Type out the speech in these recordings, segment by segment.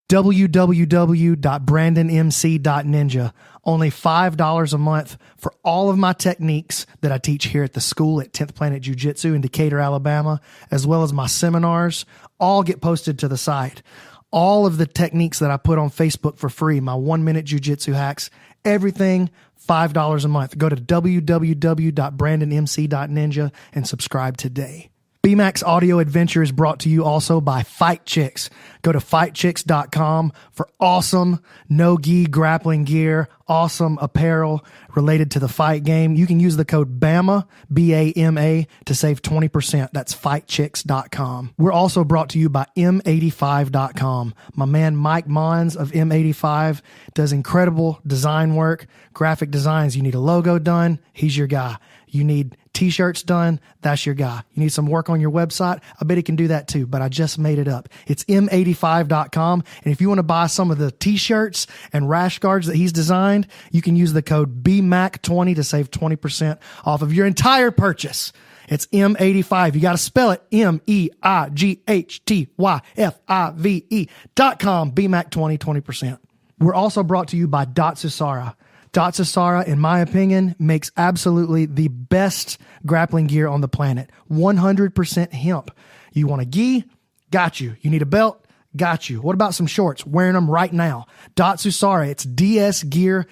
www.brandonmc.ninja. Only $5 a month for all of my techniques that I teach here at the school at 10th Planet Jiu Jitsu in Decatur, Alabama, as well as my seminars, all get posted to the site. All of the techniques that I put on Facebook for free, my 1-minute jiu-jitsu hacks, everything, $5 a month. Go to www.brandonmc.ninja and subscribe today. Bmac's audio adventure is brought to you also by Fight Chicks. Go to fightchicks.com for awesome no-gi grappling gear, awesome apparel related to the fight game. You can use the code BAMA, B-A-M-A, to save 20%. That's fightchicks.com. We're also brought to you by M85.com. My man Mike Mons of M85 does incredible design work, graphic designs. You need a logo done, he's your guy. You need t-shirts done, that's your guy. You need some work on your website, I bet he can do that too, but I just made it up. It's M85.com, and if you want to buy some of the t-shirts and rash guards that he's designed, you can use the code BMAC20 to save 20% off of your entire purchase. It's M85. You got to spell it MEIGHTYFIVE.com. BMAC20, 20%. We're also brought to you by Datsusara. Datsusara, in my opinion, makes absolutely the best grappling gear on the planet. 100% hemp. You want a gi? Got you. You need a belt? Got you. What about some shorts? Wearing them right now. Datsusara, it's dsgear.com.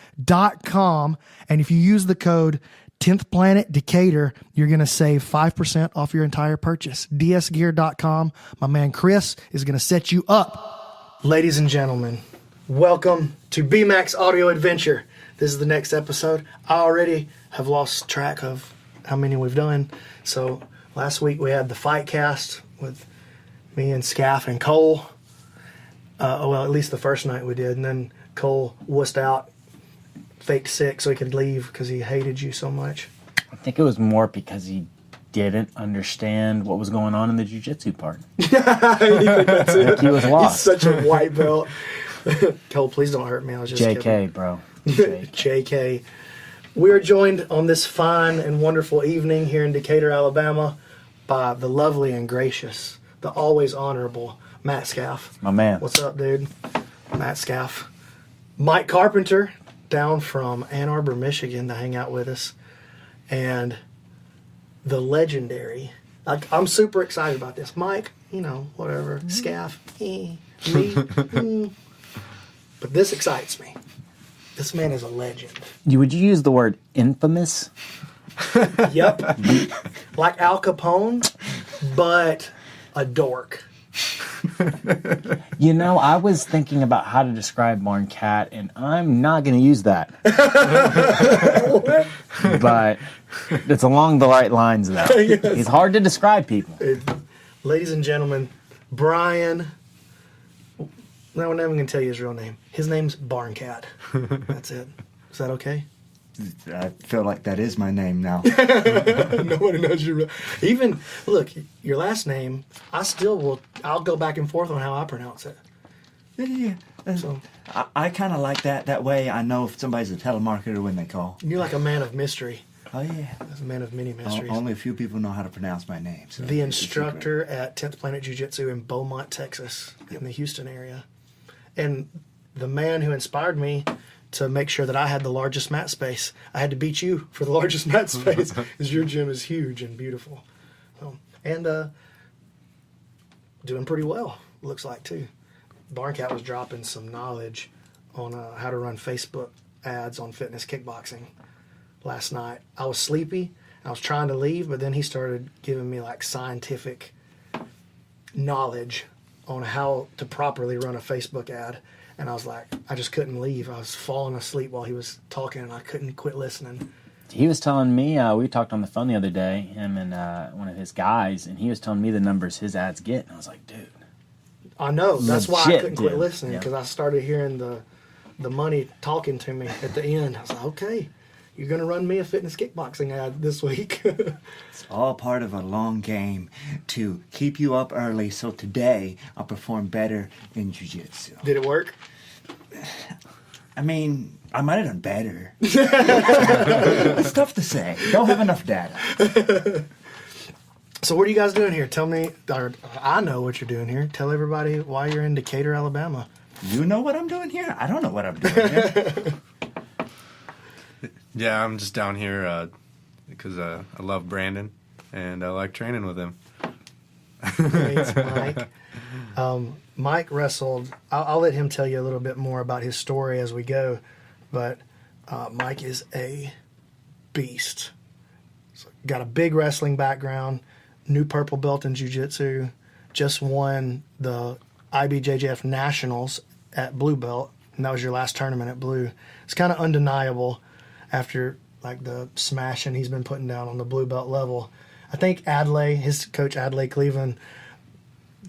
And if you use the code 10th Planet Decatur, you're going to save 5% off your entire purchase. dsgear.com. My man Chris is going to set you up. Ladies and gentlemen, welcome to Bmac's audio adventure. This is the next episode. I already have lost track of how many we've done. So last week we had the fight cast with me and Skaff and Cole. Well, at least the first night we did. And then Cole wussed out, faked sick so he could leave because he hated you so much. I think it was more because he didn't understand what was going on in the jiu-jitsu part. I think he was lost. He's such a white belt. Cole, please don't hurt me. I was just JK, kidding. bro. JK. We are joined on this fine and wonderful evening here in Decatur, Alabama, by the lovely and gracious, the always honorable Matt Skaff. My man. What's up, dude? Matt Skaff. Mike Carpenter, down from Ann Arbor, Michigan, to hang out with us. And the legendary, I'm super excited about this. Mike, whatever. Skaff, me. But this excites me. This man is a legend. Would you use the word infamous? Yep. Like Al Capone, but a dork. I was thinking about how to describe Barncat, and I'm not going to use that. But it's along the right lines, though. Yes. It's hard to describe people. Ladies and gentlemen, Brian... No, we're never going to tell you his real name. His name's Barncat. That's it. Is that okay? I feel like that is my name now. Nobody knows your real... Even, look, your last name, I'll go back and forth on how I pronounce it. Yeah. So, I kind of like that. That way I know if somebody's a telemarketer when they call. You're like a man of mystery. Oh, yeah. As a man of many mysteries. Only a few people know how to pronounce my name. So the instructor at 10th Planet Jiu Jitsu in Beaumont, Texas, in the Houston area. And the man who inspired me to make sure that I had the largest mat space. I had to beat you for the largest mat space because your gym is huge and beautiful. And doing pretty well, looks like, too. Barncat was dropping some knowledge on how to run Facebook ads on fitness kickboxing last night. I was sleepy. I was trying to leave, but then he started giving me like scientific knowledge on how to properly run a Facebook ad. And I was like, I just couldn't leave. I was falling asleep while he was talking, and I couldn't quit listening. He was telling me, we talked on the phone the other day, him and one of his guys, and he was telling me the numbers his ads get. And I was like, dude. I know. That's why I couldn't quit listening, because yeah. I started hearing the money talking to me at the end. I was like, okay, you're going to run me a fitness kickboxing ad this week. It's all part of a long game to keep you up early, so today I'll perform better in jiu-jitsu. Did it work? I mean, I might have done better. It's tough to say. Don't have enough data. So what are you guys doing here? Tell me, or I know what you're doing here. Tell everybody why you're in Decatur, Alabama. You know what I'm doing here? I don't know what I'm doing here. Yeah, I'm just down here because I love Brandon and I like training with him. Thanks, Mike. Mike wrestled. I'll let him tell you a little bit more about his story as we go, but Mike is a beast. So, got a big wrestling background, new purple belt in Jiu Jitsu, just won the IBJJF Nationals at Blue Belt, and that was your last tournament at Blue. It's kind of undeniable after like the smashing he's been putting down on the Blue Belt level. I think Adlai, his coach Adlai Cleveland,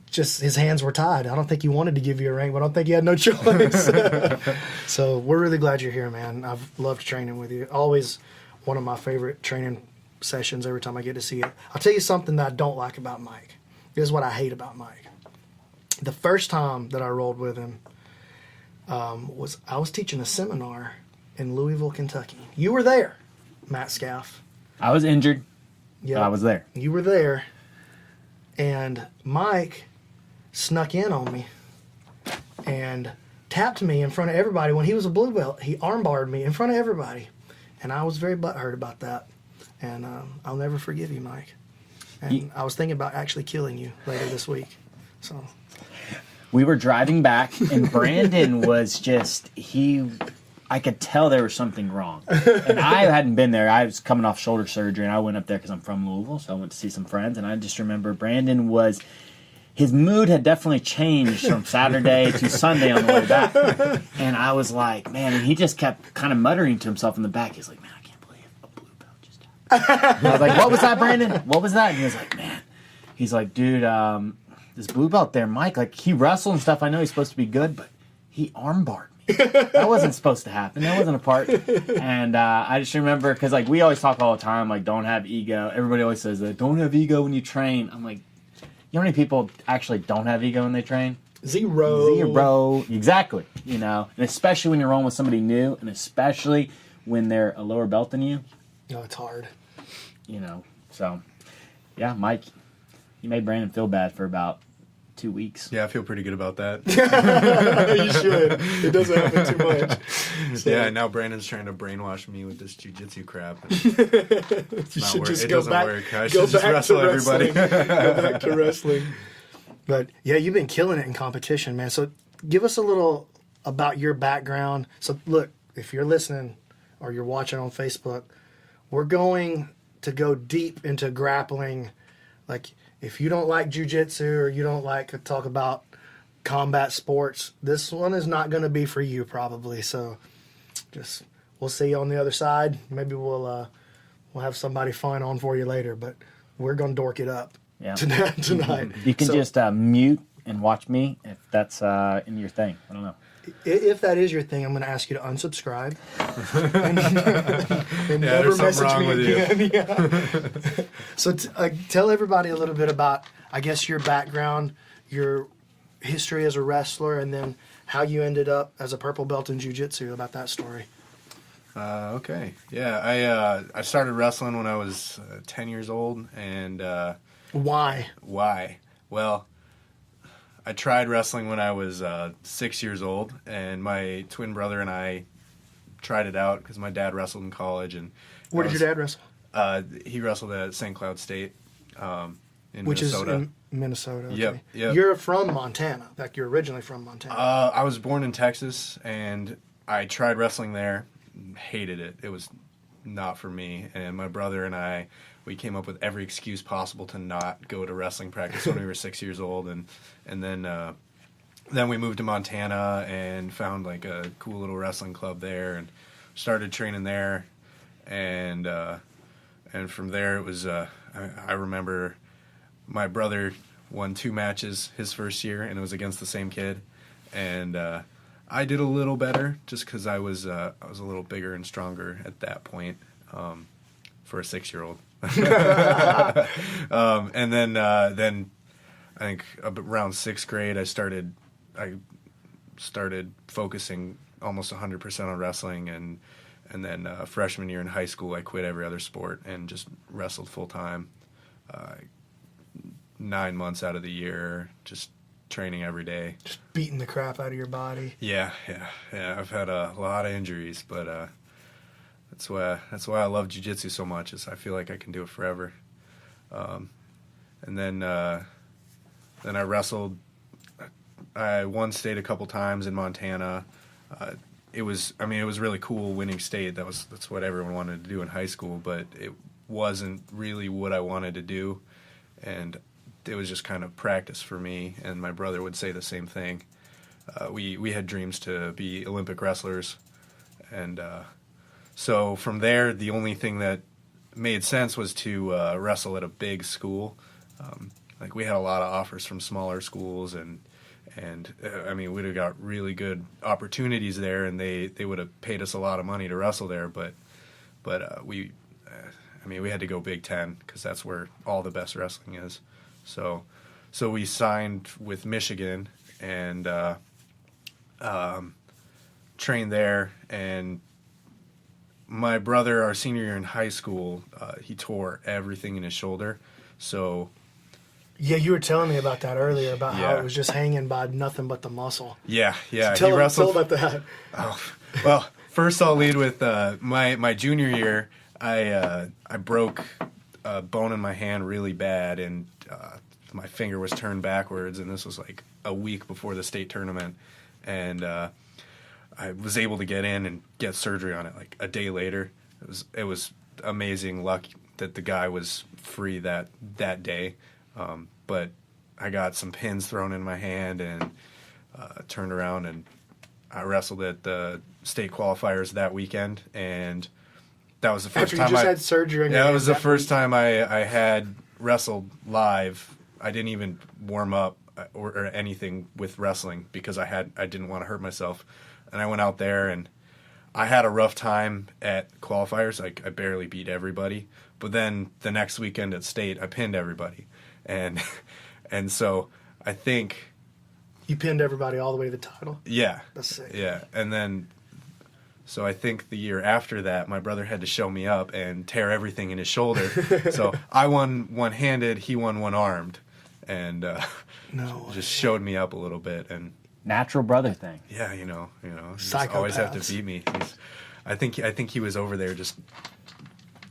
just his hands were tied. I don't think he wanted to give you a ring, but I don't think he had no choice. So we're really glad you're here, man. I've loved training with you. Always one of my favorite training sessions every time I get to see it. I'll tell you something that I don't like about Mike. This is what I hate about Mike. The first time that I rolled with him was I was teaching a seminar in Louisville, Kentucky. You were there, Matt Skaff. I was injured. Yeah, But I was there. You were there, and Mike snuck in on me and tapped me in front of everybody when he was a blue belt. He armbarred me in front of everybody, and I was very butthurt about that. And I'll never forgive you, Mike. And I was thinking about actually killing you later this week. So We were driving back, and Brandon was I could tell there was something wrong. And I hadn't been there. I was coming off shoulder surgery, and I went up there because I'm from Louisville, so I went to see some friends. And I just remember Brandon his mood had definitely changed from Saturday to Sunday on the way back. And I was like, man, and he just kept kind of muttering to himself in the back. He's like, man, I can't believe a blue belt just happened. And I was like, what was that, Brandon? What was that? And he was like, man. He's like, dude, this blue belt there, Mike, like he wrestled and stuff. I know he's supposed to be good, but he armbarred me. That wasn't supposed to happen. That wasn't a part. And I just remember, because like we always talk all the time, like don't have ego. Everybody always says that, don't have ego when you train. I'm like, you know how many people actually don't have ego when they train? Zero. Exactly. You know, and especially when you're rolling with somebody new, and especially when they're a lower belt than you. no, it's hard. You know, so yeah, Mike, you made Brandon feel bad for about 2 weeks. Yeah, I feel pretty good about that. You should. It doesn't happen too much. So. Yeah, now Brandon's trying to brainwash me with this jiu-jitsu crap. You should just it go doesn't back. work. I Go should just back wrestle to everybody. wrestling. Go back to wrestling. But yeah, you've been killing it in competition, man. So give us a little about your background. So look, if you're listening or you're watching on Facebook, we're going to go deep into grappling. Like, if you don't like jiu-jitsu or you don't like to talk about combat sports, this one is not going to be for you probably. So just we'll see you on the other side. Maybe we'll have somebody fun on for you later, but we're going to dork it up tonight. You can just mute and watch me if that's in your thing. I don't know. If that is your thing, I'm going to ask you to unsubscribe and Yeah, never there's message something wrong me with you. again. Yeah. So tell everybody a little bit about, I guess, your background, your history as a wrestler, and then how you ended up as a purple belt in jiu-jitsu, about that story. Okay. Yeah, I started wrestling when I was 10 years old, and Why? why? Well, I tried wrestling when I was 6 years old, and my twin brother and I tried it out because my dad wrestled in college. And Where did your dad wrestle? He wrestled at St. Cloud State in Which Minnesota. is in Minnesota. Okay. Yep. You're from Montana. Like, you're originally from Montana. I was born in Texas, and I tried wrestling there. Hated it. It was not for me. And my brother and I, we came up with every excuse possible to not go to wrestling practice when we were 6 years old, and then we moved to Montana and found like a cool little wrestling club there and started training there, and from there it was I remember my brother won 2 matches his first year, and it was against the same kid, and I did a little better just because I was a little bigger and stronger at that point for a 6-year-old. And then I think around 6th grade I started focusing almost 100% on wrestling, and then freshman year in high school I quit every other sport and just wrestled full time. 9 months out of the year, just training every day. Just beating the crap out of your body. Yeah. I've had a lot of injuries, but that's why I love jiu-jitsu so much. Is I feel like I can do it forever. And then I wrestled. I won state a couple times in Montana. It was really cool winning state. That's what everyone wanted to do in high school, but it wasn't really what I wanted to do, and it was just kind of practice for me. And my brother would say the same thing. We had dreams to be Olympic wrestlers, and so from there, the only thing that made sense was to wrestle at a big school. Like we had a lot of offers from smaller schools, and we'd have got really good opportunities there, and they would have paid us a lot of money to wrestle there. But we had to go Big Ten because that's where all the best wrestling is. So we signed with Michigan and trained there. And my brother, our senior year in high school, he tore everything in his shoulder. So. Yeah, you were telling me about that earlier, about how Yeah. it was just hanging by nothing but the muscle. Yeah. So He wrestled. tell about that. Oh, well, first I'll lead with my junior year. I broke a bone in my hand really bad, and my finger was turned backwards, and this was like a week before the state tournament. And I was able to get in and get surgery on it like a day later. It was amazing luck that the guy was free that day. But I got some pins thrown in my hand and turned around, and I wrestled at the state qualifiers that weekend, and that was the first After time you just had surgery. that was the first time I had wrestled live. I didn't even warm up or anything with wrestling because I didn't want to hurt myself, and I went out there and I had a rough time at qualifiers. Like I barely beat everybody, but then the next weekend at state I pinned everybody. And so I think You pinned everybody all the way to the title? yeah, That's sick. yeah. And then so I think the year after that, my brother had to show me up and tear everything in his shoulder. So I won one-handed, he won one-armed, and No just showed me up a little bit. And Natural brother thing. yeah, you just always have to Psychopaths. beat me. I think he was over there just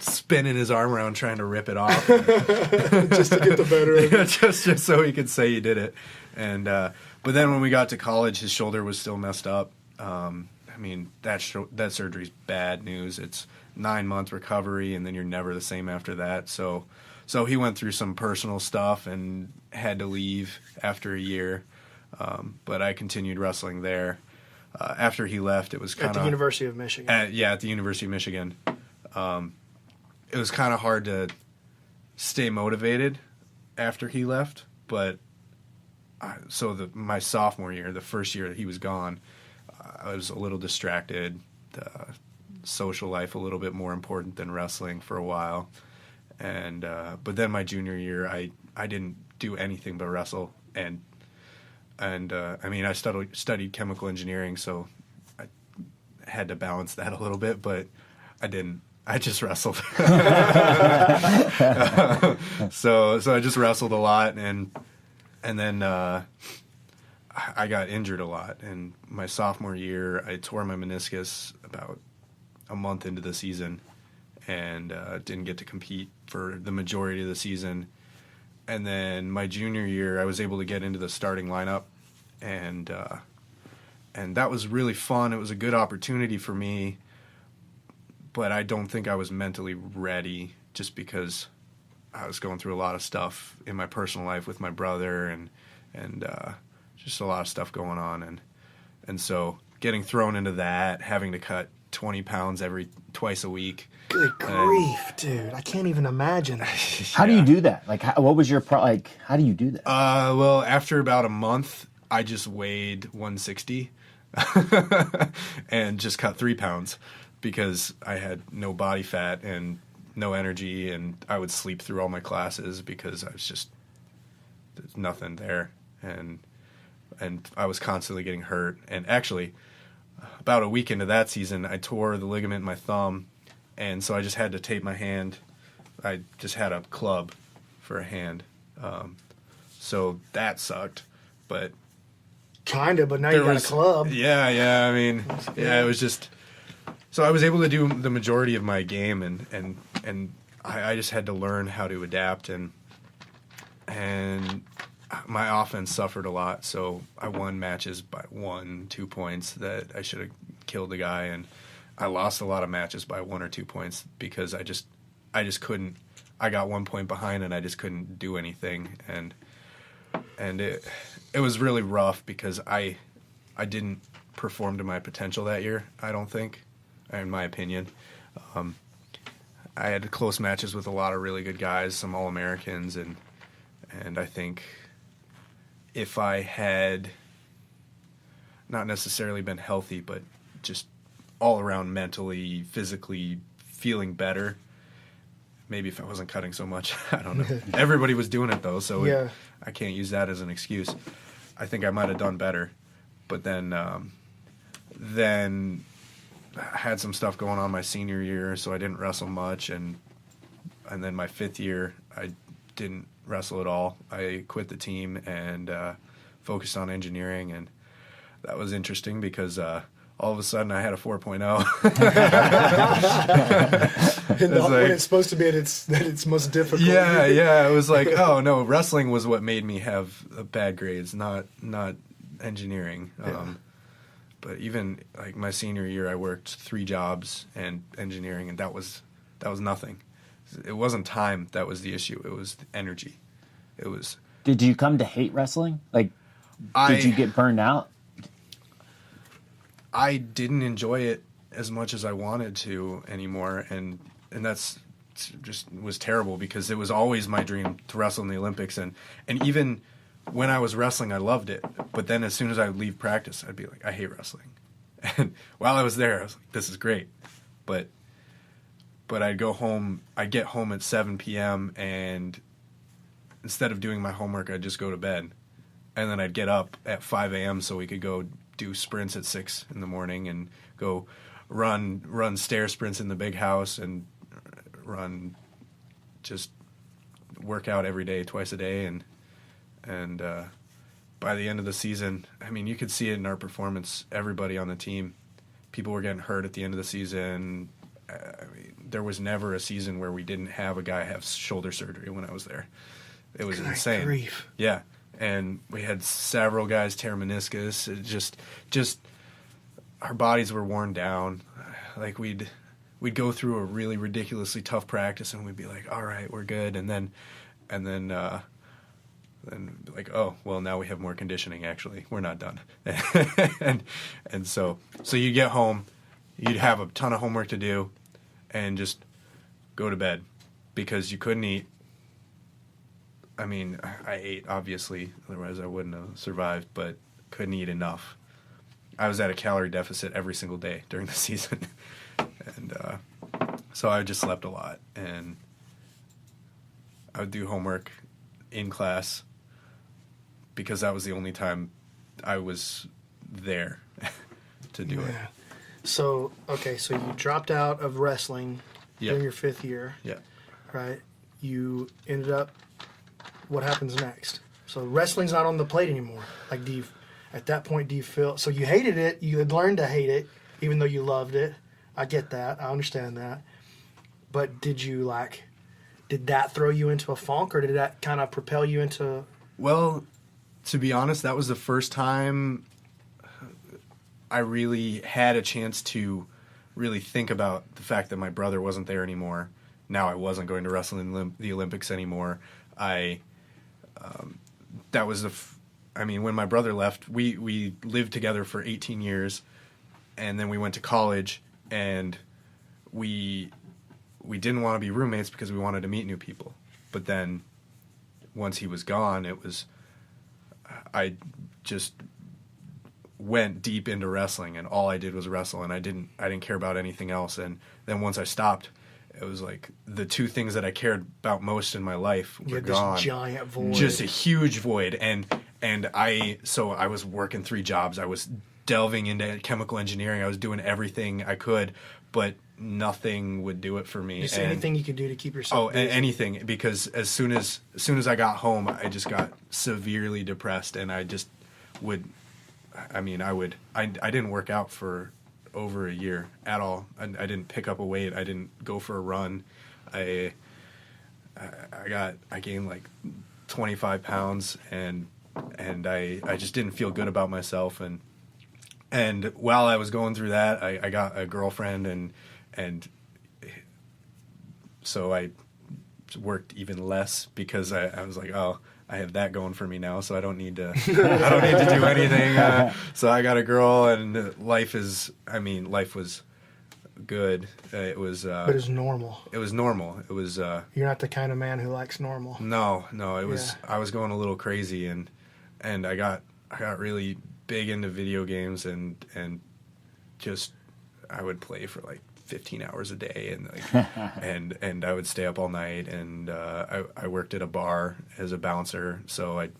spinning his arm around trying to rip it off. Just to get the better of it. just so he could say he did it. And but then when we got to college, his shoulder was still messed up. That surgery's bad news. It's 9-month recovery, and then you're never the same after that. So he went through some personal stuff and had to leave after a year. But I continued wrestling there. After he left, it was kind of At the University of Michigan. at the University of Michigan. It was kind of hard to stay motivated after he left, but my sophomore year, the first year that he was gone, I was a little distracted. Social life a little bit more important than wrestling for a while, and but then my junior year, I didn't do anything but wrestle, and I studied chemical engineering, so I had to balance that a little bit, but I didn't. I just wrestled. So I just wrestled a lot, and then I got injured a lot. And my sophomore year, I tore my meniscus about a month into the season, and didn't get to compete for the majority of the season. And then my junior year, I was able to get into the starting lineup, and that was really fun. It was a good opportunity for me. But I don't think I was mentally ready, just because I was going through a lot of stuff in my personal life with my brother and just a lot of stuff going on. And so getting thrown into that, having to cut 20 pounds twice a week. Good grief, dude. I can't even imagine. How do you do that? Like, what was your how do you do that? Well, after about a month, I just weighed 160 and just cut 3 pounds. Because I had no body fat and no energy, and I would sleep through all my classes because there's nothing there, and I was constantly getting hurt. And actually, about a week into that season, I tore the ligament in my thumb, and so I just had to tape my hand. I just had a club for a hand, so that sucked. but Kind of, but now you got a club. Yeah. I mean, yeah, it was just. So I was able to do the majority of my game, and I just had to learn how to adapt, and my offense suffered a lot. So I won matches by 1-2 points that I should have killed the guy, and I lost a lot of matches by 1 or 2 points because I just couldn't. I got 1 point behind, and I just couldn't do anything, and it was really rough because I didn't perform to my potential that year. I don't think. In my opinion, I had close matches with a lot of really good guys, some All-Americans, and I think if I had not necessarily been healthy, but just all around mentally, physically feeling better, maybe if I wasn't cutting so much, I don't know. Everybody was doing it though, so I can't use that as an excuse. I think I might have done better, but then I had some stuff going on my senior year, so I didn't wrestle much, and then my 5th year, I didn't wrestle at all. I quit the team and focused on engineering, and that was interesting because all of a sudden I had a 4.0. When it's supposed to be at its most difficult. Yeah. It was like, oh no, wrestling was what made me have bad grades, not engineering. Yeah. But even like my senior year, I worked 3 jobs and engineering, and that was nothing. It wasn't time that was the issue. It was the energy. It was. Did you come to hate wrestling? Like, did you get burned out? I didn't enjoy it as much as I wanted to anymore, and that's just was terrible because it was always my dream to wrestle in the Olympics, and even when I was wrestling, I loved it. But then as soon as I would leave practice, I'd be like, I hate wrestling. And while I was there, I was like, this is great. But I'd go home, I'd get home at 7 p.m. and instead of doing my homework, I'd just go to bed. And then I'd get up at 5 a.m. so we could go do sprints at 6 in the morning and go run stair sprints in the big house and run just work out every day, twice a day. And by the end of the season, I mean, you could see it in our performance. Everybody on the team, people were getting hurt at the end of the season. I mean, there was never a season where we didn't have a guy have shoulder surgery when I was there. It was insane. Grief. Yeah, and we had several guys tear meniscus. It just our bodies were worn down. Like we'd go through a really ridiculously tough practice, and we'd be like, "All right, we're good," and then like, oh, well, now we have more conditioning, actually. We're not done. and so you get home, you'd have a ton of homework to do, and just go to bed because you couldn't eat. I mean, I ate, obviously, otherwise I wouldn't have survived, but couldn't eat enough. I was at a calorie deficit every single day during the season. And so I just slept a lot, and I would do homework in class because that was the only time I was there to do it. So you dropped out of wrestling during your 5th year. Yeah. Right? You ended up, what happens next? So wrestling's not on the plate anymore. Like, at that point, do you feel, so you hated it, you had learned to hate it, even though you loved it. I get that. I understand that. But did that throw you into a funk, or did that kind of propel you into... Well, to be honest, that was the first time I really had a chance to really think about the fact that my brother wasn't there anymore. Now I wasn't going to wrestle in the Olympics anymore. That was when my brother left, we lived together for 18 years, and then we went to college, and we didn't want to be roommates because we wanted to meet new people. But then once he was gone, I just went deep into wrestling, and all I did was wrestle, and I didn't care about anything else. And then once I stopped, it was like the 2 things that I cared about most in my life were gone. This giant void. Just a huge void. And I was working 3 jobs. I was delving into chemical engineering. I was doing everything I could, but nothing would do it for me. Just anything you could do to keep yourself busy. Anything, because as soon as I got home, I just got severely depressed, and I just I didn't work out for over a year at all. I didn't pick up a weight. I didn't go for a run. I gained like 25 pounds and I just didn't feel good about myself. And while I was going through that, I got a girlfriend and so I worked even less because I was like, oh, I have that going for me now, so I don't need to do anything. So I got a girl, and life was good. It was but it's normal. It was normal. It was You're not the kind of man who likes normal. No, it was I was going a little crazy, and I got really big into video games, and just I would play for like 15 hours a day, and like and I would stay up all night, and I worked at a bar as a bouncer, so I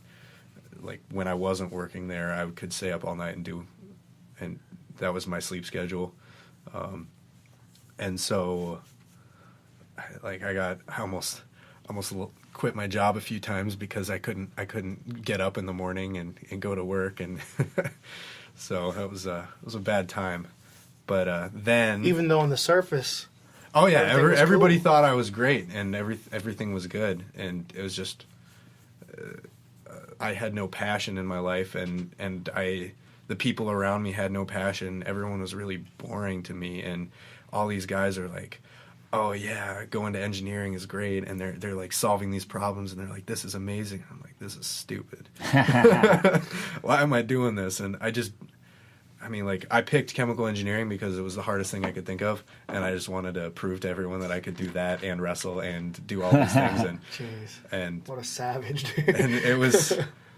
like when I wasn't working there, I could stay up all night and that was my sleep schedule, and so I almost quit my job a few times because I couldn't get up in the morning and go to work, and so it was a bad time. But then, even though on the surface, oh yeah, everybody thought I was great and everything was good, and it was just I had no passion in my life, and the people around me had no passion. Everyone was really boring to me, and all these guys are like, oh yeah, going to engineering is great, and they're like solving these problems, and they're like, this is amazing. I'm like, this is stupid. Why am I doing this? And I picked chemical engineering because it was the hardest thing I could think of, and I just wanted to prove to everyone that I could do that and wrestle and do all these things. And jeez, and what a savage, dude. And it was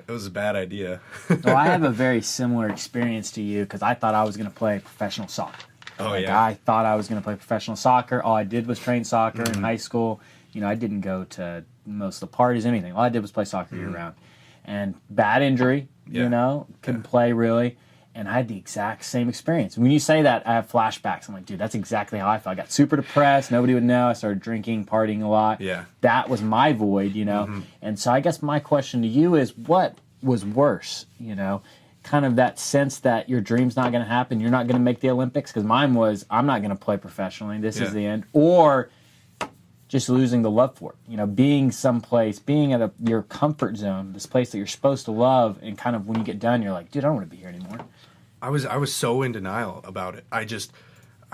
a bad idea. Well, I have a very similar experience to you because I thought I was going to play professional soccer. Oh yeah, I thought I was going to play professional soccer. All I did was train soccer in high school. I didn't go to most of the parties, anything. All I did was play soccer year round. And bad injury, couldn't play really. And I had the exact same experience. When you say that, I have flashbacks. I'm like, dude, that's exactly how I felt. I got super depressed. Nobody would know. I started drinking, partying a lot. Yeah. That was my void, And so I guess my question to you is, what was worse, Kind of that sense that your dream's not going to happen. You're not going to make the Olympics. Because mine was, I'm not going to play professionally. This is the end. Or just losing the love for it. Being someplace, being at your comfort zone, this place that you're supposed to love, and kind of when you get done, you're like, dude, I don't want to be here anymore. I was so in denial about it. I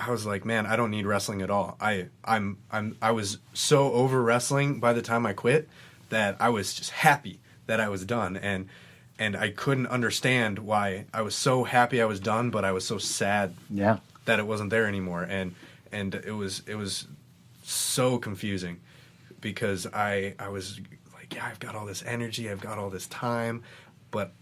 was like, man, I don't need wrestling at all. I was so over wrestling by the time I quit that I was just happy that I was done, and I couldn't understand why I was so happy I was done, but I was so sad that it wasn't there anymore, and it was so confusing because I was like, yeah, I've got all this energy, I've got all this time, but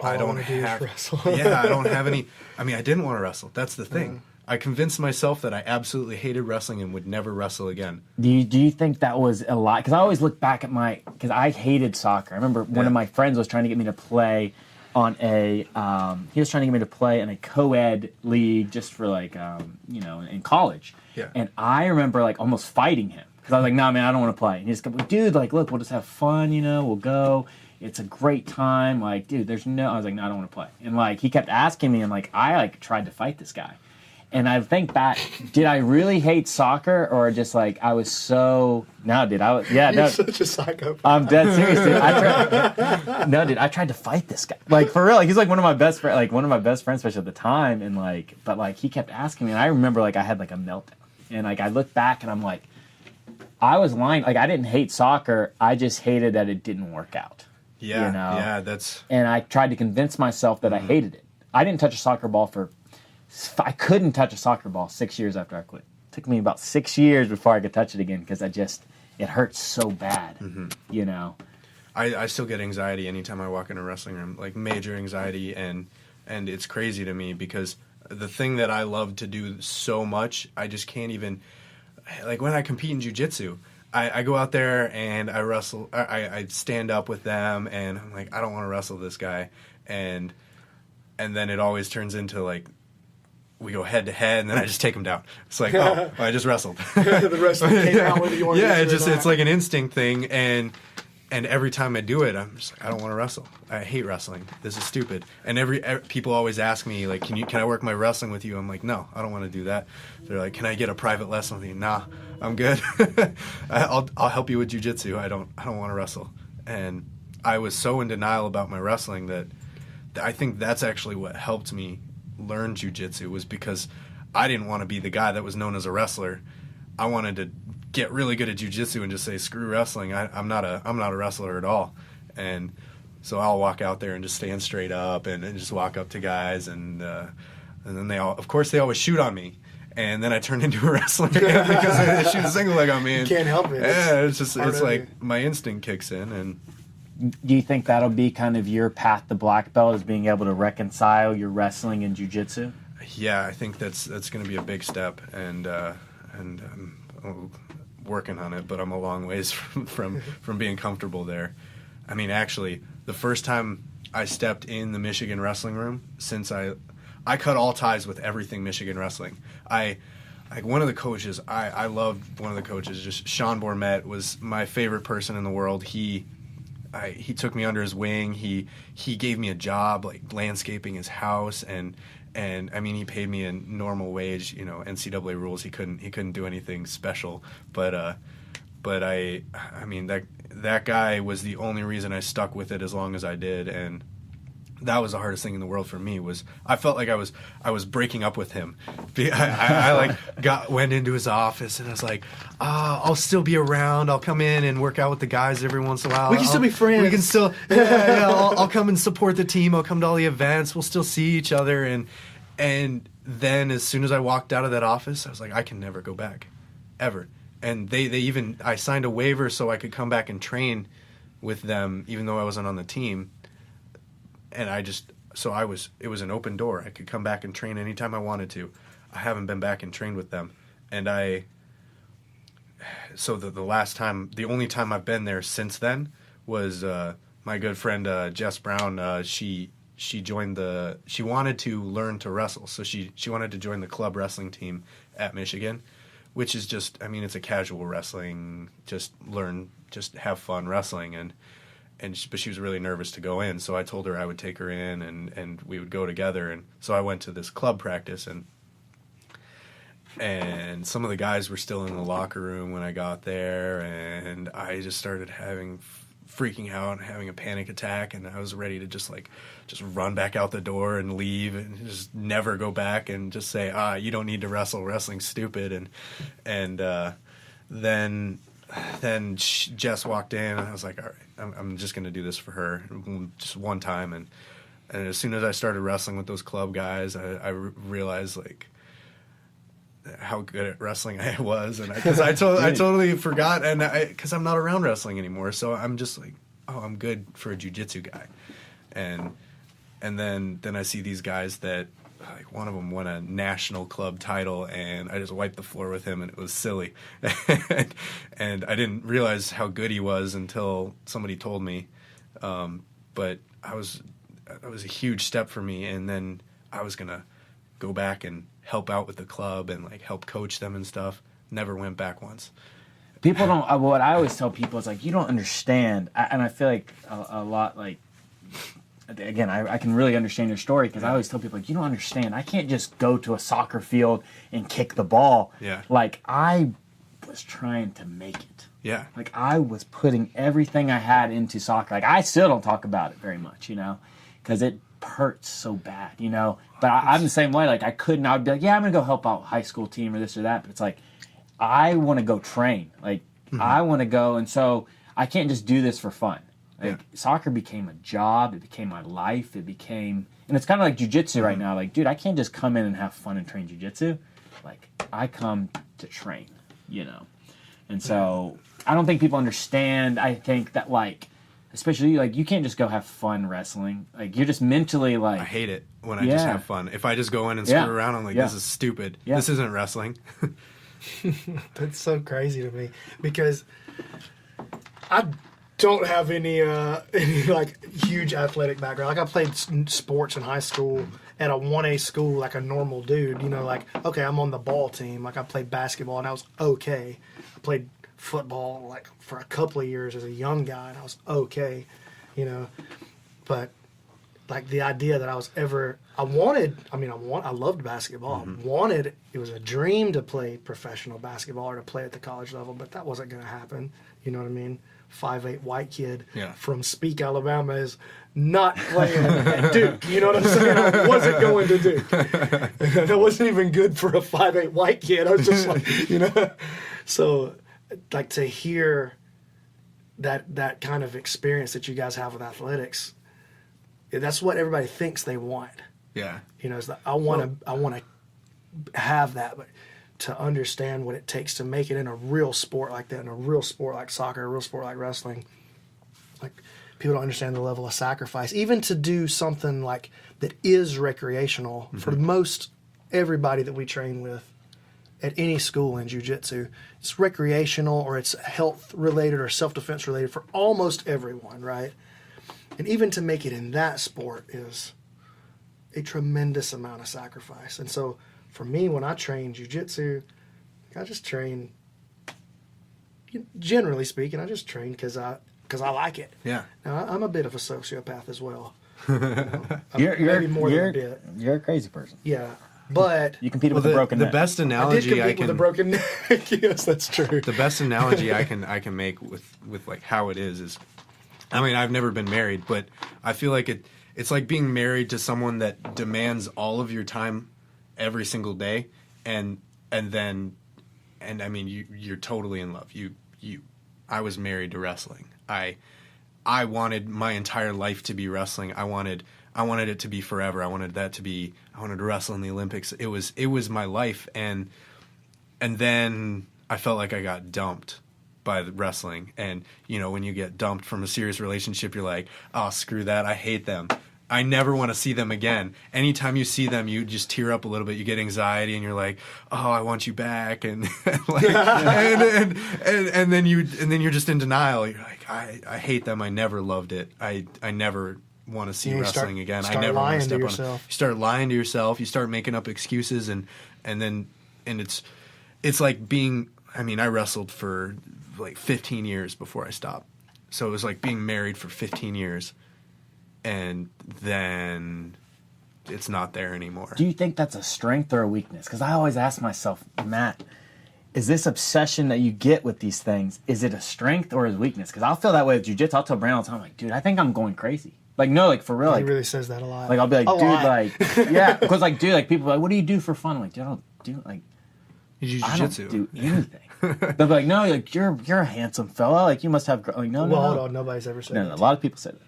I don't have wrestle. I don't have any. I didn't want to wrestle. That's the thing. I convinced myself that I absolutely hated wrestling and would never wrestle again. Do you think that was a lot? Because I always look back at because I hated soccer. I remember one of my friends was trying to get me to play on he was trying to get me to play in a co-ed league just for in college. Yeah. And I remember almost fighting him because I was like, nah, man, I don't want to play. And he's like, dude, look, we'll just have fun, we'll go. It's a great time. Dude, I was like, no, I don't want to play. And he kept asking me, and I tried to fight this guy. And I think back, did I really hate soccer, or just I was so? No, dude, I was. Yeah, You're no. such a psychopath. I'm dead serious, dude. No, dude, I tried to fight this guy. For real, he's one of my best friends, one of my best friends, especially at the time. And but he kept asking me, and I remember I had a meltdown. And I look back, and I'm like, I was lying. I didn't hate soccer. I just hated that it didn't work out. Yeah, yeah, that's. And I tried to convince myself that I hated it. I didn't touch a soccer ball I couldn't touch a soccer ball 6 years after I quit. It took me about 6 years before I could touch it again because it hurts so bad, I still get anxiety anytime I walk in a wrestling room, major anxiety, and it's crazy to me because the thing that I love to do so much, I just can't even, when I compete in Jiu Jitsu, I go out there and I wrestle. I stand up with them, and I'm like, I don't want to wrestle this guy, and then it always turns into we go head to head, and then I just take him down. It's like, oh, I just wrestled. The wrestling came out whether you want to. Yeah, it's like an instinct thing, and And every time I do it, I'm just like, I don't want to wrestle. I hate wrestling. This is stupid. And people always ask me, like, can I work my wrestling with you? I'm like, no, I don't want to do that. They're like, can I get a private lesson with you? Nah, I'm good. I'll help you with jiu-jitsu. I don't want to wrestle. And I was so in denial about my wrestling that I think that's actually what helped me learn jiu-jitsu, was because I didn't want to be the guy that was known as a wrestler. I wanted to get really good at jiu-jitsu and just say, screw wrestling. I'm not a wrestler at all. And so I'll walk out there and just stand straight up and just walk up to guys, and then they always shoot on me. And then I turn into a wrestler again because they shoot a single leg on me. And, you can't help it. Yeah, it's like my instinct kicks in. And do you think that'll be kind of your path to black belt, is being able to reconcile your wrestling and jiu-jitsu? Yeah, I think that's going to be a big step, and I'm working on it, but I'm a long ways from being comfortable there. I mean, actually, the first time I stepped in the Michigan wrestling room, since I cut all ties with everything Michigan wrestling. One of the coaches, I loved one of the coaches. Just Sean Bourmet was my favorite person in the world. He took me under his wing. He gave me a job, like landscaping his house, and I mean, he paid me a normal wage. You know, NCAA rules. He couldn't do anything special. But I mean, that guy was the only reason I stuck with it as long as I did, and that was the hardest thing in the world for me. Was I felt like I was breaking up with him. I went into his office and I was like, I'll still be around. I'll come in and work out with the guys every once in a while. We can still be friends. We can still, yeah. I'll come and support the team. I'll come to all the events. We'll still see each other. And then as soon as I walked out of that office, I was like, I can never go back, ever. And I signed a waiver so I could come back and train with them, even though I wasn't on the team. And it was an open door. I could come back and train anytime I wanted to. I haven't been back and trained with them. And the only time I've been there since then was my good friend Jess Brown. She wanted to learn to wrestle. So she wanted to join the club wrestling team at Michigan, which is just, I mean, it's a casual wrestling, just have fun wrestling. But she was really nervous to go in, so I told her I would take her in, and we would go together. And so I went to this club practice, and some of the guys were still in the locker room when I got there, and I just started freaking out and having a panic attack, and I was ready to just run back out the door and leave and just never go back and just say, you don't need to wrestle, wrestling's stupid. And then Jess walked in, and I was like, all right, I'm just going to do this for her just one time. And as soon as I started wrestling with those club guys, I realized like how good at wrestling I was. And because I totally forgot, and because I'm not around wrestling anymore. So I'm just like, oh, I'm good for a jiu-jitsu guy. And then I see these guys that, like, one of them won a national club title, and I just wiped the floor with him, and it was silly. And I didn't realize how good he was until somebody told me. But that was a huge step for me, and then I was gonna go back and help out with the club and like help coach them and stuff. Never went back once. People don't. What I always tell people is like, you don't understand, and I feel like a lot like. Again, I can really understand your story, because I always tell people, like, you don't understand. I can't just go to a soccer field and kick the ball. Yeah. Like, I was trying to make it. Yeah. Like, I was putting everything I had into soccer. Like, I still don't talk about it very much, because it hurts so bad, But I'm the same way. Like, I would be like, yeah, I'm going to go help out high school team or this or that. But it's like, I want to go train. Like, I want to go. And so I can't just do this for fun. Like, soccer became a job. It became my life. It became, and it's kind of like jiu-jitsu right now. Like, dude, I can't just come in and have fun and train jiu-jitsu. Like, I come to train, And so I don't think people understand. I think that, like, especially, like, you can't just go have fun wrestling. Like, you're just mentally, like... I hate it when I just have fun. If I just go in and screw around, I'm like, this is stupid. Yeah. This isn't wrestling. That's so crazy to me, because I don't have any like huge athletic background. Like, I played sports in high school at a 1A school like a normal dude. Like, okay, I'm on the ball team. Like, I played basketball and I was okay. I played football like for a couple of years as a young guy, and I was okay, you know. But like the idea that I loved basketball. It was a dream to play professional basketball or to play at the college level, but that wasn't going to happen. You know what I mean? 5'8" white kid from Speake, Alabama is not playing at Duke. You know what I'm saying? I wasn't going to Duke. That wasn't even good for a 5'8" white kid. I was just like, you know. So, like, to hear that kind of experience that you guys have with athletics, that's what everybody thinks they want. Yeah. You know, it's like, I want to have that, but to understand what it takes to make it in a real sport like that, in a real sport like soccer, a real sport like wrestling, like people don't understand the level of sacrifice, even to do something like that is recreational for most everybody that we train with at any school in Jiu Jitsu. It's recreational or it's health related or self-defense related for almost everyone, right? And even to make it in that sport is a tremendous amount of sacrifice. And so for me, when I train Jiu Jitsu, I just train, generally speaking, I just train because I like it. Yeah. Now, I'm a bit of a sociopath as well. You're more than a bit. You're a crazy person. Yeah. But You competed with a broken neck. The best I did analogy compete with a broken neck. Yes, that's true. the best analogy I can make with like how it is, I mean, I've never been married, but I feel like it's like being married to someone that demands all of your time every single day, and I mean, you're totally in love. I was married to wrestling. I wanted my entire life to be wrestling. I wanted it to be forever. I wanted to wrestle in the Olympics. It was my life, and then I felt like I got dumped by the wrestling. And you know, when you get dumped from a serious relationship, you're like, oh, screw that. I hate them. I never want to see them again. Anytime you see them, you just tear up a little bit. You get anxiety, and you're like, "Oh, I want you back," and like, and then you're just in denial. You're like, "I hate them. I never loved it. I never want to see wrestling again. I never want to step on it." You start lying to yourself. You start making up excuses, and it's like being. I mean, I wrestled for like 15 years before I stopped, so it was like being married for 15 years. And then it's not there anymore. Do you think that's a strength or a weakness? Because I always ask myself, Matt, is this obsession that you get with these things, is it a strength or a weakness? Because I'll feel that way with jiu-jitsu. I'll tell Brandon all the time, like, dude, I think I'm going crazy. Like, no, like, for real. He like, really says that a lot. Like, I'll be like, dude, like, yeah. Because, like, dude, like, people are like, what do you do for fun? I'm like, dude, I don't do, like, I don't do anything. They'll be like, no, like, you're a handsome fella. Like, you must have, like, no, well, hold on. Nobody's ever said that. No, a lot of people said that.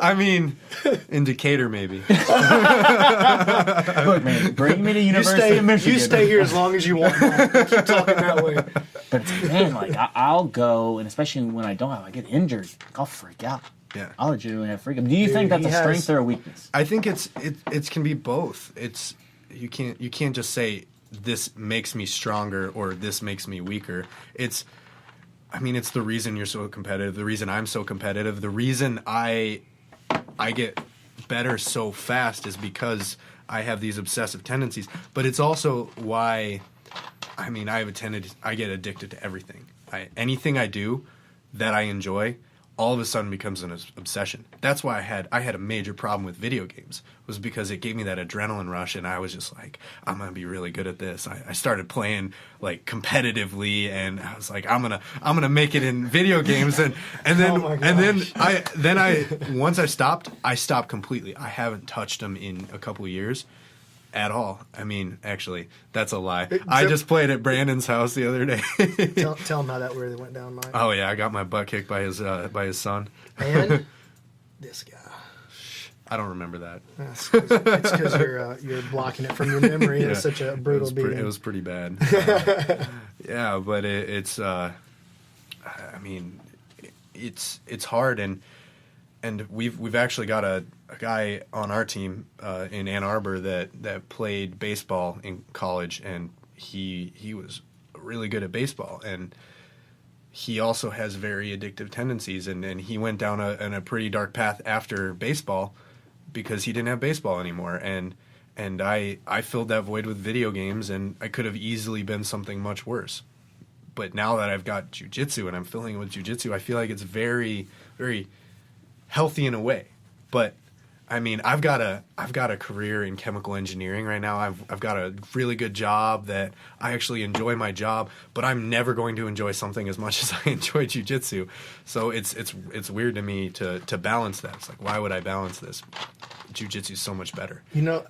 I mean, in Decatur, maybe. Look, man, bring me to University of Michigan. You stay here as long as you want. Keep talking that way. But it's, man, like, I'll go, and especially when I get injured, I'll freak out. Yeah. I'll legitimately have freak out. Do you think that's a strength or a weakness? I think it can be both. You can't just say this makes me stronger or this makes me weaker. It's the reason you're so competitive, the reason I'm so competitive, the reason I get better so fast is because I have these obsessive tendencies. But it's also why, I get addicted to everything. Anything I do that I enjoy, all of a sudden becomes an obsession. That's why I had a major problem with video games, was because it gave me that adrenaline rush, and I was just like, I'm gonna be really good at this. I started playing like competitively, and I was like, I'm gonna make it in video games, and then once I stopped completely. I haven't touched them in a couple of years. At all. I mean, actually, that's a lie. I just played at Brandon's house the other day. Tell him how that really went down, Mike. Oh yeah, I got my butt kicked by his son. And this guy. I don't remember that. It's because you're blocking it from your memory. Yeah. It was such a brutal beating. It was pretty bad. Yeah, but it's hard, and we've actually got a guy on our team in Ann Arbor that played baseball in college, and he was really good at baseball, and he also has very addictive tendencies, and he went down a pretty dark path after baseball because he didn't have baseball anymore, and And I filled that void with video games, and I could have easily been something much worse. But now that I've got jiu-jitsu and I'm filling it with jiu-jitsu, I feel like it's very, very healthy in a way. But I mean, I've got a career in chemical engineering right now. I've got a really good job that I actually enjoy my job, but I'm never going to enjoy something as much as I enjoy jiu-jitsu. So it's weird to me to balance that. It's like, why would I balance this? Jiu-jitsu is so much better. You know,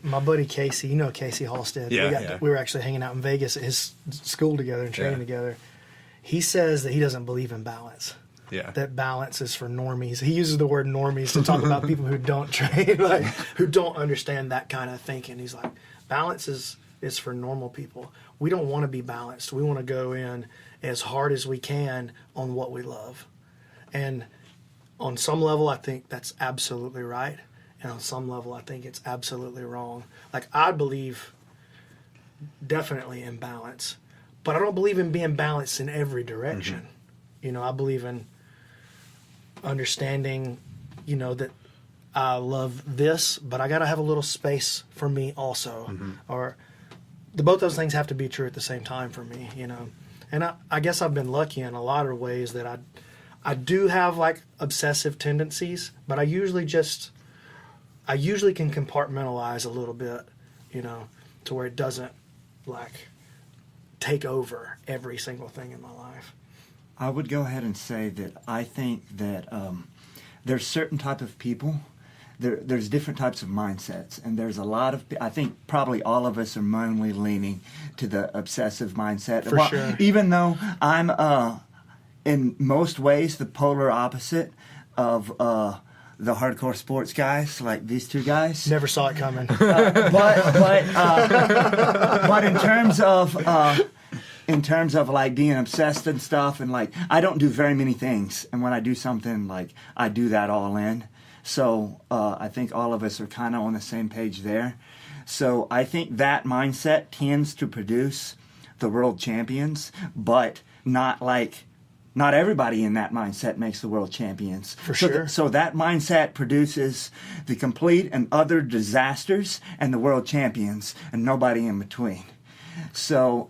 my buddy Casey, you know Casey Halstead. Yeah, We were actually hanging out in Vegas at his school together and training together. He says that he doesn't believe in balance. Yeah. That balance is for normies. He uses the word normies to talk about people who don't train, like who don't understand that kind of thinking. He's like, balance is for normal people. We don't want to be balanced. We want to go in as hard as we can on what we love. And on some level, I think that's absolutely right. And on some level, I think it's absolutely wrong. Like, I believe definitely in balance, but I don't believe in being balanced in every direction. Mm-hmm. You know, I believe in understanding, you know, that I love this, but I got to have a little space for me also. Mm-hmm. Or both those things have to be true at the same time for me, you know. And I guess I've been lucky in a lot of ways that I do have, like, obsessive tendencies, but I usually can compartmentalize a little bit, you know, to where it doesn't, like, take over every single thing in my life. I would go ahead and say that I think that there's certain type of people, there's different types of mindsets, and there's a lot of, I think probably all of us are mainly leaning to the obsessive mindset. For sure. Even though I'm in most ways the polar opposite of the hardcore sports guys, like these two guys. Never saw it coming. But in terms of like being obsessed and stuff, and like I don't do very many things, and when I do something, like I do that all in. So I think all of us are kind of on the same page there. So I think that mindset tends to produce the world champions, but not everybody in that mindset makes the world champions. For sure. So that mindset produces the complete and utter disasters and the world champions, and nobody in between. So,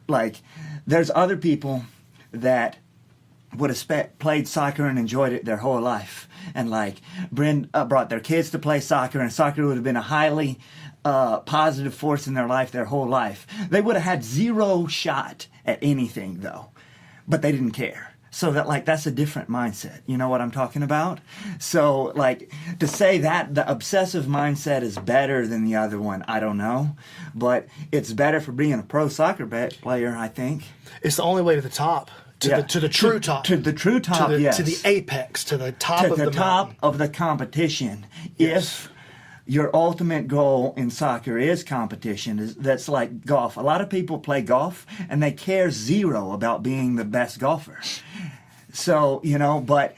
like, there's other people that would have played soccer and enjoyed it their whole life. And, like, brought their kids to play soccer, and soccer would have been a highly positive force in their life their whole life. They would have had zero shot at anything, though. But they didn't care. So that's a different mindset. You know what I'm talking about? So, like, to say that the obsessive mindset is better than the other one, I don't know. But it's better for being a pro soccer player, I think. It's the only way to the top. To the true top. To the true top, yes. To the apex, to the top of the top mountain. of the competition. Yes. If your ultimate goal in soccer is competition, that's like golf. A lot of people play golf and they care zero about being the best golfer. So, you know, but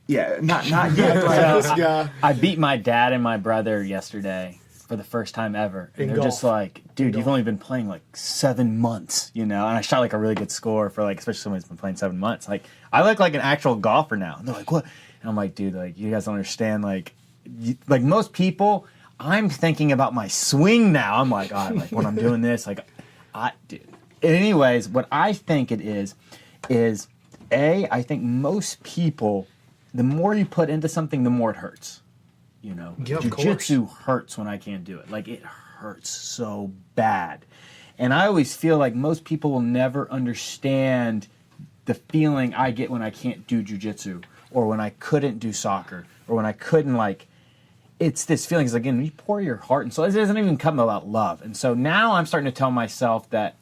yeah, not yet. I beat my dad and my brother yesterday for the first time ever. And they're golf. just like, dude, you've only been playing like 7 months, you know? And I shot like a really good score for like, especially someone who's been playing 7 months. Like, I look like an actual golfer now. And they're like, what? And I'm like, dude, like, you guys don't understand, like most people, I'm thinking about my swing now. I'm like, oh, like when I'm doing this, like, dude. Anyways, what I think it is I think most people, the more you put into something, the more it hurts. You know, Yeah, Jiu-Jitsu hurts when I can't do it. Like, it hurts so bad. And I always feel like most people will never understand the feeling I get when I can't do Jiu-Jitsu, or when I couldn't do soccer, or when I couldn't, like, it's this feeling, because again, you pour your heart and soul. It doesn't even come about love. And so now I'm starting to tell myself that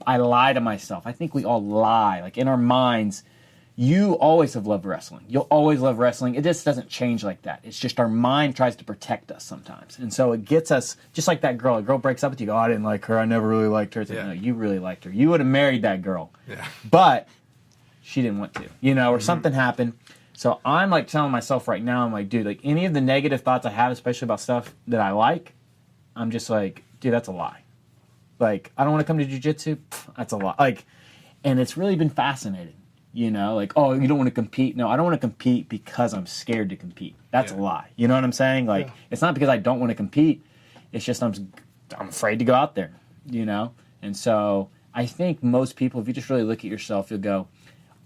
I lie to myself. I think we all lie. Like, in our minds, you always have loved wrestling. You'll always love wrestling. It just doesn't change like that. It's just our mind tries to protect us sometimes. And so it gets us, just like that girl. A girl breaks up with you, go, oh, I didn't like her. I never really liked her. It's like, no, you really liked her. You would have married that girl. Yeah. But she didn't want to, you know, or something happened. So I'm like telling myself right now, I'm like, dude, like any of the negative thoughts I have, especially about stuff that I like, I'm just like, dude, that's a lie. Like, I don't want to come to jiu-jitsu. That's a lie. Like, and it's really been fascinating. You know, like, oh, you don't want to compete. No, I don't want to compete because I'm scared to compete. That's a lie. You know what I'm saying? Like, it's not because I don't want to compete. It's just I'm afraid to go out there, you know? And so I think most people, if you just really look at yourself, you'll go,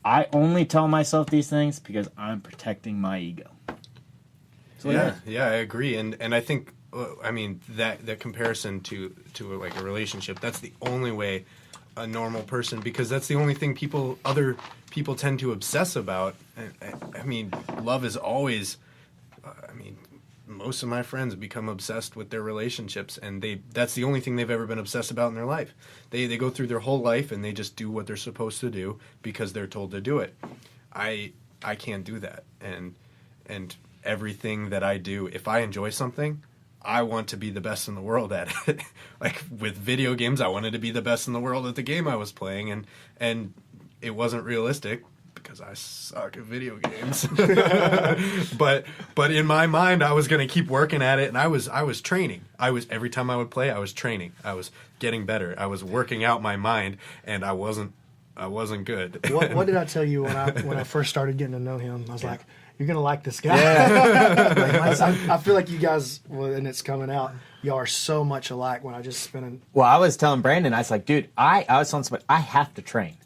I only tell myself these things because I'm protecting my ego. So, yeah, I agree. And I think, I mean, that comparison to like a relationship, that's the only way a normal person, because that's the only thing other people tend to obsess about. I mean, love is always, I mean, most of my friends become obsessed with their relationships, and that's the only thing they've ever been obsessed about in their life. They go through their whole life and they just do what they're supposed to do because they're told to do it. I can't do that. And everything that I do, if I enjoy something, I want to be the best in the world at it. Like with video games, I wanted to be the best in the world at the game I was playing, and it wasn't realistic because I suck at video games. but in my mind, I was going to keep working at it, and I was training. Every time I would play, I was training. I was getting better. I was working out my mind, and I wasn't good. What did I tell you when I first started getting to know him? I was like, you're going to like this guy. Yeah. I feel like you guys, and it's coming out, y'all are so much alike when I just spent Well, I was telling Brandon, I was like, dude, I was telling somebody, I have to train.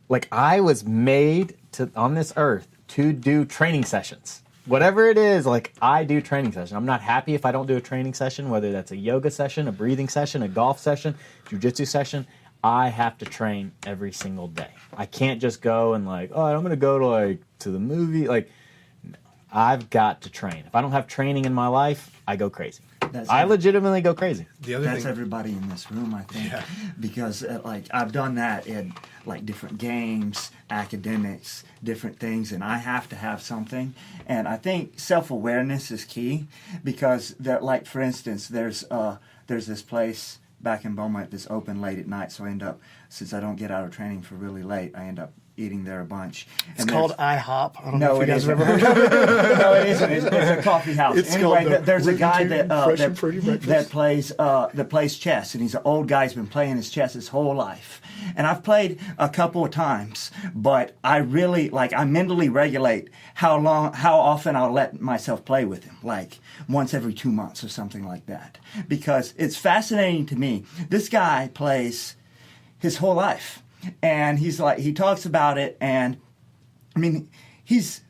Like, I was made on this earth to do training sessions. Whatever it is, like, I do training sessions. I'm not happy if I don't do a training session, whether that's a yoga session, a breathing session, a golf session, Jiu Jitsu session. I have to train every single day. I can't just go and like, oh, I'm going to go to the movie. Like, no, I've got to train. If I don't have training in my life, I go crazy. I legitimately go crazy. That's everybody in this room, I think, because like I've done that in like different games, academics, different things, and I have to have something. And I think self-awareness is key because like for instance, there's this place back in Bmac that's open late at night, so I end up, since I don't get out of training for really late, I end up eating there a bunch. It's called IHOP. I don't know if you guys isn't. have ever heard of it. No, it isn't. It's a coffee house. Anyway, there's a guy that plays chess, and he's an old guy. He's been playing his chess his whole life. And I've played a couple of times, but I really, I mentally regulate how often I'll let myself play with him, like once every 2 months or something like that. Because it's fascinating to me. This guy plays his whole life. And he talks about it, and I mean, he's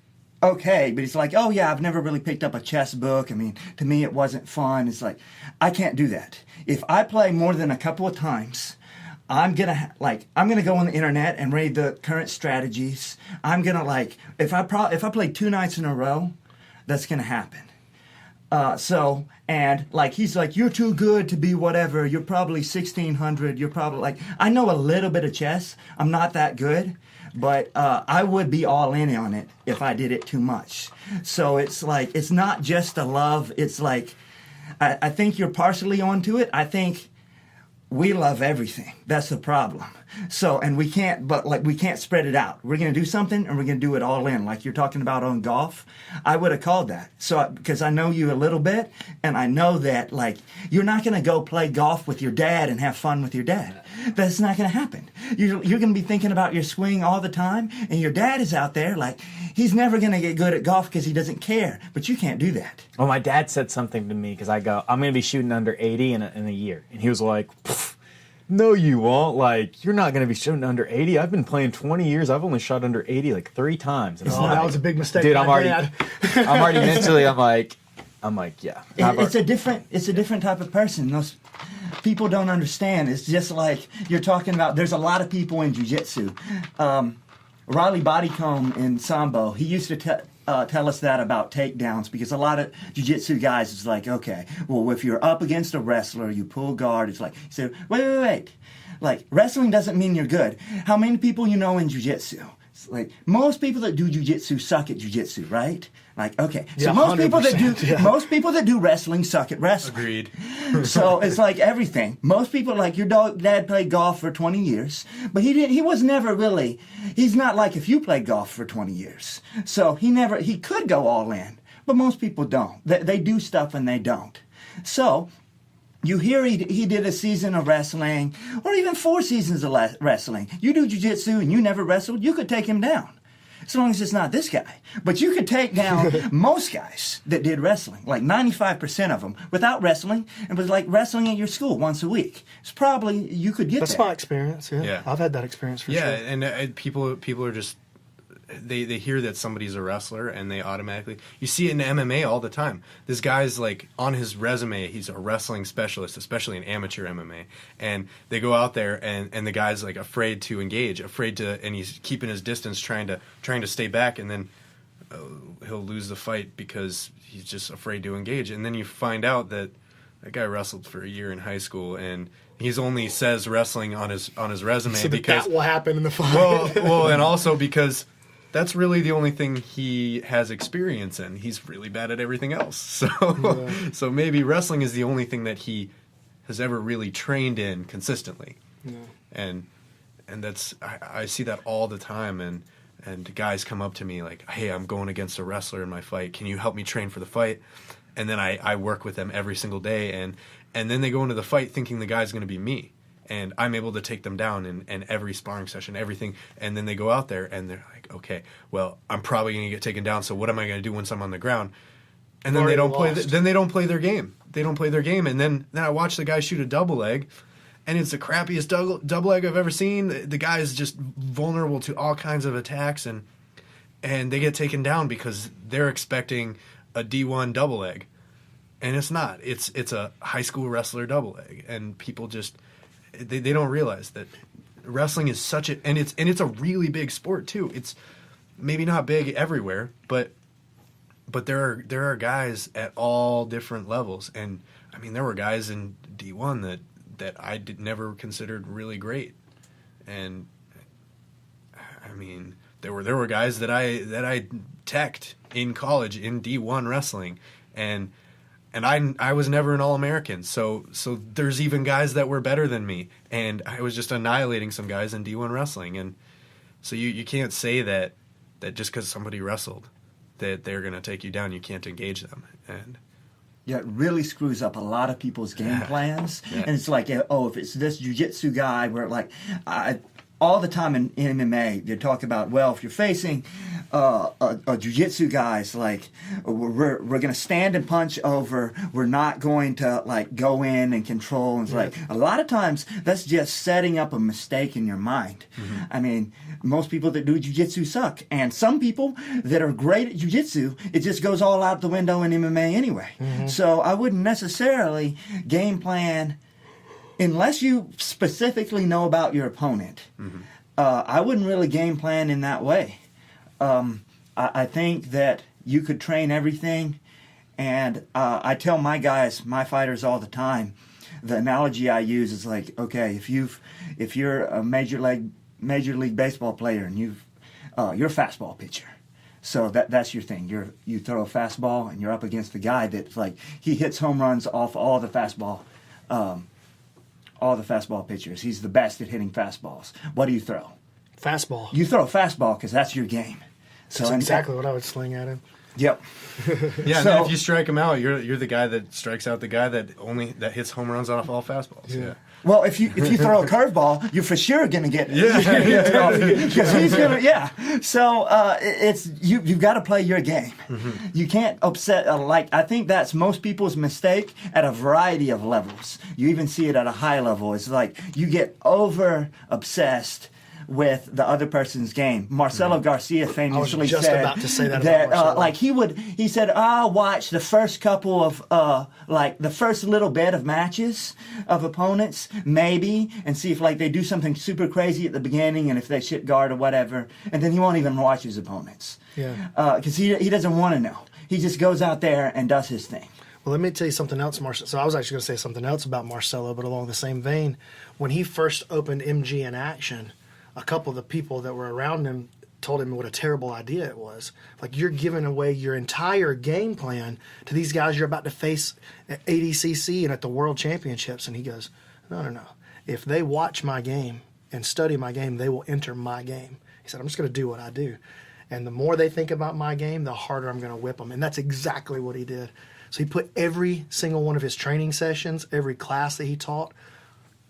okay, but he's like, oh yeah, I've never really picked up a chess book. I mean, to me it wasn't fun. It's like, I can't do that. If I play more than a couple of times, I'm gonna go on the internet and read the current strategies. I'm gonna if I play 2 nights in a row, that's gonna happen. He's like, you're too good to be whatever. You're probably 1600. You're probably I know a little bit of chess. I'm not that good, but I would be all in on it if I did it too much. So it's it's not just a love. It's I think you're partially onto it. I think we love everything. That's the problem. So, and we can't spread it out. We're going to do something and we're going to do it all in. Like you're talking about on golf, I would have called that. So, because I know you a little bit and I know that you're not going to go play golf with your dad and have fun with your dad. That's not going to happen. You're going to be thinking about your swing all the time, and your dad is out there he's never going to get good at golf because he doesn't care. But you can't do that. Well, my dad said something to me because I go, I'm going to be shooting under 80 in a year. And he was like, no, you won't. You're not going to be shooting under 80. I've been playing 20 years. I've only shot under 80 3 times. And that was a big mistake. Dude, I'm already mentally, I'm like, yeah. It's a different type of person. Those people don't understand. It's just like you're talking about. There's a lot of people in jiu-jitsu. Riley Bodycomb in Sambo, he used to tell us that about takedowns, because a lot of jiu-jitsu guys is okay, well, if you're up against a wrestler, you pull guard. It's he said, wait. Wrestling doesn't mean you're good. How many people you know in jiu-jitsu? It's most people that do jiu-jitsu suck at jiu-jitsu, right? Okay. So most people that do wrestling suck at wrestling. Agreed. So it's everything. Most people, your dad played golf for 20 years, but he was never really, he's not if you played golf for 20 years. So he could go all in, but most people don't. They do stuff and they don't. So You hear he did a season of wrestling, or even 4 seasons of wrestling. You do jiu-jitsu and you never wrestled, you could take him down. As long as it's not this guy. But you could take down most guys that did wrestling, like 95% of them, without wrestling. It was like wrestling at your school once a week. It's probably, you could get That's there. my experience, yeah. I've had that experience for sure. Yeah, and people are just, they hear that somebody's a wrestler and they automatically, you see it in MMA all the time. This guy's like, on his resume, he's a wrestling specialist, especially in amateur MMA, and they go out there and the guy's like afraid to engage, and he's keeping his distance, trying to stay back, and then he'll lose the fight because he's just afraid to engage. And then you find out that guy wrestled for a year in high school, and he's only says wrestling on his resume so because that will happen in the fight. well, and also because that's really the only thing he has experience in. He's really bad at everything else. So so maybe wrestling is the only thing that he has ever really trained in consistently. Yeah. And that's I see that all the time, and guys come up to me like, "Hey, I'm going against a wrestler in my fight. Can you help me train for the fight?" And then I work with them every single day, and then they go into the fight thinking the guy's going to be me. And I'm able to take them down in every sparring session, everything. And then they go out there and they're like, okay, well, I'm probably going to get taken down. So what am I going to do once I'm on the ground? And then they don't play. Then they don't play their game. They don't play their game. And then I watch the guy shoot a double leg, and it's the crappiest double leg I've ever seen. The guy is just vulnerable to all kinds of attacks, and they get taken down because they're expecting a D1 double leg, and it's not. It's a high school wrestler double leg, and people just. They don't realize that wrestling is such a and it's a really big sport too. It's maybe not big everywhere, but there are guys at all different levels, and I mean there were guys in D1 that I never considered really great, and I mean there were guys that I teched in college in D1 wrestling, and I was never an All-American, so there's even guys that were better than me, and I was just annihilating some guys in D1 wrestling, and so you can't say that just because somebody wrestled that they're going to take you down, you can't engage them, and yeah, it really screws up a lot of people's game plans, and it's like, oh, if it's this jiu-jitsu guy, where like all the time in MMA, they talk about, well, if you're facing a jiu-jitsu guys, like we're going to stand and punch over. We're not going to like go in and control. And it's like a lot of times that's just setting up a mistake in your mind. Mm-hmm. I mean, most people that do jiu-jitsu suck, and some people that are great at jiu-jitsu, it just goes all out the window in MMA anyway. Mm-hmm. So I wouldn't necessarily game plan. Unless you specifically know about your opponent, I wouldn't really game plan in that way. I think that you could train everything, and I tell my guys, my fighters all the time, the analogy I use is like, okay, if you're a major league baseball player and you're a fastball pitcher, so that's your thing. You throw a fastball and you're up against the guy that's like he hits home runs off all the fastball. All the fastball pitchers. He's the best at hitting fastballs. What do you throw? Fastball. You throw a fastball because that's your game. So that's exactly what I would sling at him. Yep. Yeah, and then if you strike him out, you're the guy that strikes out the guy that hits home runs off all fastballs. Yeah. Well, if you throw a curveball, you're for sure gonna get because he's gonna So it's you've got to play your game. Mm-hmm. You can't upset I think that's most people's mistake at a variety of levels. You even see it at a high level. It's like you get over obsessed with the other person's game. Marcelo Garcia famously said about to say that he said, I'll watch the first couple of the first little bit of matches of opponents, maybe, and see if like they do something super crazy at the beginning and if they shit guard or whatever, and then he won't even watch his opponents. Yeah. Because he doesn't want to know. He just goes out there and does his thing. Well, let me tell you something else, Marcelo. So I was actually going to say something else about Marcelo, but along the same vein, when he first opened MG in Action, a couple of the people that were around him told him what a terrible idea it was. Like, you're giving away your entire game plan to these guys you're about to face at ADCC and at the World Championships. And he goes, no. If they watch my game and study my game, they will enter my game. He said, I'm just going to do what I do. And the more they think about my game, the harder I'm going to whip them. And that's exactly what he did. So he put every single one of his training sessions, every class that he taught,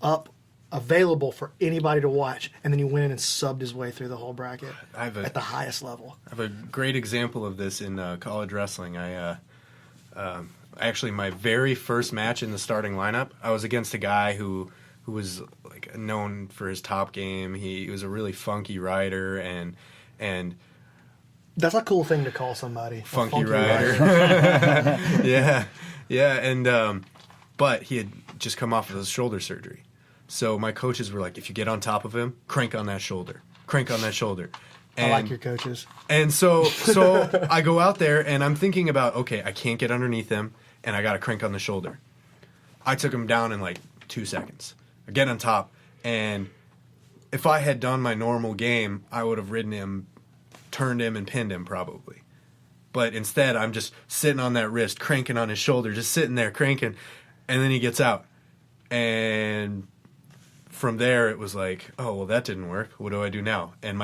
up available for anybody to watch, and then he went in and subbed his way through the whole bracket at the highest level. I have a great example of this in college wrestling. Actually, my very first match in the starting lineup, I was against a guy who was like known for his top game. He was a really funky rider, and that's a cool thing to call somebody. Funky rider. yeah, and but he had just come off of his shoulder surgery. So my coaches were like, if you get on top of him, crank on that shoulder. And, I like your coaches. And so I go out there, and I'm thinking about, okay, I can't get underneath him, and I got to crank on the shoulder. I took him down in like 2 seconds. I get on top, and if I had done my normal game, I would have ridden him, turned him, and pinned him probably. But instead, I'm just sitting on that wrist, cranking on his shoulder, just sitting there cranking, and then he gets out. And from there, it was like, oh, well, that didn't work. What do I do now? And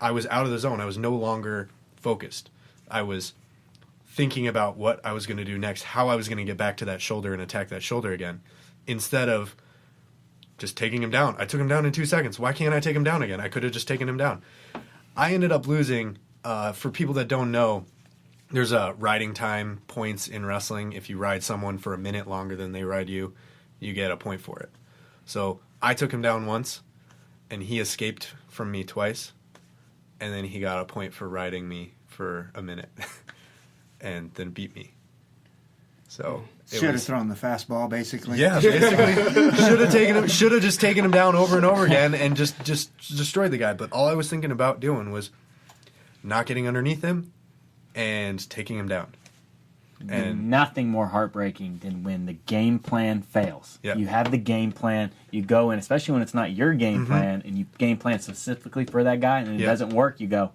I was out of the zone. I was no longer focused. I was thinking about what I was going to do next, how I was going to get back to that shoulder and attack that shoulder again, instead of just taking him down. I took him down in 2 seconds. Why can't I take him down again? I could have just taken him down. I ended up losing. For people that don't know, there's a riding time points in wrestling. If you ride someone for a minute longer than they ride you, you get a point for it. So I took him down once, and he escaped from me twice, and then he got a point for riding me for a minute, and then beat me. So should have thrown the fastball, basically. Yeah, basically should have just taken him down over and over again and just destroyed the guy. But all I was thinking about doing was not getting underneath him and taking him down. And nothing more heartbreaking than when the game plan fails. Yep. You have the game plan, you go in, especially when it's not your game plan, and you game plan specifically for that guy, and it doesn't work, you go,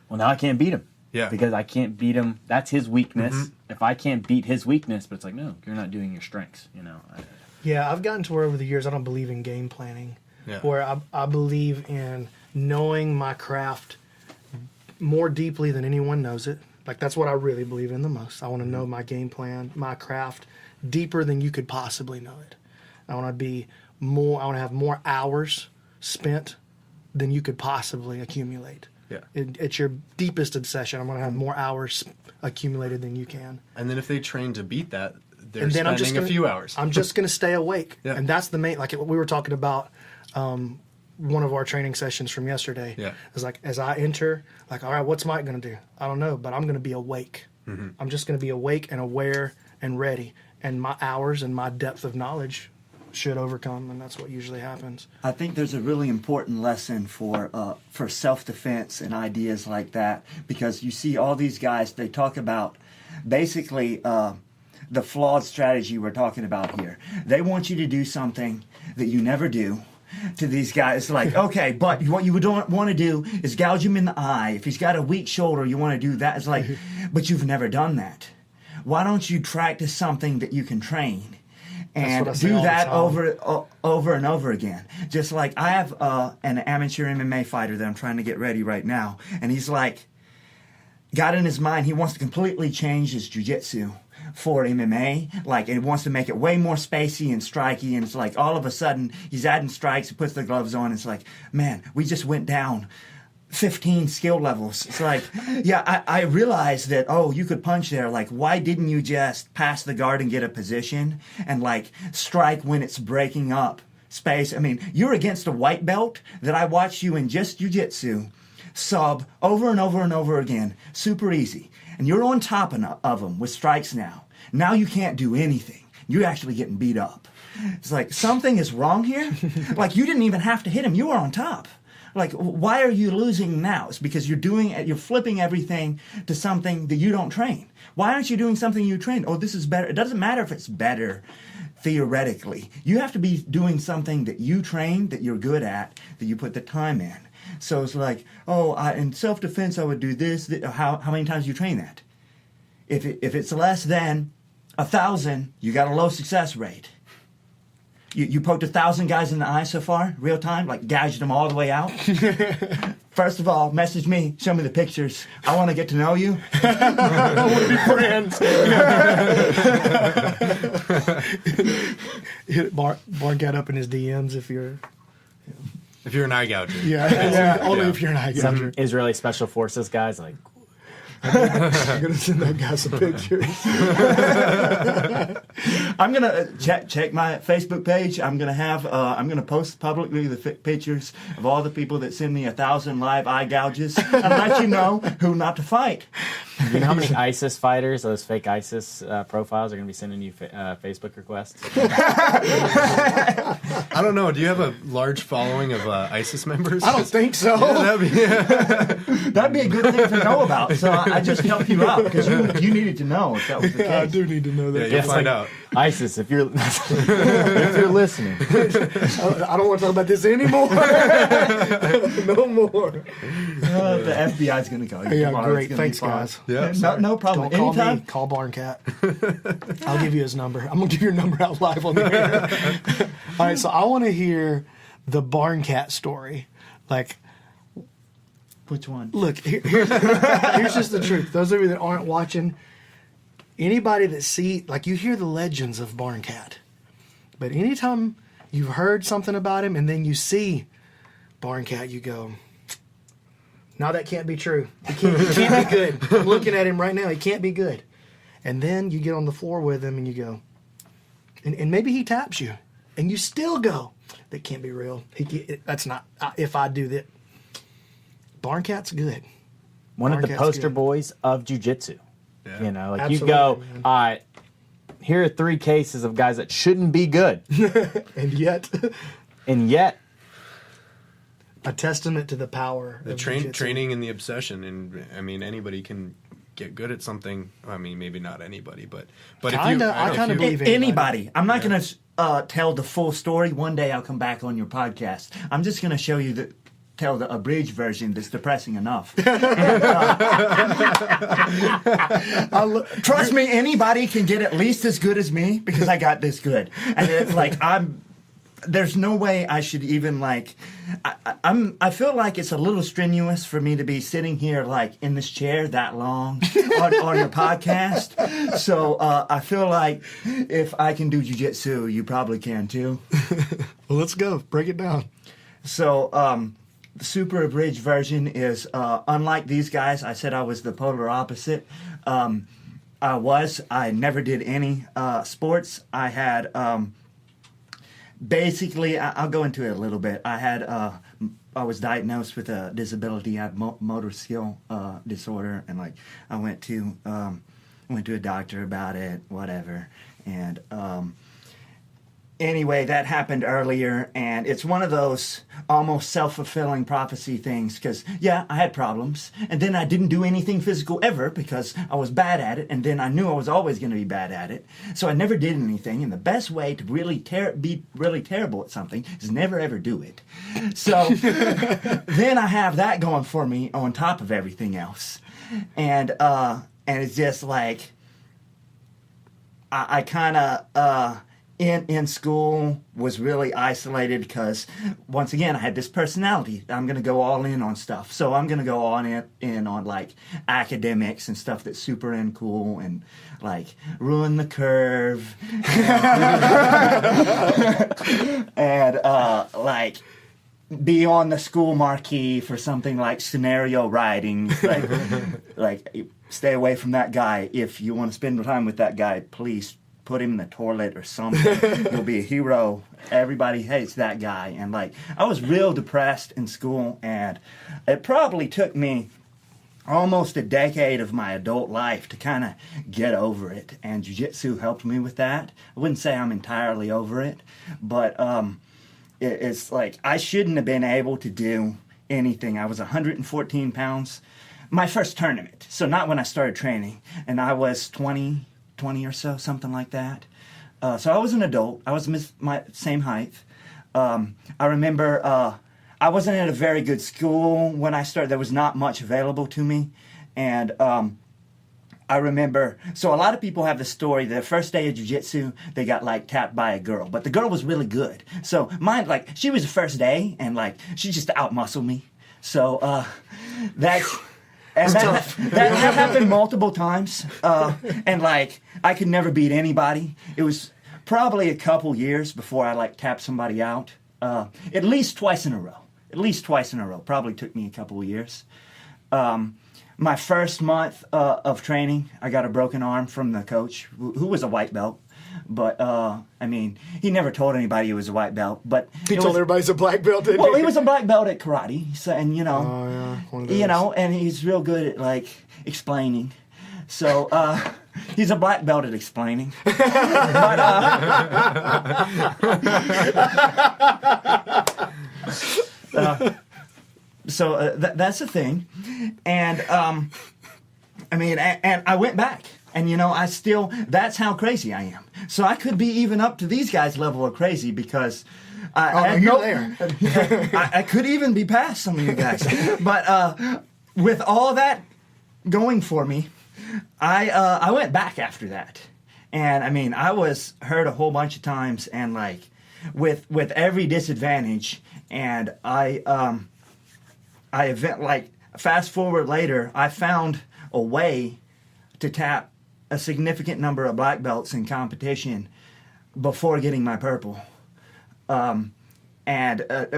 well, now I can't beat him. Yeah. Because I can't beat him. That's his weakness. If I can't beat his weakness, but it's like, no, you're not doing your strengths, you know. Yeah, I've gotten to where over the years I don't believe in game planning. Yeah. Where I believe in knowing my craft more deeply than anyone knows it. Like, that's what I really believe in the most. I want to know my game plan, my craft, deeper than you could possibly know it. I want to have more hours spent than you could possibly accumulate. Yeah. It's your deepest obsession. I'm going to have more hours accumulated than you can. And then if they train to beat that, they're And then spending a few hours. I'm just going to stay awake. Yeah. And that's the main, like we were talking about one of our training sessions from yesterday. Yeah. It's like, as I enter, like, all right, what's Mike going to do? I don't know, but I'm going to be awake. I'm just going to be awake and aware and ready. And my hours and my depth of knowledge should overcome, and that's what usually happens. I think there's a really important lesson for self-defense and ideas like that, because you see all these guys, they talk about basically the flawed strategy we're talking about here. They want you to do something that you never do. To these guys, like, okay, but what you don't want to do is gouge him in the eye. If he's got a weak shoulder, you want to do that. It's like, but you've never done that. Why don't you practice something that you can train and do that over and over again? Just like I have an amateur MMA fighter that I'm trying to get ready right now, and he's like, got in his mind he wants to completely change his jiu-jitsu for MMA, like, it wants to make it way more spacey and strikey, and it's like all of a sudden he's adding strikes, he puts the gloves on, it's like, man, we just went down 15 skill levels. It's like, yeah, I realized that, oh, you could punch there, like, why didn't you just pass the guard and get a position and like strike when it's breaking up space? I mean, you're against a white belt that I watched you in just jiu-jitsu sub over and over and over again, super easy. And you're on top of them with strikes now. Now you can't do anything. You're actually getting beat up. It's like, something is wrong here. Like, you didn't even have to hit him. You were on top. Like, why are you losing now? It's because you're flipping everything to something that you don't train. Why aren't you doing something you trained? Oh, this is better. It doesn't matter if it's better theoretically. You have to be doing something that you train, that you're good at, that you put the time in. So it's like, oh, in self-defense I would do this. How many times do you train that? If it's less than 1,000, you got a low success rate. You poked 1,000 guys in the eye so far, real time, like gouged them all the way out. First of all, message me, show me the pictures. I want to get to know you. I want to be friends. Hit Barncat up in his DMs if you're an eye gouger. Only if you're an eye Some gouger. Israeli special forces guys like. I'm gonna send that guy some pictures. I'm gonna check my Facebook page. I'm gonna post publicly the pictures of all the people that send me 1,000 live eye gouges and let you know who not to fight. You know how many ISIS fighters, those fake ISIS profiles, are going to be sending you Facebook requests? I don't know. Do you have a large following of ISIS members? I don't think so. That'd be a good thing to know about. So I just helped you out because you needed to know if that was the case. I do need to know that. Yeah, you'll find out. ISIS, if you're listening. I don't want to talk about this anymore. No more. The FBI's going to go. Yeah, Tomorrow. great. It's gonna be Thanks, fun. guys. Yeah. No problem. Don't call Anytime. me. Call Barncat. I'll give you his number. I'm going to give your number out live on the air. All right, so I want to hear the Barncat story. Like, Which one? look, here's just the truth. Those of you that aren't watching, anybody that like you hear the legends of Barncat, but anytime you've heard something about him and then you see Barncat, you go, no, that can't be true. He can't be good. I'm looking at him right now. He can't be good. And then you get on the floor with him and you go, and maybe he taps you, and you still go, that can't be real. That's not. If I do that, Barncat's good. One of the Barncat's poster good. boys of Jiu Jitsu. Yeah. You know, like Absolutely, you go, man. all right, here are 3 cases of guys that shouldn't be good. And yet, And yet, a testament to the power The of jiu-jitsu. training and the obsession, and I mean anybody can get good at something. I mean, maybe not anybody, but if you, Kinda, I kinda believe Anybody. I'm not going to tell the full story. One day I'll come back on your podcast. I'm just going to show you tell the abridged version that's depressing enough. Trust me, anybody can get at least as good as me because I got this good. And it's like there's no way I should even like. I feel like it's a little strenuous for me to be sitting here like in this chair that long on your podcast. So I feel like if I can do jiu-jitsu, you probably can too. Well, let's go. Break it down. So the super abridged version is unlike these guys. I said I was the polar opposite. I never did any sports. I had. Basically, I'll go into it a little bit. I was diagnosed with a disability. I had motor skill disorder, and like I went to a doctor about it, whatever. And anyway, that happened earlier, and it's one of those almost self-fulfilling prophecy things because, yeah, I had problems, and then I didn't do anything physical ever because I was bad at it, and then I knew I was always going to be bad at it, so I never did anything, and the best way to really be really terrible at something is never ever do it. So then I have that going for me on top of everything else, and it's just like I kind of... In school was really isolated because once again I had this personality. I'm gonna go all in on stuff, so I'm gonna go all in on like academics and stuff that's super uncool and like ruin the curve and like be on the school marquee for something like scenario writing, like stay away from that guy. If you want to spend time with that guy, please put him in the toilet or something. You'll be a hero. Everybody hates that guy. And like I was real depressed in school, and it probably took me almost a decade of my adult life to kind of get over it, and jiu-jitsu helped me with that. I wouldn't say I'm entirely over it, but it's like I shouldn't have been able to do anything. I was 114 pounds my first tournament, so not when I started training, and I was 20 or so, something like that. So I was an adult. I was my same height. I remember I wasn't at a very good school when I started. There was not much available to me. And I remember, so a lot of people have the story, their first day of jiu-jitsu, they got like tapped by a girl, but the girl was really good. So mine, like, she was the first day, and like, she just out-muscled me. So that happened multiple times, and like, I could never beat anybody. It was probably a couple years before I like tapped somebody out, at least twice in a row. Probably took me a couple of years. My first month of training, I got a broken arm from the coach, who was a white belt. But, I mean, he never told anybody he was a white belt. But He told everybody he's a black belt, didn't well, he? he was a black belt at karate. So, and, you know, and he's real good at, like, explaining. So, he's a black belt at explaining. But, so that's the thing. And, I mean, and I went back. And, you know, that's how crazy I am. So I could be even up to these guys' level of crazy because I could even be past some of you guys. But with all that going for me, I went back after that. And, I mean, I was hurt a whole bunch of times and, like, with every disadvantage. And fast forward later, I found a way to tap a significant number of black belts in competition before getting my purple. And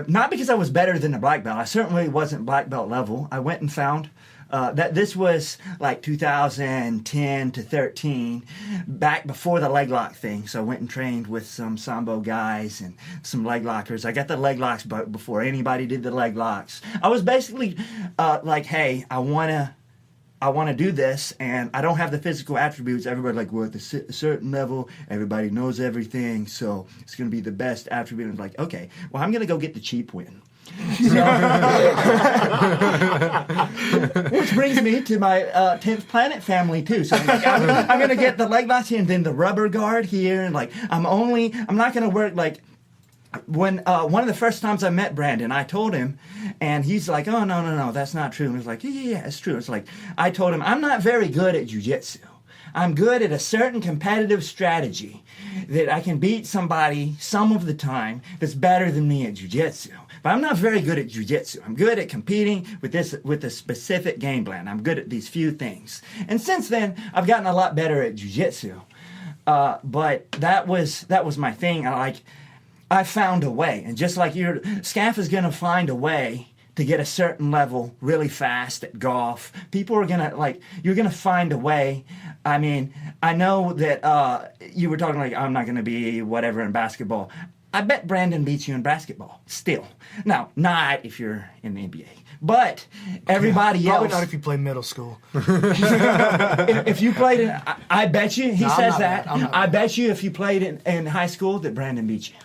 not because I was better than the black belt. I certainly wasn't black belt level. I went and found that this was like 2010 to 13, back before the leg lock thing. So I went and trained with some Sambo guys and some leg lockers. I got the leg locks before anybody did the leg locks. I was basically like, hey, I want to do this, and I don't have the physical attributes. Everybody like, well, at a certain level, everybody knows everything, so it's going to be the best attribute. And I'm like, okay, well, I'm going to go get the cheap win. So, which brings me to my 10th Planet family, too. So I'm going to get the leg locks here, and then the rubber guard here, and like, I'm not going to work like, when one of the first times I met Brandon, I told him, and he's like, oh, no, that's not true. And I was like, yeah, it's true. It's like, I told him, I'm not very good at jiu-jitsu. I'm good at a certain competitive strategy that I can beat somebody some of the time that's better than me at jiu-jitsu. But I'm not very good at jiu-jitsu. I'm good at competing with a specific game plan. I'm good at these few things. And since then, I've gotten a lot better at jiu-jitsu. But that was my thing. I found a way, and just like Skaff is going to find a way to get a certain level really fast at golf. People are going to, you're going to find a way. I mean, I know that you were talking like, I'm not going to be whatever in basketball. I bet Brandon beats you in basketball, still. Now, not if you're in the NBA. But everybody else... Probably not if you play middle school. if you played in... I bet you, he says that. I bad. bet you if you played in high school that Brandon beats you.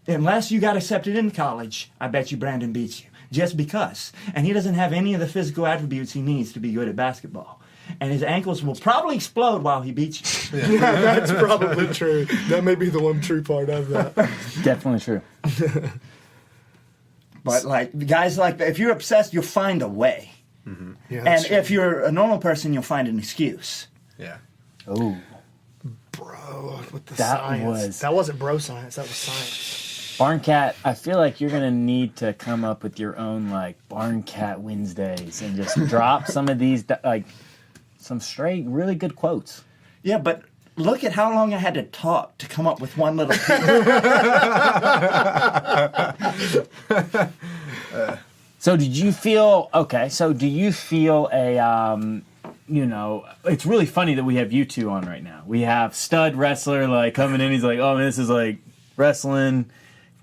Unless you got accepted in college, I bet you Brandon beats you. Just because. And he doesn't have any of the physical attributes he needs to be good at basketball. And his ankles will probably explode while he beats you. Yeah, that's probably true. That may be the one true part of that. Definitely true. But like guys like that, if you're obsessed, you'll find a way. Mm-hmm. Yeah, and if you're a normal person, you'll find an excuse. Yeah. Oh, bro, with the That science. That wasn't bro science. That was science. Barncat, I feel like you're gonna need to come up with your own like Barncat Wednesdays and just drop some of these like some straight, really good quotes. Yeah, but look at how long I had to talk to come up with one little piece. So did you feel okay? So do you feel a it's really funny that we have you two on right now. We have stud wrestler like coming in. He's like, oh man, this is like wrestling.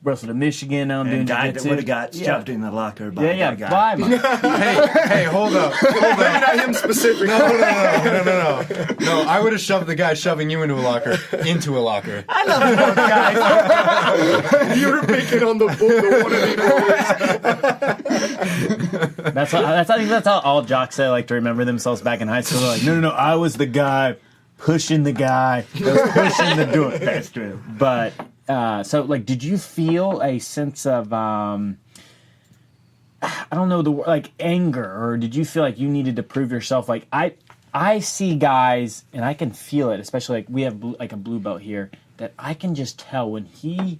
Wrestled in Michigan. Now I'm doing guy jiu-jitsu. that would have got shoved in the locker by that guy. Bye, Mike. Hey, hold up. Not him specifically. No. No, I would have shoved the guy shoving you into a locker. I love those guys. You were picking on the one I think that's how all jocks say like to remember themselves back in high school. They're like, no, I was the guy pushing the guy. I was pushing the door. That's true. But so like, did you feel a sense of I don't know like anger, or did you feel like you needed to prove yourself? Like I see guys, and I can feel it, especially like we have like a blue belt here, that I can just tell when he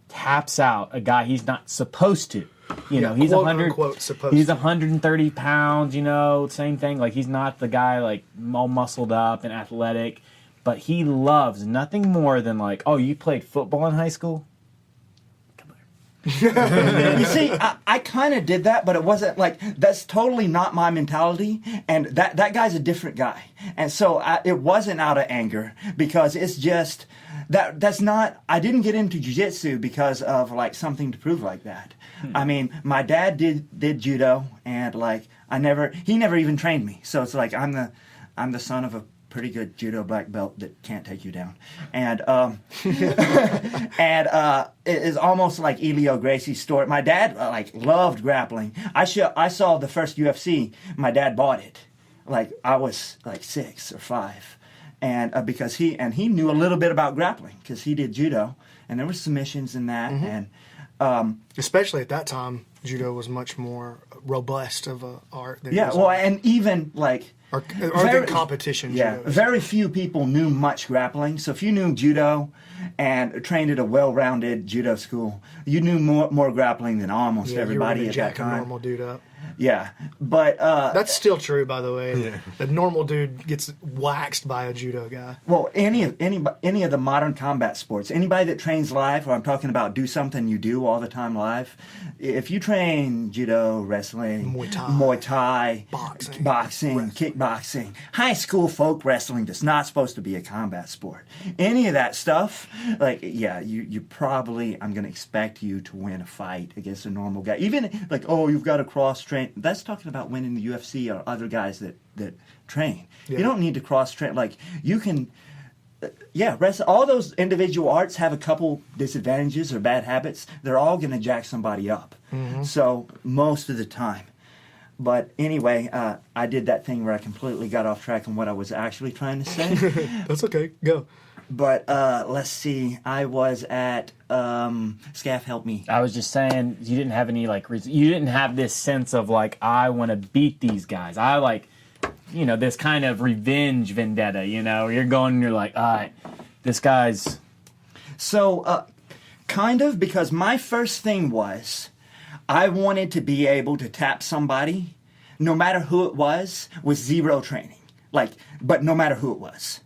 taps out a guy he's not supposed to. You know, he's quote, unquote, he's to. 130 pounds, you know, same thing. Like, he's not the guy, like, all muscled up and athletic, but he loves nothing more than, like, oh, you played football in high school? Come here. You see, I kind of did that, but it wasn't like, that's totally not my mentality. And that guy's a different guy. And so it wasn't out of anger, because it's just, that's not, I didn't get into jiu-jitsu because of like something to prove like that. I mean, my dad did judo, and like, he never even trained me. So it's like, I'm the son of a pretty good judo black belt that can't take you down. And it is almost like Elio Gracie's story. My dad like loved grappling. I saw the first UFC. My dad bought it. Like, I was like 6 or 5, and because he knew a little bit about grappling because he did judo, and there were submissions in that, and especially at that time, judo was much more robust of a art. Than and even like. Or the competition. Yeah, judo. very few people knew much grappling. So if you knew judo and trained at a well-rounded judo school, you knew more grappling than almost everybody you were at that jack a time. normal dude up. Yeah, but That's still true, by the way. Yeah. The normal dude gets waxed by a judo guy. well, any of the modern combat sports, anybody that trains live, or I'm talking about do something you do all the time live, if you train judo, wrestling, Muay Thai, boxing, kickboxing, high school folk wrestling that's not supposed to be a combat sport. Any of that stuff, like, yeah, you probably, I'm going to expect you to win a fight against a normal guy. Even like, oh, you've got to cross-train. That's talking about winning the UFC or other guys that train. Yeah. You don't need to cross-train. Like, you can... all those individual arts have a couple disadvantages or bad habits. They're all going to jack somebody up. Mm-hmm. So, most of the time. But anyway, I did that thing where I completely got off track on what I was actually trying to say. That's okay. Go. But let's see. I was at Skaff, help me. I was just saying, you didn't have any, like, reason. You didn't have this sense of, like, I want to beat these guys. I, like, you know, this kind of revenge vendetta, you know. You're going and you're like, all right, this guy's... So, kind of, because my first thing was, I wanted to be able to tap somebody, no matter who it was, with zero training. Like, but no matter who it was.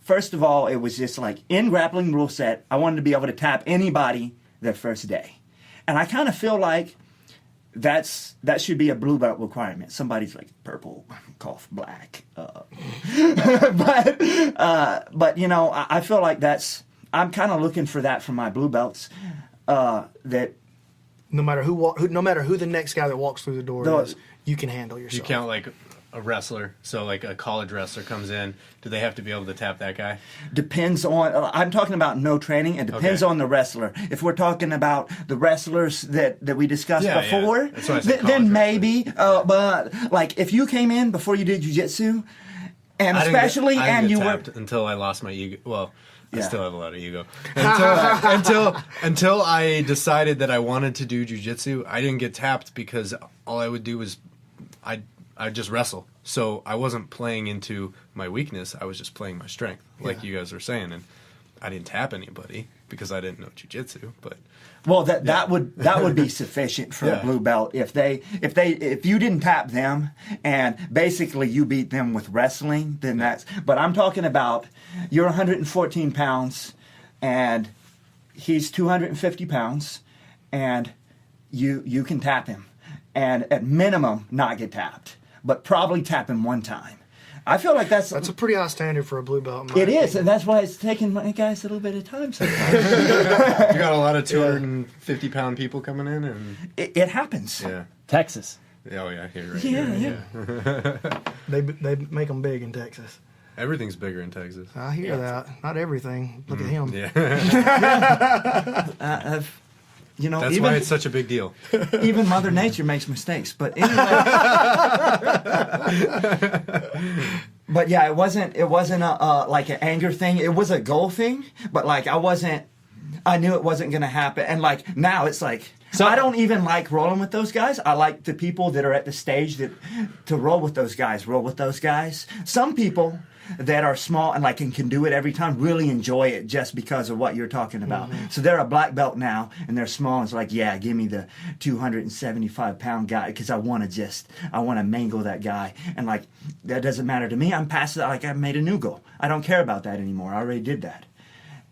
First of all, it was just like, in grappling rule set, I wanted to be able to tap anybody their first day. And I kind of feel like that should be a blue belt requirement. Somebody's like purple, cough, black. But you know, I feel like I'm kind of looking for that from my blue belts. That no matter who the next guy that walks through the door is, you can handle yourself. You count like a wrestler, so like a college wrestler comes in, do they have to be able to tap that guy? Depends on, I'm talking about no training, it depends on the wrestler. If we're talking about the wrestlers that we discussed before, then maybe, but like if you came in before you did jiu-jitsu, and especially, and you were... Until I lost my ego, well... I still have a lot of ego. Until I decided that I wanted to do jiu-jitsu, I didn't get tapped because all I would do was I'd just wrestle. So I wasn't playing into my weakness. I was just playing my strength, like you guys were saying. And I didn't tap anybody because I didn't know jiu-jitsu. But that would be sufficient for a blue belt if you didn't tap them and basically you beat them with wrestling, then that's. But I'm talking about you're 114 pounds and he's 250 pounds and you can tap him and at minimum not get tapped, but probably tap him one time. I feel like that's a pretty high standard for a blue belt. It is, and that's why it's taking my guys a little bit of time sometimes. You got a lot of 250-pound people coming in, and it happens. Yeah, Texas. Oh yeah, here, right Yeah. They make them big in Texas. Everything's bigger in Texas. I hear that. Not everything. Look at him. Yeah. You know, that's why it's such a big deal. Even Mother Nature makes mistakes. But anyway. But yeah, it wasn't a like an anger thing. It was a goal thing. But like I knew it wasn't going to happen. And like now it's like So I don't even like rolling with those guys. I like the people that are at the stage to roll with those guys. Roll with those guys. Some people that are small and like and can do it every time really enjoy it just because of what you're talking about. So they're a black belt now and they're small and it's like, yeah, give me the 275-pound guy because I want to mangle that guy. And like, that doesn't matter to me. I'm past that. Like, I made a new goal. I don't care about that anymore. I already did that.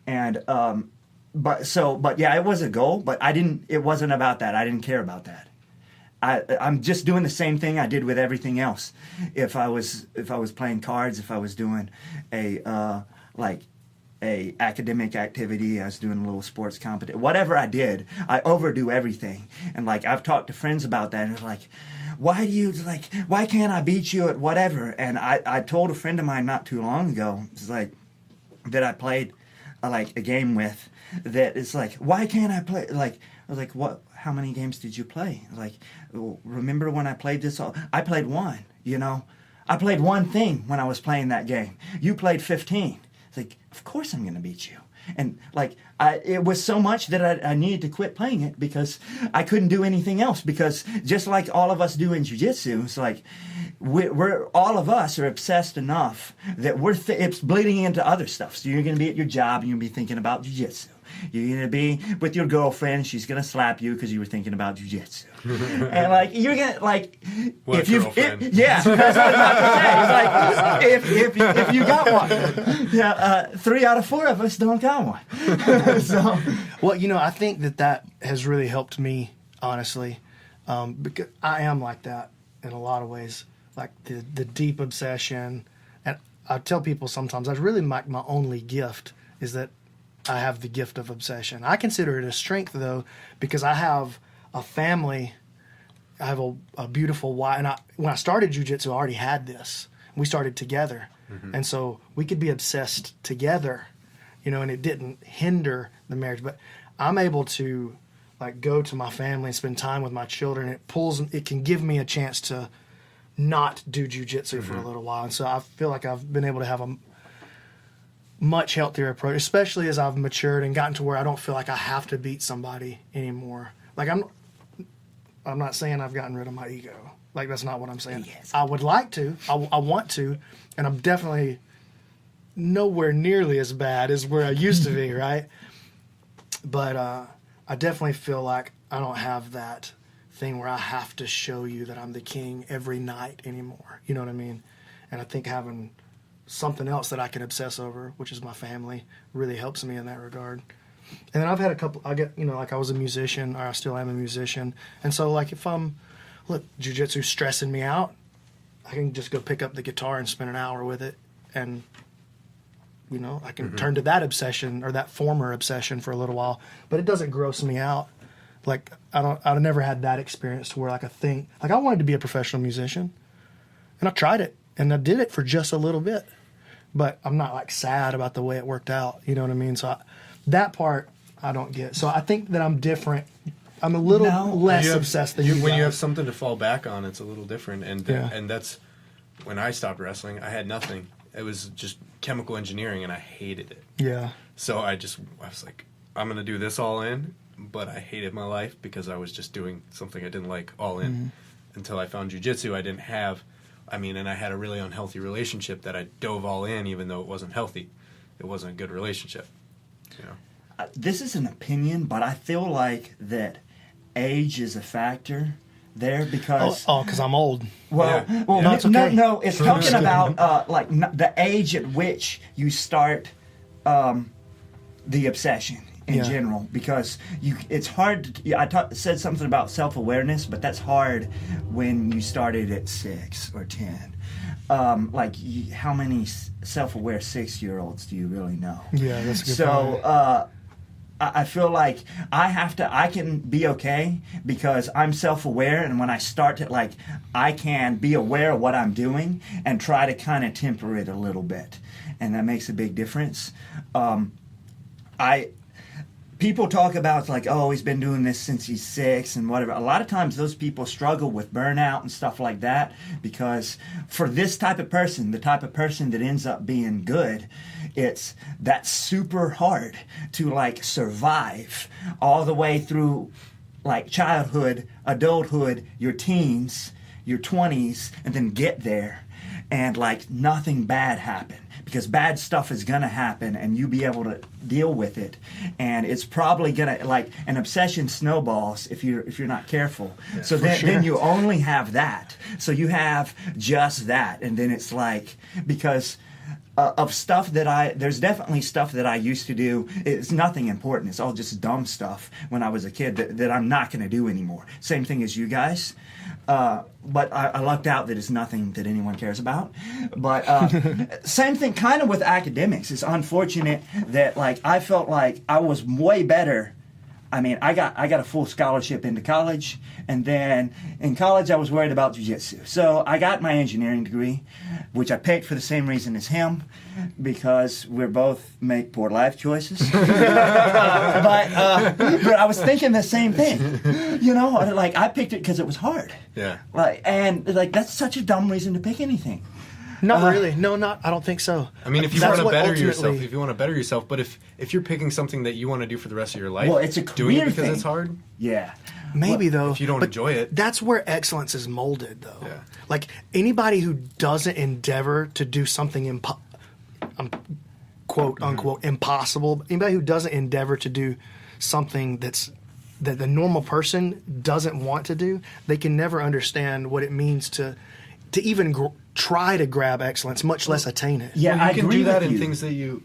And, but yeah, it was a goal, but it wasn't about that. I didn't care about that. I'm just doing the same thing I did with everything else. If I was playing cards, if I was doing a academic activity, I was doing a little sports competition, whatever I did, I overdo everything. And like I've talked to friends about that, and it's like, why can't I beat you at whatever? And I told a friend of mine not too long ago, it's like that I played like a game with, that it's like, why can't I play? Like I was like, what? How many games did you play? Like, remember when I played this? I played one, I played one thing when I was playing that game. You played 15. It's like, of course I'm going to beat you. And like, it was so much that I needed to quit playing it because I couldn't do anything else. Because just like all of us do in Jiu Jitsu, it's like we're all of us are obsessed enough that it's bleeding into other stuff. So you're going to be at your job and you'll be thinking about Jiu Jitsu. You're going to be with your girlfriend. She's going to slap you because you were thinking about Jiu Jitsu. And like, you're going to like, What girlfriend? yeah, that's what I was about to say. It's like, if you got one, yeah, 3 out of 4 of us don't got one. So, well, I think that has really helped me, honestly, because I am like that in a lot of ways, like the deep obsession. And I tell people sometimes, I really my only gift is that I have the gift of obsession. I consider it a strength, though, because I have a family. I have a beautiful wife. And when I started jiu-jitsu, I already had this. We started together. Mm-hmm. And so we could be obsessed together, and it didn't hinder the marriage. But I'm able to, like, go to my family and spend time with my children. It can give me a chance to not do jiu-jitsu for a little while. And so I feel like I've been able to have a much healthier approach, especially as I've matured and gotten to where I don't feel like I have to beat somebody anymore. Like I'm not saying I've gotten rid of my ego. Like, that's not what I'm saying. Yes. I would like to. I want to, and I'm definitely nowhere nearly as bad as where I used to be, right? But I definitely feel like I don't have that thing where I have to show you that I'm the king every night anymore. You know what I mean? And I think having something else that I can obsess over, which is my family, really helps me in that regard. And then I've had like I was a musician, or I still am a musician. And so like if jiu-jitsu's stressing me out, I can just go pick up the guitar and spend an hour with it. And, I can turn to that obsession or that former obsession for a little while, but it doesn't gross me out. Like I've never had that experience to where like I wanted to be a professional musician and I tried it. And I did it for just a little bit, but I'm not like sad about the way it worked out. You know what I mean? So that part I don't get. So I think that I'm different. I'm a little less obsessed than you when guys. you have something to fall back on, it's a little different. And that's when I stopped wrestling. I had nothing. It was just chemical engineering, and I hated it. Yeah. So I was like, I'm gonna do this all in, but I hated my life because I was just doing something I didn't like all in. Until I found jiu-jitsu, I didn't have. And I had a really unhealthy relationship that I dove all in, even though it wasn't healthy. It wasn't a good relationship. This is an opinion, but I feel like that age is a factor there because... because I'm old. Well, yeah. well, No, it's okay. No, it's talking about the age at which you start the obsession in general, because it's hard. Said something about self-awareness, but that's hard when you started at 6 or 10. How many self-aware 6-year-olds do you really know? Yeah, that's a good point. So I feel like I can be okay because I'm self-aware, and when I start to I can be aware of what I'm doing and try to kind of temper it a little bit, and that makes a big difference. People talk about he's been doing this since he's 6 and whatever. A lot of times those people struggle with burnout and stuff like that because for this type of person, the type of person that ends up being good, that's super hard to survive all the way through like childhood, adulthood, your teens, your 20s, and then get there, and like nothing bad happen, because bad stuff is gonna happen, and you be able to deal with it, and it's probably gonna, like, an obsession snowballs if you're not careful. So then you only have that. So you have just that, and then it's like, because of stuff that there's definitely stuff that I used to do. It's nothing important. It's all just dumb stuff when I was a kid that I'm not going to do anymore. Same thing as you guys. But I lucked out that it's nothing that anyone cares about. But same thing kind of with academics. It's unfortunate that, like, I felt like I was way better. I mean, I got a full scholarship into college, and then in college I was worried about Jiu Jitsu. So I got my engineering degree, which I picked for the same reason as him, because we both make poor life choices. But I was thinking the same thing, you know, like I picked it because it was hard. Yeah. And that's such a dumb reason to pick anything. Not really. No, not. I don't think so. I mean, if you want to better yourself, but if you're picking something that you want to do for the rest of your life, well, it's a doing it career because thing. it's hard. Yeah. Maybe though, if you don't enjoy it. That's where excellence is molded, though. Yeah. Like anybody who doesn't endeavor to do something quote unquote impossible. Anybody who doesn't endeavor to do something that the normal person doesn't want to do, they can never understand what it means to even try to grab excellence, much less attain it. Yeah, well, you I can agree do that with in you.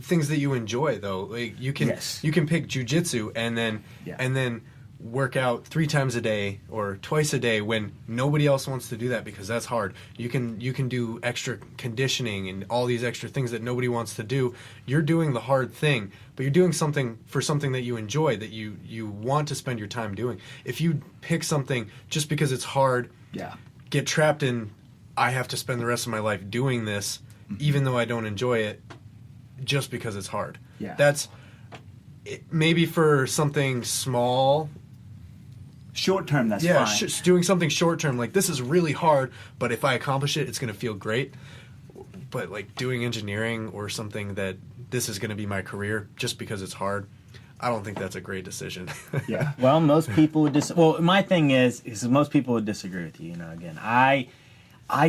things that you enjoy, though. Like you can pick jiu-jitsu and then work out 3 times a day or twice a day when nobody else wants to do that because that's hard. You can do extra conditioning and all these extra things that nobody wants to do. You're doing the hard thing, but you're doing something that you enjoy, that you want to spend your time doing. If you pick something just because it's hard, get trapped in, I have to spend the rest of my life doing this, even though I don't enjoy it, just because it's hard. Yeah. That's maybe for something small. Short term, that's fine. Doing something short term, like this is really hard, but if I accomplish it, it's going to feel great. But like doing engineering or something that this is going to be my career just because it's hard, I don't think that's a great decision. Yeah. Well, most people would well, my thing is most people would disagree with you. You know, again, I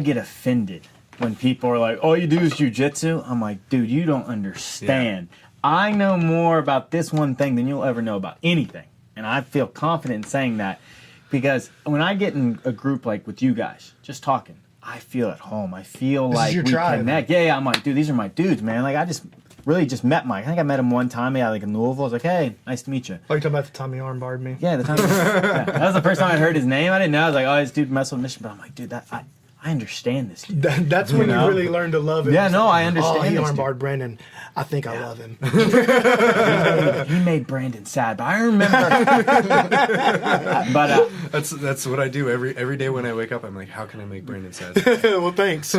get offended when people are like, all you do is jiu-jitsu. I'm like, dude, you don't understand. Yeah. I know more about this one thing than you'll ever know about anything. And I feel confident in saying that because when I get in a group like with you guys, just talking, I feel at home. I feel like we connect. Yeah, I'm like, dude, these are my dudes, man. Like, I just met Mike. I think I met him one time, like in Louisville. I was like, hey, nice to meet you. Oh, you're talking about the time he armbarred me? Yeah, the time. That was the first time I heard his name. I didn't know. I was like, oh, this dude messed with Mission. But I'm like, dude, I understand this dude. That's when you really learn to love him. Yeah, no, I understand. Oh, he armbarred Brandon. I think I love him. He made Brandon sad, but I remember. But that's what I do every day when I wake up. I'm like, how can I make Brandon sad? Well, thanks.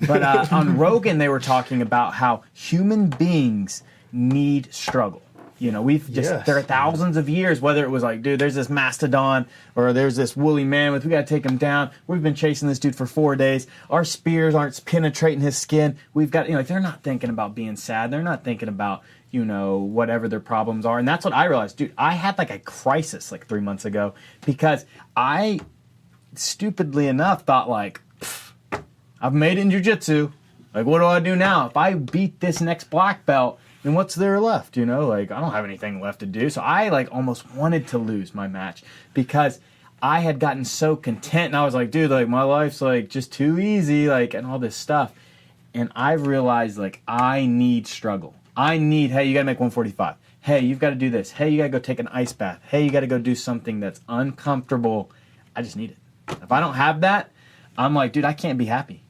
But on Rogan, they were talking about how human beings need struggle. You know, there are thousands of years, whether it was like, dude, there's this mastodon or there's this woolly mammoth, we got to take him down. We've been chasing this dude for 4 days. Our spears aren't penetrating his skin. We've got, they're not thinking about being sad. They're not thinking about, whatever their problems are. And that's what I realized, dude. I had like a crisis like 3 months ago because I, stupidly enough, thought like, I've made it in jiu-jitsu. Like, what do I do now? If I beat this next black belt, then what's there left? Like, I don't have anything left to do. So I like almost wanted to lose my match because I had gotten so content and I was like, dude, like my life's like just too easy, like, and all this stuff. And I realized like I need struggle. Hey, you gotta make 145. Hey, you've got to do this. Hey, you gotta go take an ice bath. Hey, you gotta go do something that's uncomfortable. I just need it. If I don't have that, I'm like, dude, I can't be happy.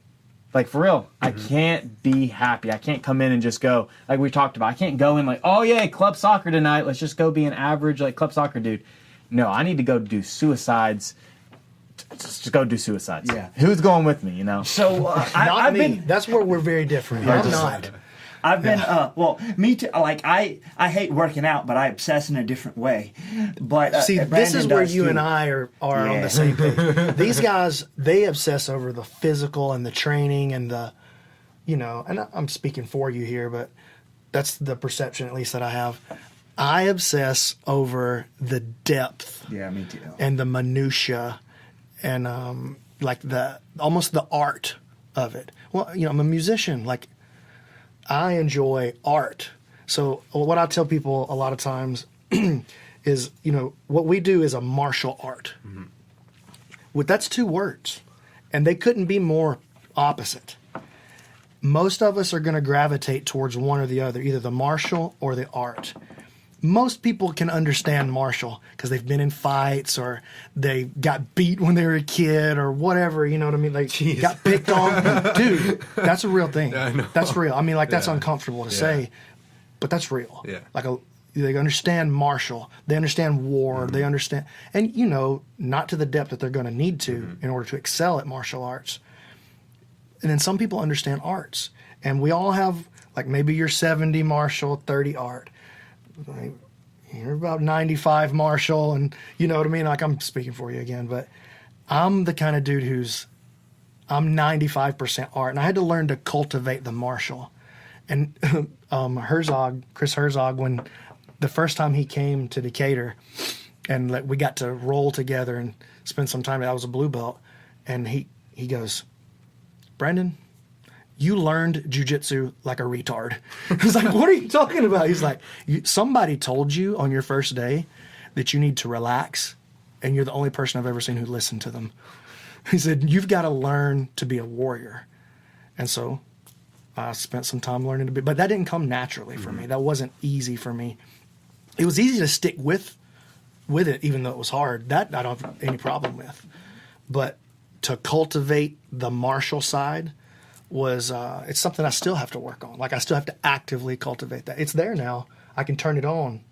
Like, for real, I can't be happy. I can't come in and just go, like we talked about. I can't go in like, oh, yeah, club soccer tonight. Let's just go be an average, like, club soccer dude. No, I need to go do suicides. Just go do suicides. Yeah. Who's going with me, So, I've been... That's where we're very different. I'm not. I've been, me too. Like, I hate working out, but I obsess in a different way. But see, this is where you and I are on the same page. These guys, they obsess over the physical and the training and the, and I'm speaking for you here, but that's the perception at least that I have. I obsess over the depth Yeah, me too. and the minutia and like almost the art of it. Well, I'm a musician. Like, I enjoy art. So what I tell people a lot of times is, what we do is a martial art. Mm-hmm. That's 2 words, and they couldn't be more opposite. Most of us are going to gravitate towards one or the other, either the martial or the art. Most people can understand martial because they've been in fights or they got beat when they were a kid or whatever, you know what I mean? Like, got picked on. Dude, that's a real thing. Yeah, I know. That's real. I mean, like, that's uncomfortable to say, but that's real. Yeah. Like, they understand martial. They understand war. Mm-hmm. They understand, and, not to the depth that they're going to need to in order to excel at martial arts. And then some people understand arts. And we all have, like, maybe you're 70 martial, 30 art. Like, you're about 95 martial, and you know what I mean? Like, I'm speaking for you again, but I'm the kind of dude I'm 95% art, and I had to learn to cultivate the martial. And Chris Herzog, when the first time he came to Decatur, and we got to roll together and spend some time, I was a blue belt, and he goes, Brandon, you learned jiu-jitsu like a retard. I was like, what are you talking about? He's like, somebody told you on your first day that you need to relax, and you're the only person I've ever seen who listened to them. He said, you've got to learn to be a warrior. And so I spent some time learning to be, but that didn't come naturally for me. That wasn't easy for me. It was easy to stick with it, even though it was hard. That I don't have any problem with. But to cultivate the martial side was it's something I still have to work on. Like, I still have to actively cultivate that. It's there now. I can turn it on,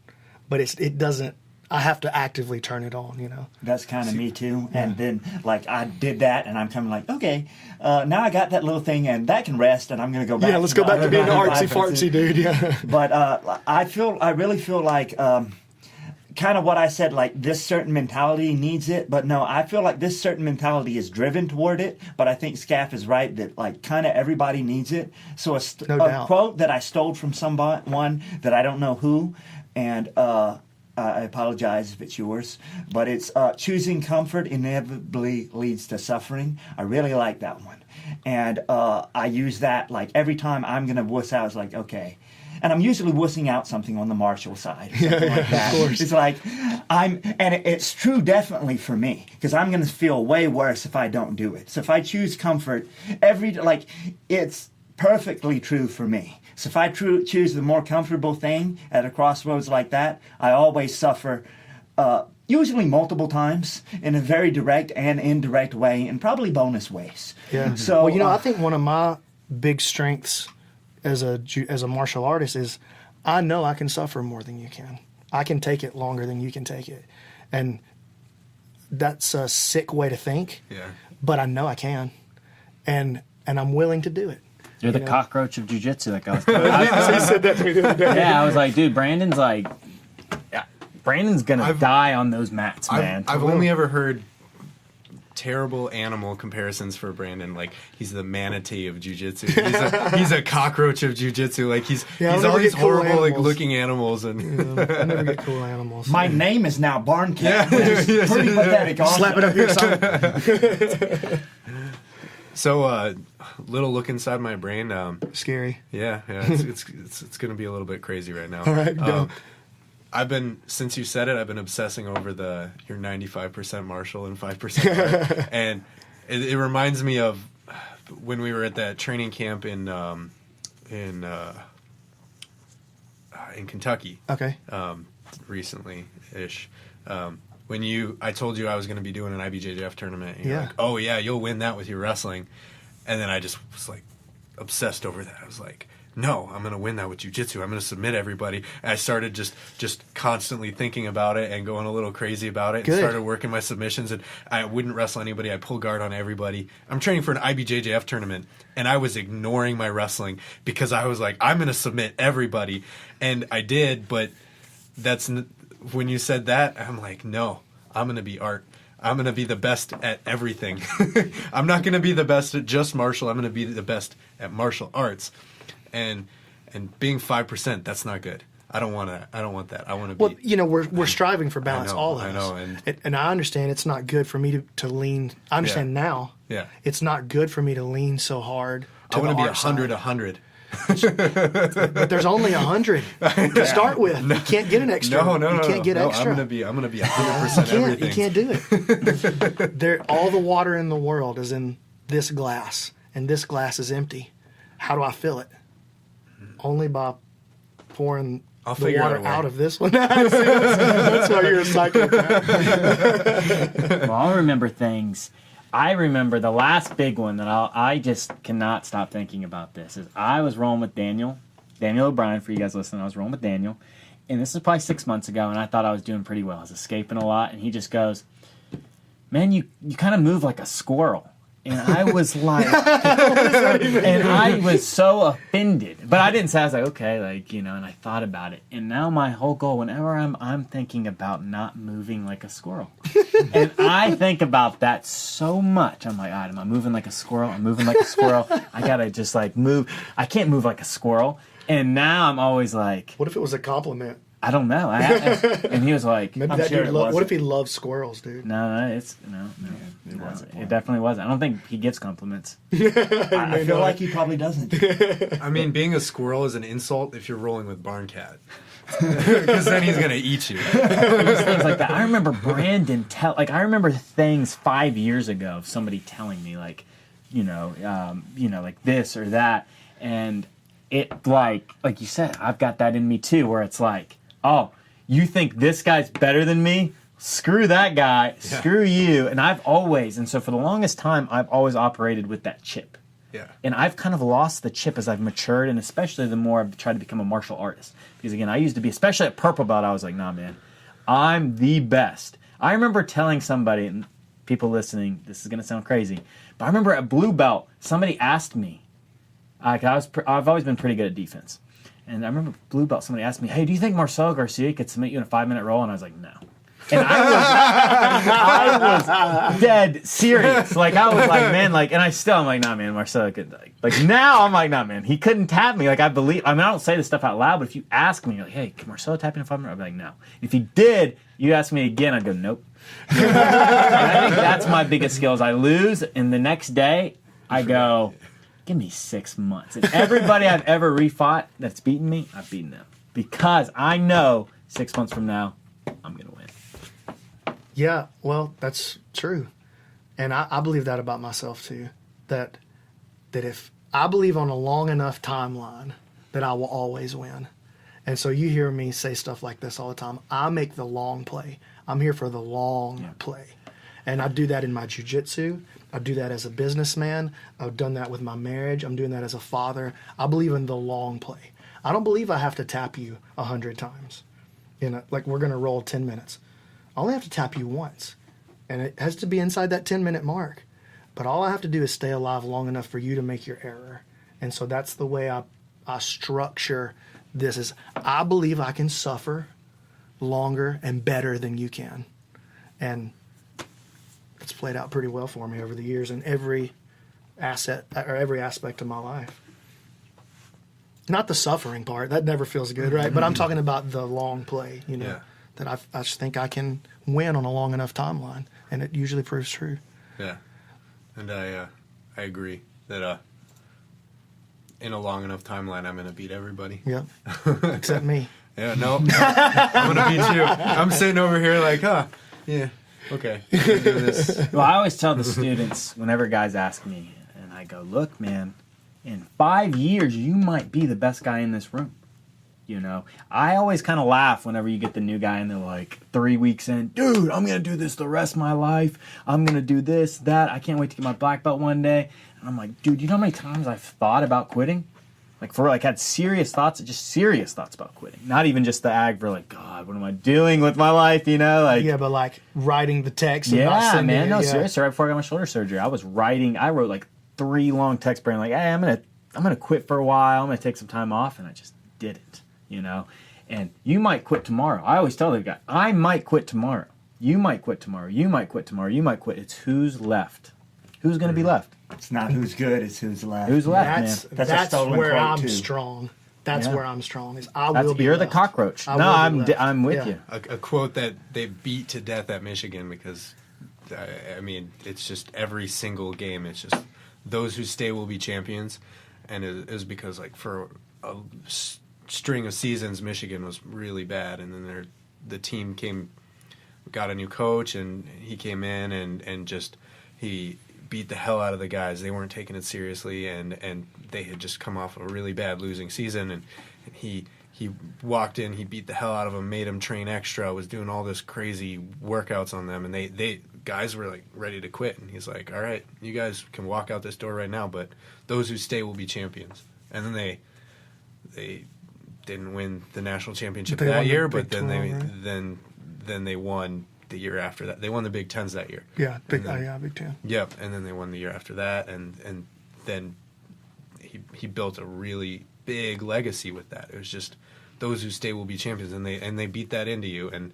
but it doesn't. I have to actively turn it on. That's kind of me too. Yeah. And then, like, I did that, and I'm kind of like, okay, now I got that little thing, and that can rest, and I'm going to go back. Yeah, let's go back to being an artsy fartsy dude. Yeah. But I really feel like kind of what I said, like, this certain mentality needs it, but no, I feel like this certain mentality is driven toward it, but I think Skaff is right that, like, kind of everybody needs it. So a quote that I stole from someone that I don't know who, and I apologize if it's yours, but it's choosing comfort inevitably leads to suffering. I really like that one. And I use that, like, every time I'm going to wuss out, it's like, okay. And I'm usually wussing out something on the martial side, or something like that. Of course. It's like, it's true definitely for me, because I'm going to feel way worse if I don't do it. So if I choose comfort, it's perfectly true for me. So if I choose the more comfortable thing at a crossroads like that, I always suffer, usually multiple times, in a very direct and indirect way, and probably bonus ways. Yeah. So, well, I think one of my big strengths as a martial artist is I know I can suffer more than you can. I can take it longer than you can take it. And that's a sick way to think. Yeah. But I know I can. And I'm willing to do it. You're the cockroach of jiu-jitsu, like I was telling you. He said that to me the other day. Yeah, I was like, dude, Brandon's gonna die on those mats, man. I've only ever heard terrible animal comparisons for Brandon. Like, he's the manatee of jiu-jitsu. He's a cockroach of jiu-jitsu. Like, he's all these horrible, cool, like, looking animals. And I never get cool animals. My name is now Barncat, which is pretty pathetic. Also. Slap it up here, son. So, little look inside my brain. Scary. Yeah. It's going to be a little bit crazy right now. All right, go. Since you said it, I've been obsessing over you're 95% martial and 5% art. And it reminds me of when we were at that training camp in Kentucky. Okay. Recently-ish. When I told you I was going to be doing an IBJJF tournament. And you're like, oh yeah, you'll win that with your wrestling. And then I just was like obsessed over that. I was like, no, I'm going to win that with jiu-jitsu. I'm going to submit everybody. And I started just constantly thinking about it and going a little crazy about it. Good. And started working my submissions, and I wouldn't wrestle anybody. I pull guard on everybody. I'm training for an IBJJF tournament, and I was ignoring my wrestling because I was like, I'm going to submit everybody. And I did, but when you said that, I'm like, no, I'm going to be art. I'm going to be the best at everything. I'm not going to be the best at just martial. I'm going to be the best at martial arts. And being 5%, that's not good. I don't want that. I want to Well, be. we're striving for balance, all of us. I know, and I understand it's not good for me to lean. I understand now. Yeah. It's not good for me to lean so hard. I want to be 100. 100. But there's only 100 to start with. You can't get an extra. No. You can't get extra. I'm gonna be 100% everything. You can't do it. All the water in the world is in this glass, and this glass is empty. How do I fill it? Only by pouring the water out of this one. That's why you're a psychopath. Well, I'll remember things. I remember the last big one that I just cannot stop thinking about this is I was rolling with Daniel O'Brien, for you guys listening. I was rolling with Daniel, and this is probably 6 months ago, and I thought I was doing pretty well. I was escaping a lot, and he just goes, "Man, you kind of move like a squirrel." And I was like, and I was so offended. But I didn't say, I was like, okay, and I thought about it. And now my whole goal, whenever I'm thinking about not moving like a squirrel. And I think about that so much. I'm like, all right, am I moving like a squirrel? I'm moving like a squirrel. I got to just move. I can't move like a squirrel. And now I'm always like. What if it was a compliment? I don't know. And he was like, maybe I'm that sure dude what if he loves squirrels, dude? No, it wasn't. It definitely wasn't. I don't think he gets compliments. I feel like he probably doesn't. I mean, being a squirrel is an insult if you're rolling with Barncat. Because then he's going to eat you. Things like that. I remember Brandon I remember things 5 years ago of somebody telling me like this or that. And it like you said, I've got that in me too, where it's like, oh, you think this guy's better than me? Screw that guy. Yeah. Screw you. And so for the longest time, I've always operated with that chip. Yeah. And I've kind of lost the chip as I've matured, and especially the more I've tried to become a martial artist. Because again, I used to be, especially at purple belt, I was like, nah, man, I'm the best. I remember telling somebody, and people listening, this is going to sound crazy, but I remember at blue belt, somebody asked me, I've always been pretty good at defense. And I remember blue belt, somebody asked me, hey, do you think Marcelo Garcia could submit you in a 5-minute roll? And I was like, no. And I was dead serious. I was like, man, and I'm like, nah, man, Marcelo could, now I'm like, nah, man, he couldn't tap me. I don't say this stuff out loud, but if you ask me, you're like, hey, can Marcelo tap you in a 5-minute? I'd be like, no. If he did, you ask me again, I'd go, nope. And I think that's my biggest skill is I lose, and the next day, I go, give me 6 months. And everybody I've ever refought that's beaten me, I've beaten them. Because I know 6 months from now, I'm going to win. Yeah, well, that's true. And I believe that about myself too. That if I believe on a long enough timeline that I will always win. And so you hear me say stuff like this all the time. I make the long play. I'm here for the long play. And I do that in my jiu-jitsu. I do that as a businessman. I've done that with my marriage. I'm doing that as a father. I believe in the long play. I don't believe I have to tap you 100 times. We're going to roll 10 minutes. I only have to tap you once. And it has to be inside that 10-minute mark. But all I have to do is stay alive long enough for you to make your error. And so that's the way I structure this is I believe I can suffer longer and better than you can. And it's played out pretty well for me over the years in every aspect of my life. Not the suffering part. That never feels good, right? But I'm talking about the long play, that I just think I can win on a long enough timeline, and it usually proves true. Yeah, and I agree that in a long enough timeline, I'm going to beat everybody. Yep, except me. Yeah, no, I'm going to beat you. I'm sitting over here like, yeah, okay. I'm gonna do this. Well, I always tell the students whenever guys ask me, and I go, look, man, in 5 years, you might be the best guy in this room. I always kind of laugh whenever you get the new guy and they're like 3 weeks in, dude, I'm going to do this the rest of my life. I'm going to do this, that. I can't wait to get my black belt one day. And I'm like, dude, you know how many times I've thought about quitting? Had serious thoughts about quitting. Not even just the ag for God, what am I doing with my life, Yeah, but writing the text and not sending man, it. no, seriously, right before I got my shoulder surgery, I wrote 3 long texts, Brian, hey, I'm gonna quit for a while, I'm gonna take some time off, and I just didn't. And you might quit tomorrow. I always tell the guy, I might quit tomorrow. You might quit tomorrow. You might quit tomorrow. You might quit. It's who's left. Who's going to be left? It's not who's good, it's who's left. Who's left, That's where I'm strong. That's Yeah. where I'm strong. Is I will be You're the left. cockroach. I No, will be left. I'm with Yeah. you. A quote that they beat to death at Michigan because, I mean, it's just every single game. It's just those who stay will be champions, and it was because like for a string of seasons, Michigan was really bad, and then the team got a new coach, and he came in and just he beat the hell out of the guys. They weren't taking it seriously, and they had just come off a really bad losing season, and he walked in, he beat the hell out of them, made them train extra, was doing all this crazy workouts on them, and they guys were like ready to quit, and he's like, all right, you guys can walk out this door right now, but those who stay will be champions. And then they didn't win the national championship They won that the year, Big but then 12, they right? then they won the year after that. They won the Big Tens that year. Yeah, Big And then- yeah, Big Ten. Yep, and then they won the year after that, and then he built a really big legacy with that. It was just those who stay will be champions, and they beat that into you. And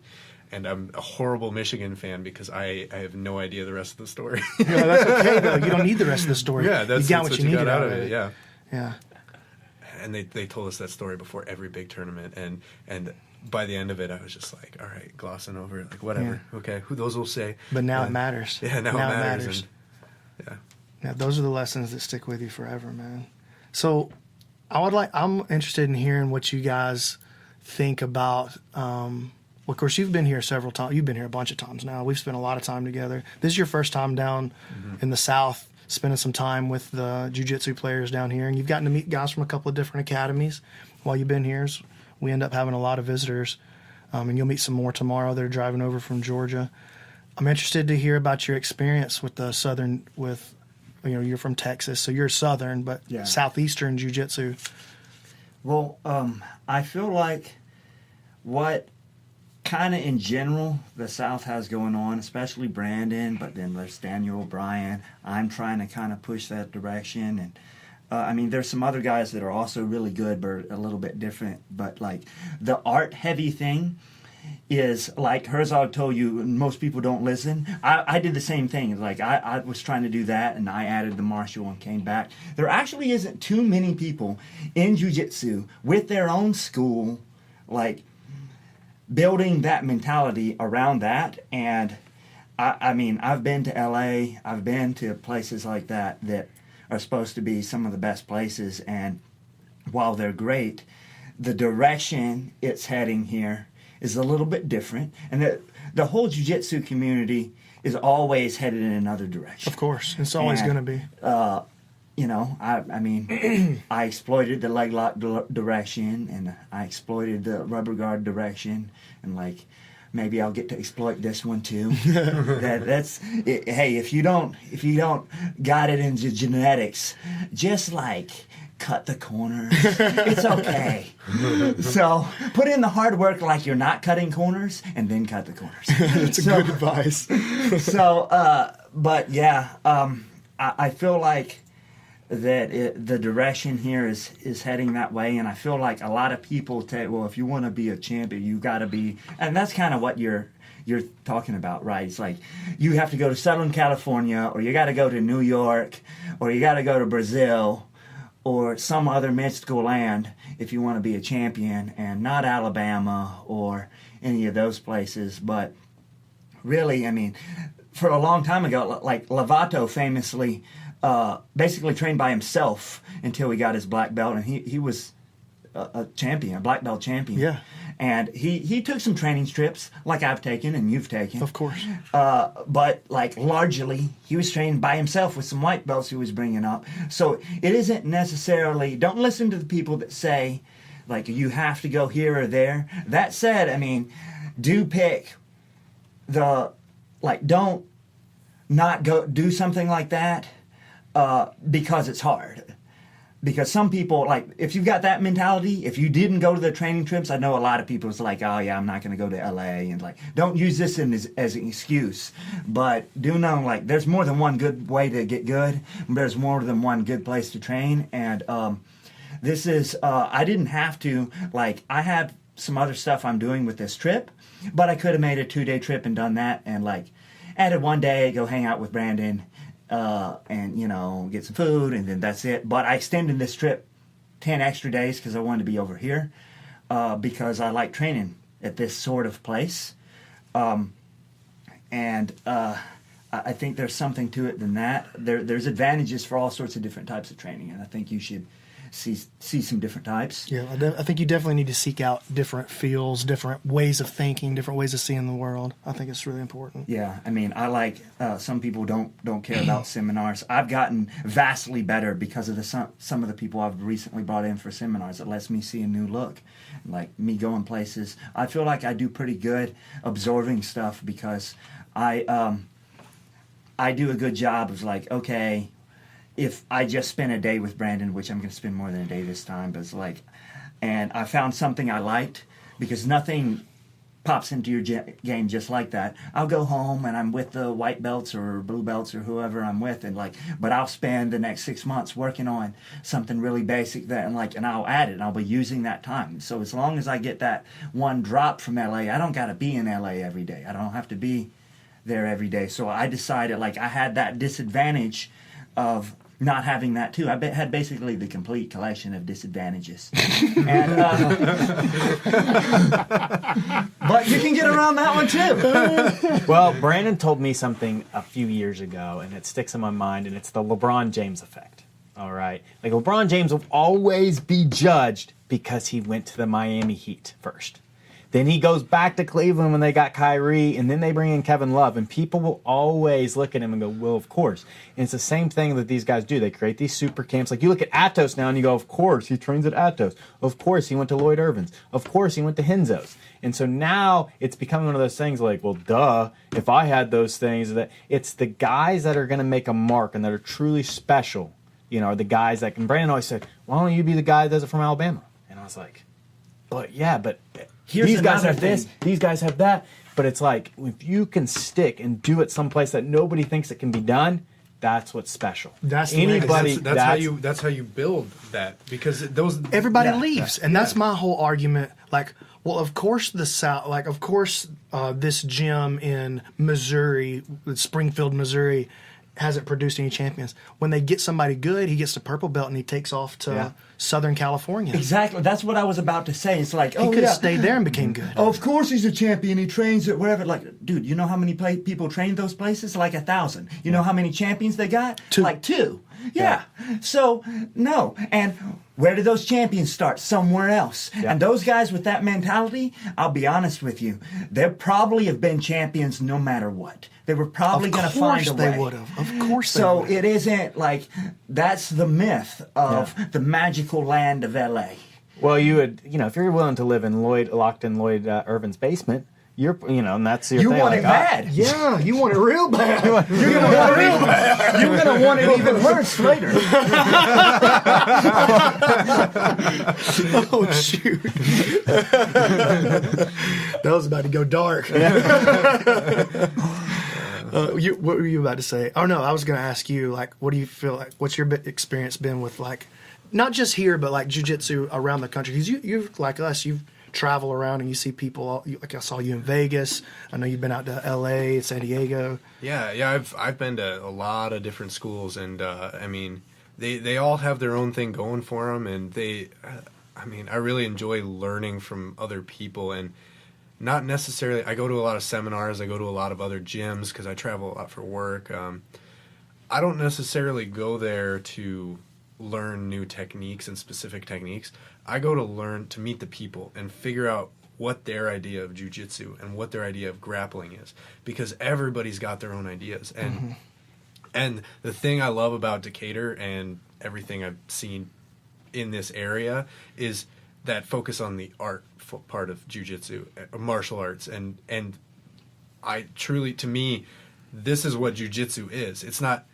I'm a horrible Michigan fan because I have no idea the rest of the story. No, that's okay though. You don't need the rest of the story. Yeah, that's you got what you needed got out of it. Yeah, Yeah. and they told us that story before every big tournament, and by the end of it, I was just like, all right, glossing over it, like whatever, okay, who those will say. But now And- it matters. Yeah, now it matters. And, Yeah, those are the lessons that stick with you forever, man. So I'm interested in hearing what you guys think about well, of course, you've been here several times. You've been here a bunch of times now. We've spent a lot of time together. This is your first time down in the South, spending some time with the Jiu Jitsu players down here. And you've gotten to meet guys from a couple of different academies while you've been here. We end up having a lot of visitors. And you'll meet some more tomorrow. They're driving over from Georgia. I'm interested to hear about your experience with the Southern, you're from Texas, so you're Southern, but Yeah. Southeastern Jiu Jitsu. Well, I feel like what kind of in general the South has going on, especially Brandon, but then there's Daniel O'Brien. I'm trying to kind of push that direction. And I mean, there's some other guys that are also really good, but a little bit different. But like the art heavy thing is like Herzog told you, and most people don't listen. I did the same thing. Like I was trying to do that, and I added the martial and came back. There actually isn't too many people in jiu-jitsu with their own school, like building that mentality around that. And I mean, I've been to LA, I've been to places like that are supposed to be some of the best places, and while they're great, the direction it's heading here is a little bit different, and the whole jiu-jitsu community is always headed in another direction. Of course, it's always going to be. I mean, I exploited the leg lock direction, and I exploited the rubber guard direction, and like maybe I'll get to exploit this one too. That's it. Hey, if you don't got it in genetics, just like cut the corners. It's okay. So put in the hard work like you're not cutting corners, and then cut the corners. That's good advice. But yeah, I feel like that the direction here is heading that way, and I feel like a lot of people say, well, if you want to be a champion, you got to be, and that's kind of what you're talking about, right? It's like you have to go to Southern California, or you got to go to New York, or you got to go to Brazil, or some other mystical land if you want to be a champion, and not Alabama or any of those places. But really, I mean, for a long time ago, like Lovato famously basically trained by himself until he got his black belt, and he was a champion, a black belt champion. Yeah. And he took some training trips like I've taken and you've taken. Of course. But like largely, he was trained by himself with some white belts he was bringing up. So it isn't necessarily, don't listen to the people that say, like, you have to go here or there. That said, I mean, do pick don't not go do something like that because it's hard. Because some people, like, if you've got that mentality, if you didn't go to the training trips, I know a lot of people is like, oh yeah, I'm not going to go to LA, and like, don't use this as an excuse. But do know, like, there's more than one good way to get good. There's more than one good place to train, and this is, I didn't have to, like, I have some other stuff I'm doing with this trip, but I could have made a 2-day trip and done that, and like, added one day, go hang out with Brandon, and get some food, and then that's it. But I extended this trip 10 extra days because I wanted to be over here because I like training at this sort of place. I think there's something to it than that. There's advantages for all sorts of different types of training, and I think you should see some different types. Yeah, I think you definitely need to seek out different feels, different ways of thinking, different ways of seeing the world. I think it's really important. Yeah, I mean, I like some people don't care about seminars. I've gotten vastly better because of some of the people I've recently brought in for seminars. It lets me see a new look, like me going places. I feel like I do pretty good absorbing stuff because I do a good job of like, okay, if I just spend a day with Brandon, which I'm going to spend more than a day this time, but it's like, and I found something I liked, because nothing pops into your game just like that. I'll go home and I'm with the white belts or blue belts or whoever I'm with, and like, but I'll spend the next 6 months working on something really basic that, and I'll add it, and I'll be using that time. So as long as I get that one drop from LA, I don't got to be in LA every day. I don't have to be there every day. So I decided, like, I had that disadvantage of not having that too. I had basically the complete collection of disadvantages. And, but you can get around that one too. Well, Brandon told me something a few years ago, and it sticks in my mind, and it's the LeBron James effect. All right? Like, LeBron James will always be judged because he went to the Miami Heat first. Then he goes back to Cleveland when they got Kyrie, and then they bring in Kevin Love, and people will always look at him and go, well, of course. And it's the same thing that these guys do. They create these super camps. Like, you look at Atos now, and you go, of course, he trains at Atos. Of course, he went to Lloyd Irvin's. Of course, he went to Henzo's. And so now it's becoming one of those things like, well, duh, if I had those things, that it's the guys that are going to make a mark and that are truly special, you know, are the guys that, and Brandon always said, why don't you be the guy that does it from Alabama? And I was like, but Here's these guys have thing. this, these guys have that. But it's like, if you can stick and do it someplace that nobody thinks it can be done, that's what's special. That's the way- That's how you build that, because those Everybody leaves, and that's my whole argument. Like, well, of course the South, like, of course this gym in Missouri, Springfield, Missouri, hasn't produced any champions. When they get somebody good, he gets the purple belt and he takes off to Southern California. Exactly. That's what I was about to say. It's like, He could have stayed there and became good. Oh, of course he's a champion. He trains at wherever. Like, dude, you know how many people train those places? Like 1,000. You know how many champions they got? 2. Like 2. Yeah. So, no. And where do those champions start? Somewhere else. Yeah. And those guys with that mentality, I'll be honest with you, they probably have been champions no matter what. They were probably going to find a way. They would have. Of course they So would. it isn't like, that's the myth of the magical land of LA. Well, you would, you know, if you're willing to live in locked in Lloyd Irvin's basement, you're, you know, and that's your You thing. want like, it bad. Yeah, you want it real bad. You're gonna want it real bad. You're gonna want it even worse later. Oh, shoot. That was about to go dark. What were you about to say? Oh, no, I was going to ask you, like, what do you feel like, what's your experience been with, like, not just here, but, like, jiu-jitsu around the country? Because you've, like us, you've traveled around and you see people, like I saw you in Vegas. I know you've been out to L.A., San Diego. Yeah, I've been to a lot of different schools, and, I mean, they all have their own thing going for them, and I really enjoy learning from other people, and not necessarily, I go to a lot of seminars, I go to a lot of other gyms because I travel a lot for work. I don't necessarily go there to learn new techniques and specific techniques. I go to meet the people and figure out what their idea of jiu-jitsu and what their idea of grappling is, because everybody's got their own ideas. And the thing I love about Decatur and everything I've seen in this area is that focus on the art part of jiu-jitsu, martial arts, and I truly, to me, this is what jiu-jitsu is. It's not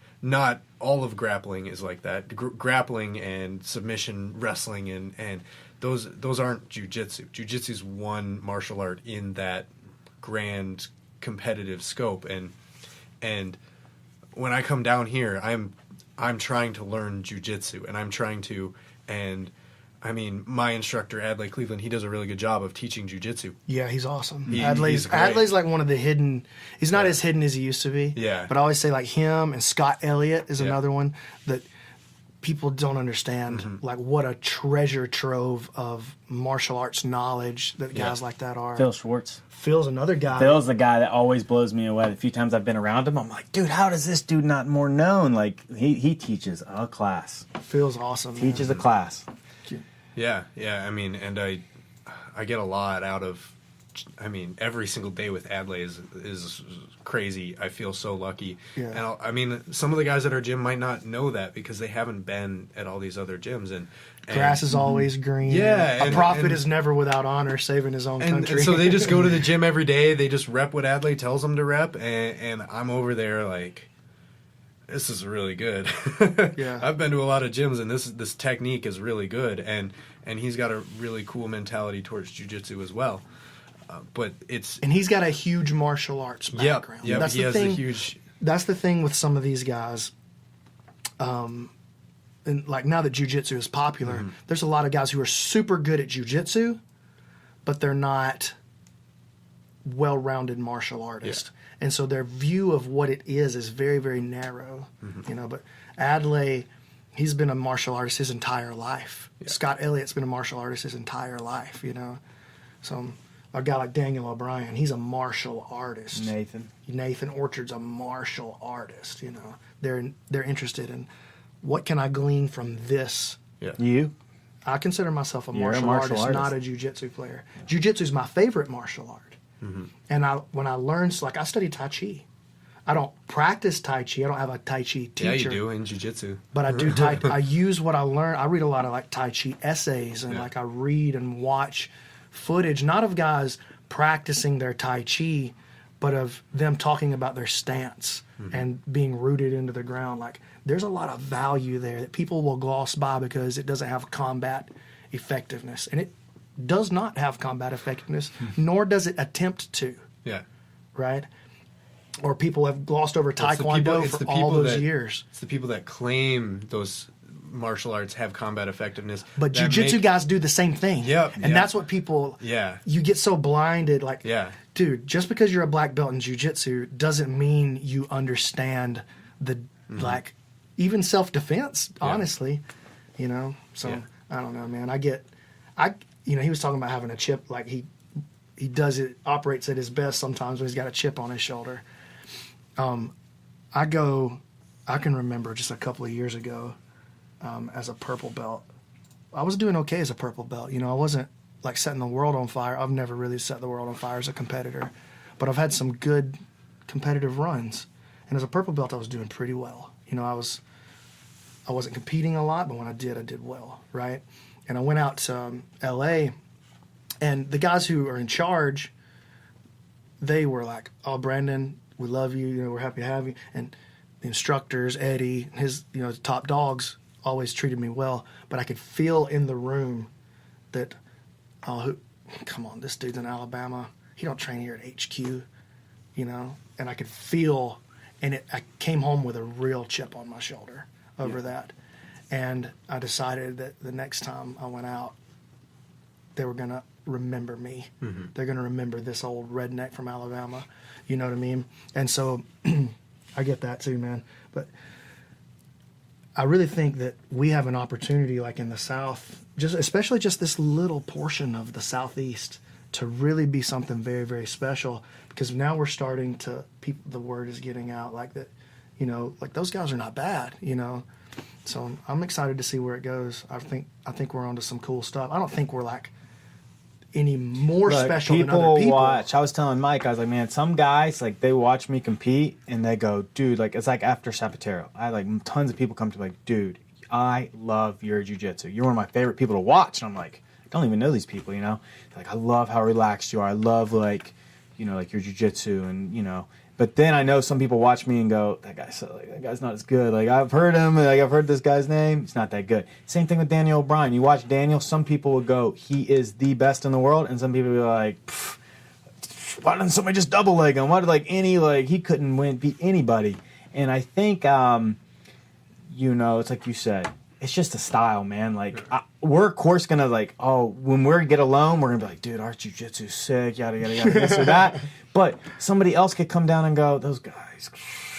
all of grappling is like that. Grappling and submission wrestling and those aren't jiu-jitsu. Jiu-jitsu is one martial art in that grand competitive scope, and when I come down here, I'm trying to learn jiu-jitsu, and I'm trying to, and I mean, my instructor, Adlai Cleveland, he does a really good job of teaching jiu-jitsu. Yeah, he's awesome. He's great. Adlai's like one of the hidden, he's not as hidden as he used to be. Yeah. But I always say like him and Scott Elliott is another one that people don't understand like what a treasure trove of martial arts knowledge that guys like that are. Phil Schwartz. Phil's another guy. Phil's the guy that always blows me away. The few times I've been around him, I'm like, dude, how does this dude not more known? Like, he teaches a class. Phil's awesome. Teaches a class. Yeah. I mean, and I get a lot out of. I mean, every single day with Adlai is crazy. I feel so lucky. Yeah. And I mean, some of the guys at our gym might not know that because they haven't been at all these other gyms. And grass is always green. Yeah. A prophet is never without honor, saving his own country. And so they just go to the gym every day. They just rep what Adlai tells them to rep. And I'm over there like, this is really good. Yeah. I've been to a lot of gyms, and this technique is really good. And he's got a really cool mentality towards jiu-jitsu as well. But and he's got a huge martial arts background. Yeah, he has a huge. That's the thing with some of these guys. And like now that jiu-jitsu is popular, there's a lot of guys who are super good at jiu-jitsu, but they're not well-rounded martial artists. Yeah. And so their view of what it is very, very narrow. You know, but Adlai, he's been a martial artist his entire life. Yeah. Scott Elliott's been a martial artist his entire life. You know, so. A guy like Daniel O'Brien, he's a martial artist. Nathan Orchard's a martial artist. You know, they're interested in what can I glean from this. Yeah. You? I consider myself a martial artist, not a jiu-jitsu player. Jiu-jitsu is my favorite martial art. And when I learned, like I studied Tai Chi. I don't practice Tai Chi. I don't have a Tai Chi teacher. Yeah, you do in jiu-jitsu. But I do I use what I learn. I read a lot of like Tai Chi essays and like I read and watch footage, not of guys practicing their Tai Chi, but of them talking about their stance and being rooted into the ground. Like, there's a lot of value there that people will gloss by because it doesn't have combat effectiveness. And it does not have combat effectiveness, nor does it attempt to. Yeah. Right? Or people have glossed over Taekwondo for all those years. It's the people that claim those martial arts have combat effectiveness. But jiu-jitsu guys do the same thing. And that's what people... You get so blinded. Like, dude, just because you're a black belt in jiu-jitsu doesn't mean you understand the, like, even self-defense, honestly. You know? So, I don't know, man. You know, he was talking about having a chip. Like, he operates at his best sometimes when he's got a chip on his shoulder. I can remember just a couple of years ago, as a purple belt. I was doing okay as a purple belt. You know, I wasn't like setting the world on fire. I've never really set the world on fire as a competitor, but I've had some good competitive runs. And as a purple belt, I was doing pretty well. You know, I wasn't competing a lot, but when I did well, right? And I went out to L.A., and the guys who are in charge, they were like, "Oh, Brandon, we love you. You know, we're happy to have you." And the instructors, Eddie, his top dogs, always treated me well, but I could feel in the room that, come on, this dude's in Alabama. He don't train here at HQ, you know? And I could feel, and I came home with a real chip on my shoulder over that. And I decided that the next time I went out, they were going to remember me. They're going to remember this old redneck from Alabama. You know what I mean? And so I get that too, man. But I really think that we have an opportunity, like in the South, especially just this little portion of the Southeast, to really be something very, very special. Because now we're starting to, the word is getting out, like that, you know, like those guys are not bad, you know. So I'm excited to see where it goes. I think we're onto some cool stuff. I don't think we're like any more special than other people. Watch. I was telling Mike, I was like, man, some guys, like, they watch me compete and they go, dude, like, it's like after Zapatero. I had like tons of people come to me like, dude, I love your jiu-jitsu. You're one of my favorite people to watch. And I'm like, I don't even know these people, you know? Like, I love how relaxed you are. I love, like, you know, like your jiu-jitsu and, you know. But then I know some people watch me and go, that guy's not as good. Like, I've heard him, like, I've heard this guy's name. It's not that good. Same thing with Daniel O'Brien. You watch Daniel, some people would go, he is the best in the world. And some people would be like, why didn't somebody just double leg him? Why did, he couldn't beat anybody. And I think, you know, it's like you said, it's just a style, man. Like, we're, of course, going to, like, when we get alone, we're going to be like, dude, our jiu-jitsu's sick, yada, yada, yada, this or that. But somebody else could come down and go, those guys,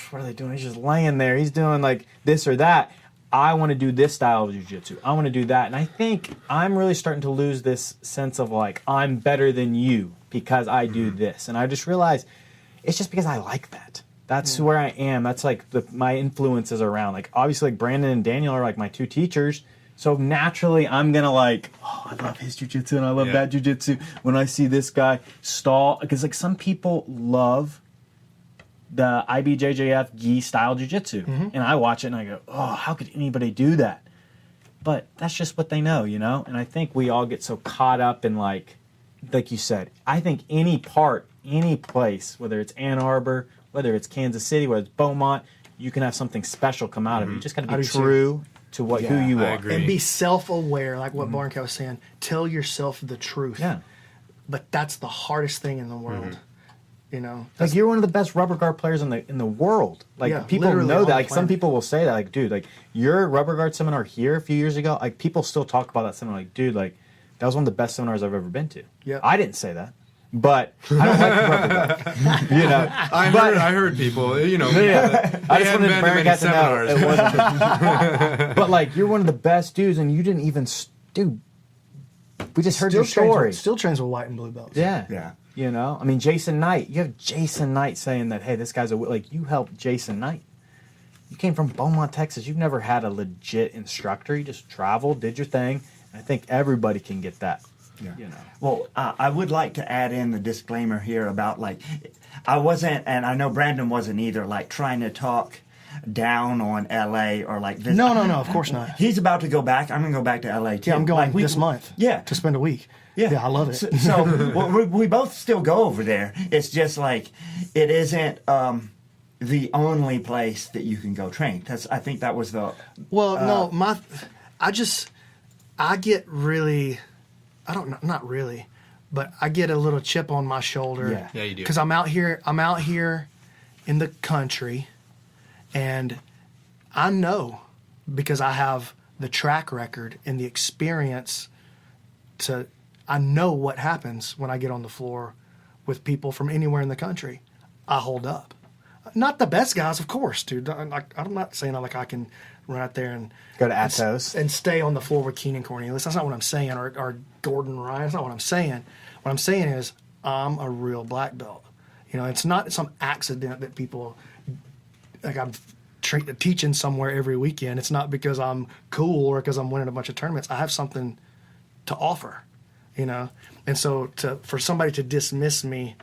what are they doing? He's just laying there. He's doing, like, this or that. I want to do this style of jiu-jitsu. I want to do that. And I think I'm really starting to lose this sense of like, I'm better than you because I do this. And I just realized it's just because I like that. That's where I am. That's like my influences around. Like obviously like Brandon and Daniel are like my two teachers. So naturally I'm going to like, oh, I love his jiu-jitsu and I love that jiu-jitsu. When I see this guy stall, because like some people love the IBJJF gi style jiu-jitsu. And I watch it and I go, oh, how could anybody do that? But that's just what they know, you know? And I think we all get so caught up in like you said, I think any part, any place, whether it's Ann Arbor, whether it's Kansas City, whether it's Beaumont, you can have something special come out of it. You just got to be true to who you are. agree. And be self-aware, like what Barncat was saying. Tell yourself the truth. Yeah. But that's the hardest thing in the world. You know? Like you're one of the best rubber guard players in the world. Like people literally know on that. the Like some planet. people will say that. Like, dude, like your rubber guard seminar here a few years ago, like people still talk about that seminar. Like, dude, like that was one of the best seminars I've ever been to. Yeah. I didn't say that. But I don't like the rubber guard. You know. I heard people, you know. Yeah. I just wanted Barncat to know seminars. it wasn't. But like you're one of the best dudes and you didn't even dude. We just heard your story. Still trains with white and blue belts. Yeah. Yeah. You know, I mean, Jason Knight. You have Jason Knight saying that, hey, this guy's like, you helped Jason Knight. You came from Beaumont, Texas. You've never had a legit instructor. You just traveled, did your thing. I think everybody can get that. Yeah. You know. Well, I would like to add in the disclaimer here about like, I wasn't, and I know Brandon wasn't either, like trying to talk down on LA or like this. No, of course not. He's about to go back. I'm going to go back to LA too. Yeah, I'm going Like, this month. Yeah. To spend a week. Yeah, I love it. So well, we both still go over there. It's just like it isn't the only place that you can go train. I think that was the. Well, no, I get really, I don't know, not really, but I get a little chip on my shoulder. Yeah. Yeah, you do. Because I'm out here in the country, and I know because I have the track record and the experience I know what happens when I get on the floor with people from anywhere in the country. I hold up. Not the best guys, of course, dude. I'm not saying like I can run out there and Go to Atos. and stay on the floor with Keenan Cornelius. That's not what I'm saying. Or Gordon Ryan. That's not what I'm saying. What I'm saying is I'm a real black belt. You know, it's not some accident that people like I'm teaching somewhere every weekend. It's not because I'm cool or because I'm winning a bunch of tournaments. I have something to offer, you know. And so for somebody to dismiss me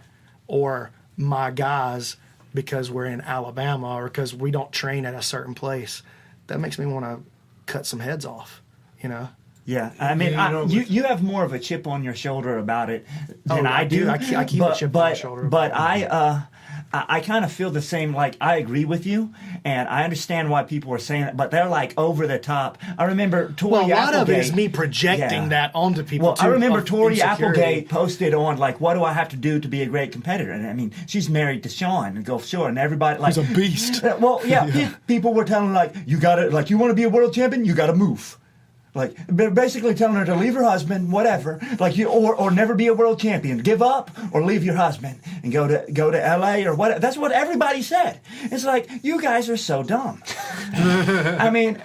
or my guys because we're in Alabama or because we don't train at a certain place, that makes me want to cut some heads off, you know. Yeah, I mean, you have more of a chip on your shoulder about it than I do. I keep a chip on my shoulder. But I kind of feel the same. Like, I agree with you, and I understand why people are saying that, but they're like over the top. I remember Tori Applegate. Well, a lot of it is me projecting that onto people. Well, too, I remember of Tori insecurity. Applegate posted on like, "What do I have to do to be a great competitor?" And I mean, she's married to Sean and Gulf Shore, and everybody like He's a beast. Well, yeah, people were telling her, like, you gotta, like, you want to be a world champion, you gotta move. Like, basically telling her to leave her husband, whatever, like or never be a world champion, give up or leave your husband and go to LA or what. That's what everybody said. It's like, you guys are so dumb. I mean,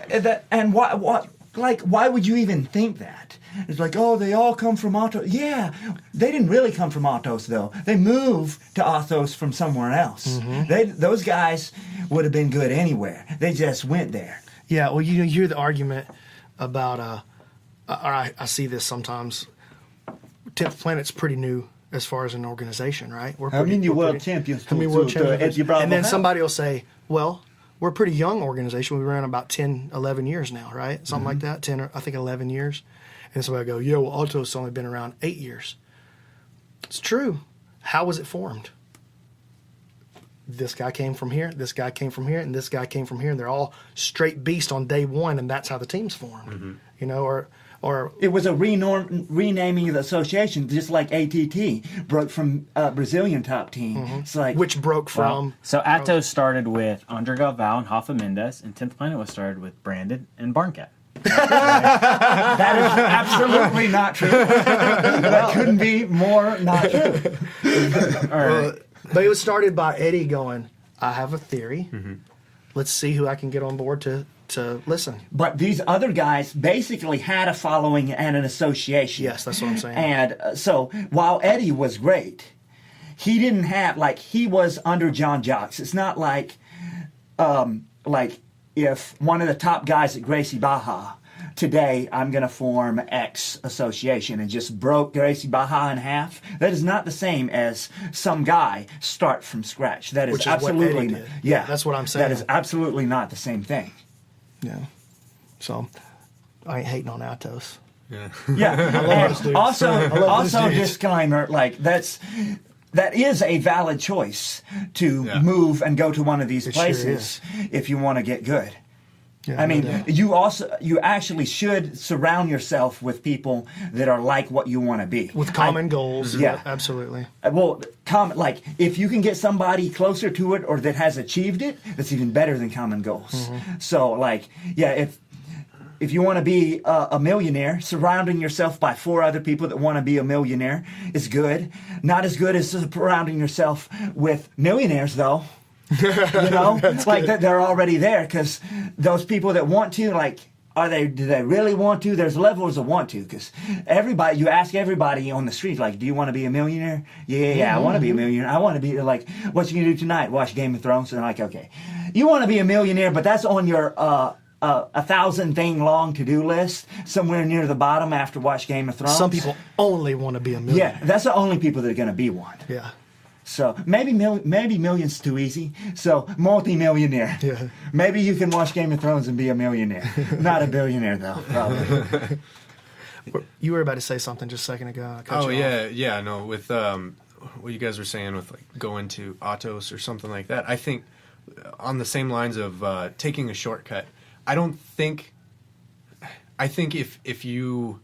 why would you even think that? It's like, oh, they all come from Atos. Yeah, they didn't really come from Atos though. They moved to Atos from somewhere else. Mm-hmm. Those guys would have been good anywhere. They just went there. Yeah, well, you hear the argument about, I see this sometimes. 10th Planet's pretty new as far as an organization, right? How many world champions? And then somebody will say, well, we're a pretty young organization. We ran about 10, 11 years now, right? Something like that, 10 or I think 11 years. And so I go, yeah, well, Atos only been around 8 years. It's true. How was it formed? This guy came from here, this guy came from here, and this guy came from here, and they're all straight beast on day one, and that's how the team's formed. You know, or it was a renaming of the association, just like ATT broke from Brazilian top team. It's like which broke from. So Atos started with Andre Galvao and Rafa Mendes, and 10th Planet was started with Brandon and Barncat. That is absolutely not true. That couldn't be more not true. All right. But it was started by Eddie going, I have a theory. Let's see who I can get on board to to listen. But these other guys basically had a following and an association. Yes, that's what I'm saying. And so while Eddie was great, he didn't have, like, he was under John Jocks. It's not like if one of the top guys at Gracie Baja, today I'm going to form X association and just broke Gracie Baja in half. That is not the same as some guy start from scratch. That is, Which is absolutely, what Eddie did. yeah, That's what I'm saying. That is absolutely not the same thing. Yeah. So, I ain't hating on Atos. Yeah. Yeah. those dudes. And also, I love those dudes. disclaimer, like, that is a valid choice to Yeah. move and go to one of these It sure places if you want to get good. Yeah, I no mean, doubt. you actually should surround yourself with people that are like what you want to be. With common goals. Yeah. Absolutely. Well, like, if you can get somebody closer to it or that has achieved it, that's even better than common goals. Mm-hmm. So, like, yeah, if you want to be a millionaire, surrounding yourself by 4 other people that want to be a millionaire is good. Not as good as surrounding yourself with millionaires, though. You know, like they're already there, because those people that want to, like, do they really want to? There's levels of want to, because you ask everybody on the street, like, do you want to be a millionaire? Yeah, I want to be a millionaire. I want to be, like, what you gonna do tonight? Watch Game of Thrones? And they're like, okay, you want to be a millionaire, but that's on your 1,000 thing long to-do list somewhere near the bottom after watch Game of Thrones. Some people only want to be a millionaire. Yeah, that's the only people that are going to be one. Yeah. So maybe million's too easy. So multi-millionaire. Yeah. Maybe you can watch Game of Thrones and be a millionaire. Not a billionaire, though, probably. You were about to say something just a second ago. I cut you off. Yeah. No, with what you guys were saying with, like, going to Atos or something like that. I think on the same lines of taking a shortcut. I think if you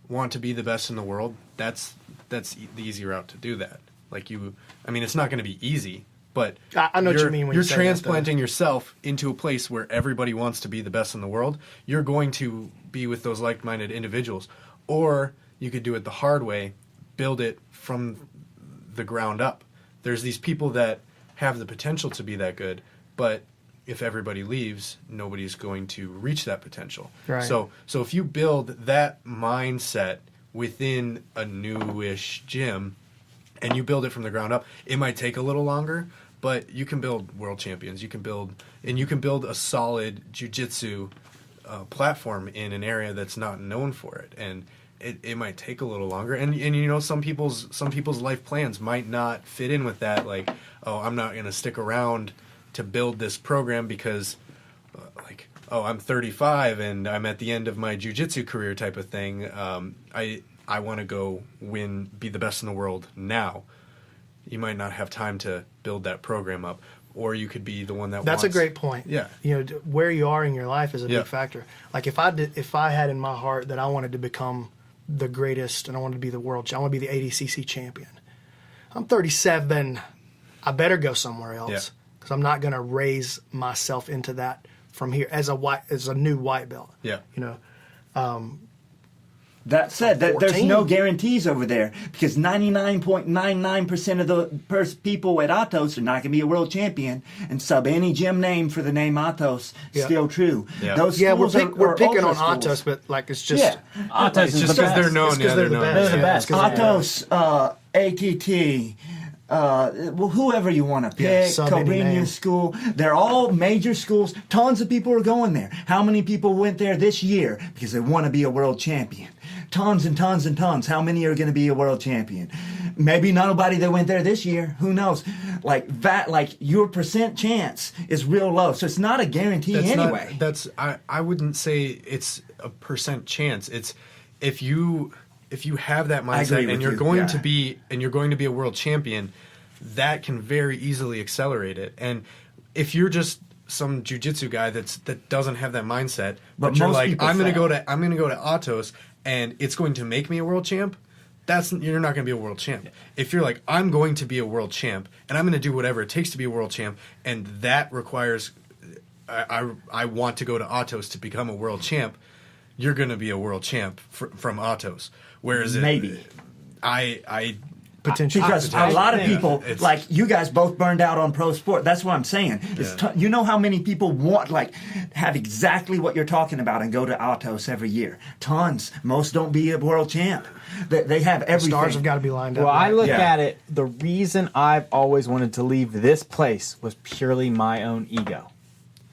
want to be the best in the world, that's the easy route to do that. Like, it's not going to be easy, but I know what you mean when you're you say transplanting yourself into a place where everybody wants to be the best in the world. You're going to be with those like-minded individuals. Or you could do it the hard way, build it from the ground up. There's these people that have the potential to be that good, but if everybody leaves, nobody's going to reach that potential. Right. So if you build that mindset within a newish gym, and you build it from the ground up, it might take a little longer, but you can build world champions. You can build a solid jiu-jitsu platform in an area that's not known for it, and it might take a little longer. And you know, some people's life plans might not fit in with that. Like, oh, I'm not going to stick around to build this program because, I'm 35 and I'm at the end of my jiu-jitsu career type of thing. I want to go be the best in the world now. You might not have time to build that program up, or you could be the one that That's wants. a great point. Yeah. You know, where you are in your life is a Yeah. big factor. Like, if I had in my heart that I wanted to become the greatest and I wanted to be the world, I want to be the ADCC champion. I'm 37. I better go somewhere else because I'm not going to raise myself into that from here as a new white belt. Yeah. You know, That said, there's 14. no guarantees over there, because 99.99% of the people at Atos are not going to be a world champion, and sub any gym name for the name Atos. Yeah. Still true. Yeah. Those yeah, we're schools picking ultra on schools. Atos, but like it's just Yeah. Atos It's is just the because best. they're known. It's 'cause they're the best. They're the Yeah, best. it's 'cause they're Atos, ATT, whoever you want to Yeah, pick, sub any name. Cobreña School, they're all major schools. Tons of people are going there. How many people went there this year because they want to be a world champion? Tons and tons and tons. How many are going to be a world champion? Maybe nobody that went there this year. Who knows? Like that, like your percent chance is real low. So it's not a guarantee anyway. I wouldn't say it's a percent chance. It's if you have that agree mindset with and you're you, going yeah. to be a world champion, that can very easily accelerate it. And if you're just some jiu-jitsu guy that doesn't have that mindset, but you're most like, people I'm gonna fail. go to Atos and it's going to make me a world champ, you're not going to be a world champ. If you're like, I'm going to be a world champ and I'm going to do whatever it takes to be a world champ, and that requires I want to go to Atos to become a world champ, you're going to be a world champ from Atos. Whereas Maybe. I potential. Because a lot of people, it's- like you guys, both burned out on pro sport. That's what I'm saying. You know how many people want, like, have exactly what you're talking about and go to Atos every year. Tons. Most don't be a world champ. They have everything. Stars have got to be lined up. Well, I look Yeah. at it, the reason I've always wanted to leave this place was purely my own ego.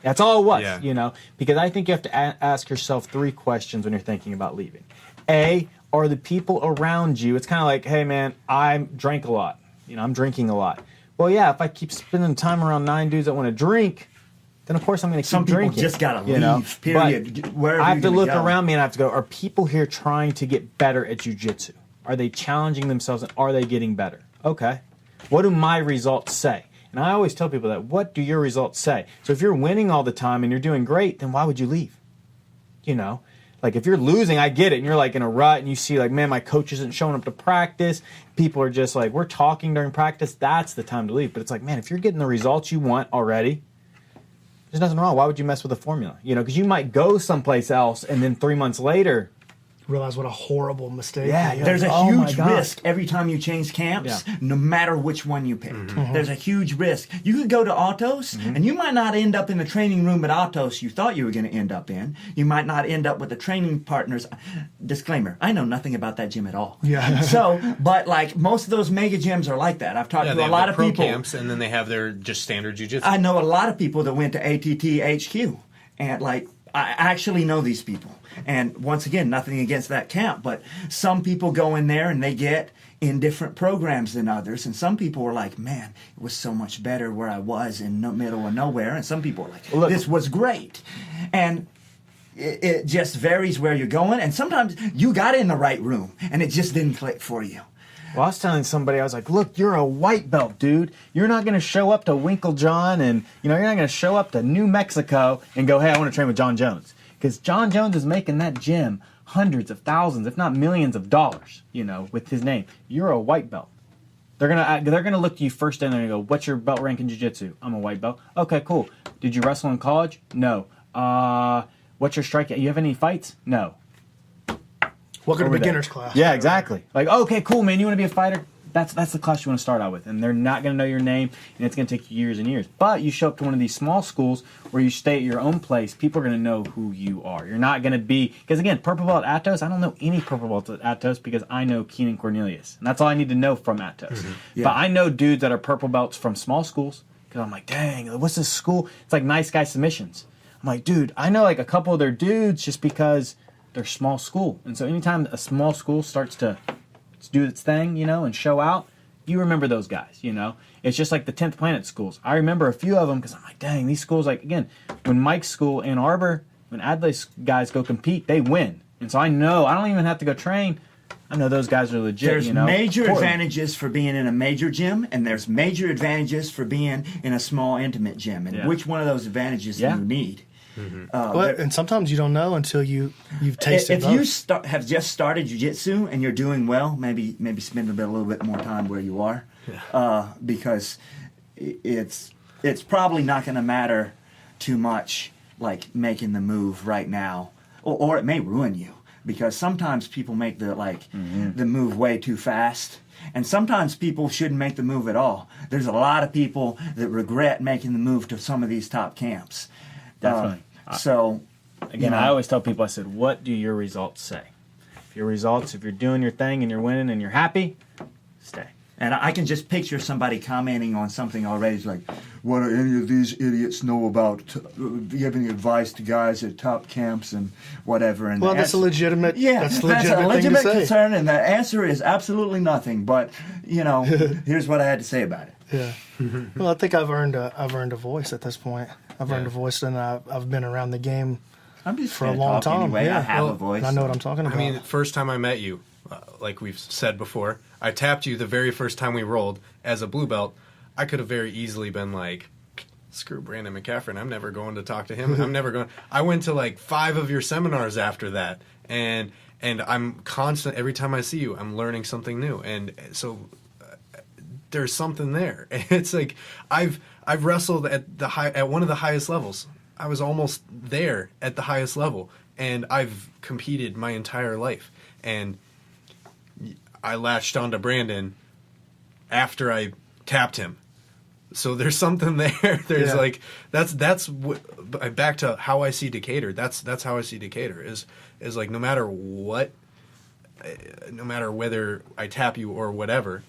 That's all it was, Yeah. you know, because I think you have to ask yourself 3 questions when you're thinking about leaving. A, are the people around you, it's kind of like, hey, man, I drank a lot. You know, I'm drinking a lot. Well, yeah, if I keep spending time around 9 dudes that want to drink, then of course I'm going to keep Some people drinking. just gotta you know? leave, period. But Wherever I have to you're look gonna go. around me and I have to go, are people here trying to get better at jiu-jitsu? Are they challenging themselves and are they getting better? Okay. What do my results say? And I always tell people that, what do your results say? So if you're winning all the time and you're doing great, then why would you leave? You know? Like, if you're losing, I get it, and you're, like, in a rut, and you see, like, man, my coach isn't showing up to practice. People are just, like, we're talking during practice. That's the time to leave. But it's like, man, if you're getting the results you want already, there's nothing wrong. Why would you mess with the formula? You know, because you might go someplace else, and then 3 months later, Realize what a horrible mistake. Yeah, it is. There's a Oh my huge God. risk every time you change camps, Yeah. no matter which one you pick. Mm-hmm. There's a huge risk. You could go to Atos, and you might not end up in the training room at Atos you thought you were going to end up in. You might not end up with the training partners. Disclaimer, I know nothing about that gym at all. Yeah. So, but like most of those mega gyms are like that. I've talked Yeah, to they a have lot the of pro people. camps, and then they have their just standard jiu-jitsu. I know a lot of people that went to ATT HQ, and like I actually know these people. And once again, nothing against that camp, but some people go in there and they get in different programs than others, and some people were like, "Man, it was so much better where I was in the middle of nowhere," and some people were like, Look- "This was great," and it just varies where you're going. And sometimes you got in the right room, and it just didn't click for you. well, I was telling somebody, I was like, look, you're a white belt, dude. You're not going to show up to Winklejohn and, you know, you're not going to show up to New Mexico and go, hey, I want to train with John Jones. Because John Jones is making that gym hundreds of thousands, if not millions of dollars, you know, with his name. You're a white belt. They're gonna look to you first and they're gonna go, what's your belt rank in jiu-jitsu? I'm a white belt. Okay, cool. Did you wrestle in college? No. What's your strike? You have any fights? No. Welcome to Over there. beginner's class. Yeah, exactly. Like, okay, cool, man. You want to be a fighter? That's the class you want to start out with, and they're not going to know your name, and it's going to take you years and years. But you show up to one of these small schools where you stay at your own place, people are going to know who you are. You're not going to be, because again, purple belt at Atos, I don't know any purple belts at Atos because I know Keenan Cornelius, and that's all I need to know from Atos. Yeah. But I know dudes that are purple belts from small schools because I'm like, dang, what's this school? It's like Nice Guy Submissions. I'm like, dude, I know like a couple of their dudes just because they're small school, and so anytime a small school starts to do its thing, you know, and show out, you remember those guys, you know. It's just like the 10th Planet schools. I remember a few of them because I'm like, dang, these schools, like, again, when Mike's school, Ann Arbor, when Adley's guys go compete, they win. And so I know, I don't even have to go train. I know those guys are legit, There's you know. major Portland. advantages for being in a major gym, and there's major advantages for being in a small, intimate gym. And Yeah. which one of those advantages Yeah. do you need? But, and sometimes you don't know until you've tasted If you both. have just started jiu-jitsu and you're doing well, maybe spend a little bit more time where you are, because it's probably not going to matter too much, like making the move right now, or it may ruin you because sometimes people make the move way too fast. And sometimes people shouldn't make the move at all. There's a lot of people that regret making the move to some of these top camps. Definitely. So, Again, you know, I always tell people, I said, what do your results say? If you're doing your thing and you're winning and you're happy, stay. and I can just picture somebody commenting on something already. It's like, what do any of these idiots know about giving advice to guys at top camps and whatever? And Well, the that's a answer- legitimate. Yeah, that's a that's legitimate, a legitimate thing to say. concern, and the answer is absolutely nothing. But you know, here's what I had to say about it. Yeah. Well, I think I've earned a voice at this point. I've earned a voice, and I've been around the game I'm just for a gonna long talk time. Anyway, Yeah. I have Well, a voice. and I know what I'm talking about. I mean, the first time I met you, like we've said before, I tapped you the very first time we rolled as a blue belt. I could have very easily been like, screw Brandon McCaffrey, I'm never going to talk to him. I'm never going. I went to like 5 of your seminars after that, and I'm constant. Every time I see you, I'm learning something new, and so there's something there. It's like I've wrestled at one of the highest levels. I was almost there at the highest level, and I've competed my entire life. And I latched onto Brandon after I tapped him. So there's something there. There's like that's what, back to how I see Decatur. That's how I see Decatur is like no matter what, no matter whether I tap you or whatever,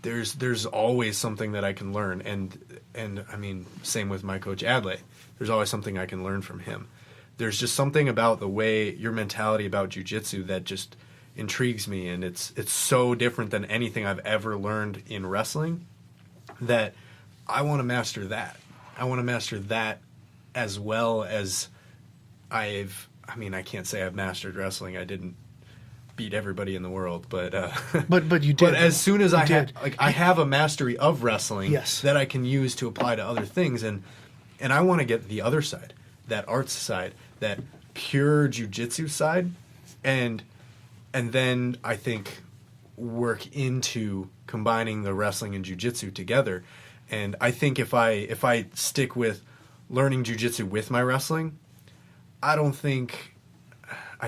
there's always something that I can learn. And I mean, same with my coach Adley. There's always something I can learn from him. There's just something about the way your mentality about jiu-jitsu that just intrigues me, and it's so different than anything I've ever learned in wrestling that I want to master that. I want to master that as well as I can't say I've mastered wrestling. I didn't beat everybody in the world, but you did. But as soon as I have a mastery of wrestling Yes. that I can use to apply to other things, and I want to get the other side, that arts side, that pure jiu-jitsu side, and then I think work into combining the wrestling and jiu-jitsu together. And I think if I stick with learning jiu-jitsu with my wrestling, I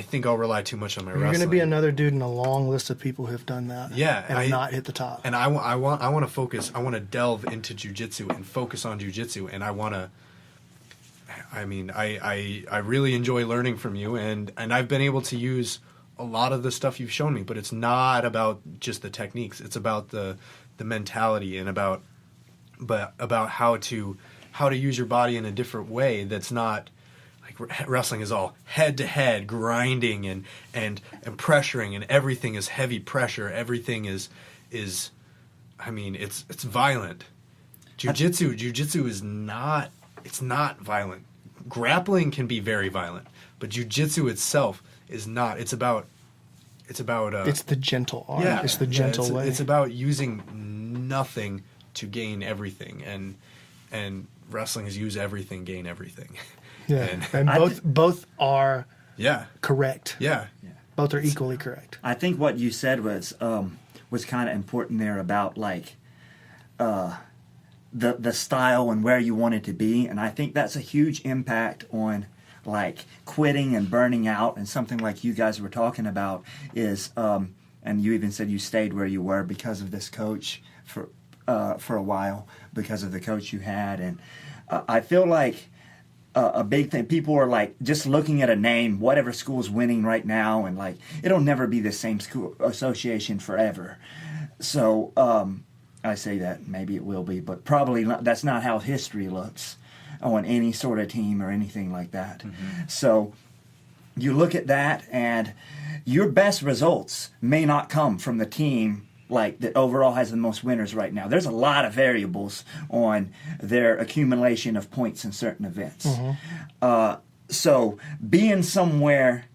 think I'll rely too much on my wrestling. You're going to be another dude in a long list of people who've done that. Yeah, and not hit the top. And I want to focus. I want to delve into jiu-jitsu and focus on jiu-jitsu. And I want to. I mean, I really enjoy learning from you, and I've been able to use a lot of the stuff you've shown me. But it's not about just the techniques. It's about the mentality and about how to use your body in a different way. That's not. Like wrestling is all head to head grinding and pressuring, and everything is heavy pressure. Everything is I mean, it's violent. Jiu-jitsu is not. It's not violent. Grappling can be very violent, but jiu-jitsu itself is not. It's about. It's the gentle art. Yeah, it's the gentle way. It's about using nothing to gain everything, and wrestling is use everything, gain everything. Yeah, and both are correct. Yeah. Both are equally correct. I think what you said was kind of important there about like the style and where you want it to be, and I think that's a huge impact on like quitting and burning out, and something like you guys were talking about is and you even said you stayed where you were because of this coach for a while, because of the coach you had, and I feel like a big thing, people are like just looking at a name, whatever school's winning right now, and like it'll never be the same school association forever. So I say that maybe it will be, but probably not. That's not how history looks on any sort of team or anything like that. Mm-hmm. So you look at that, and your best results may not come from the team like that overall has the most winners right now. There's a lot of variables on their accumulation of points in certain events. Mm-hmm. So being somewhere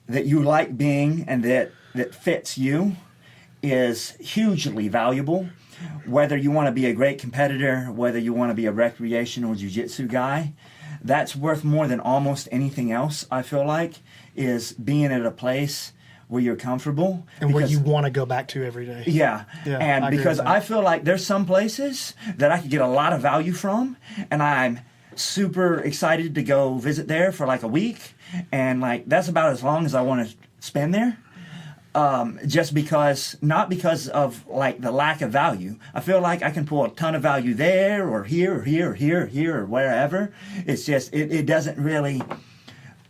that you like being and that fits you is hugely valuable. Whether you want to be a great competitor, whether you want to be a recreational jiu-jitsu guy, that's worth more than almost anything else, I feel like, is being at a place where you're comfortable. And where you want to go back to every day. Yeah. And because I feel like there's some places that I could get a lot of value from, and I'm super excited to go visit there for like a week, and like that's about as long as I want to spend there. Just because, not because of like the lack of value. I feel like I can pull a ton of value there or here or here or here or here or wherever. It's just, it doesn't really,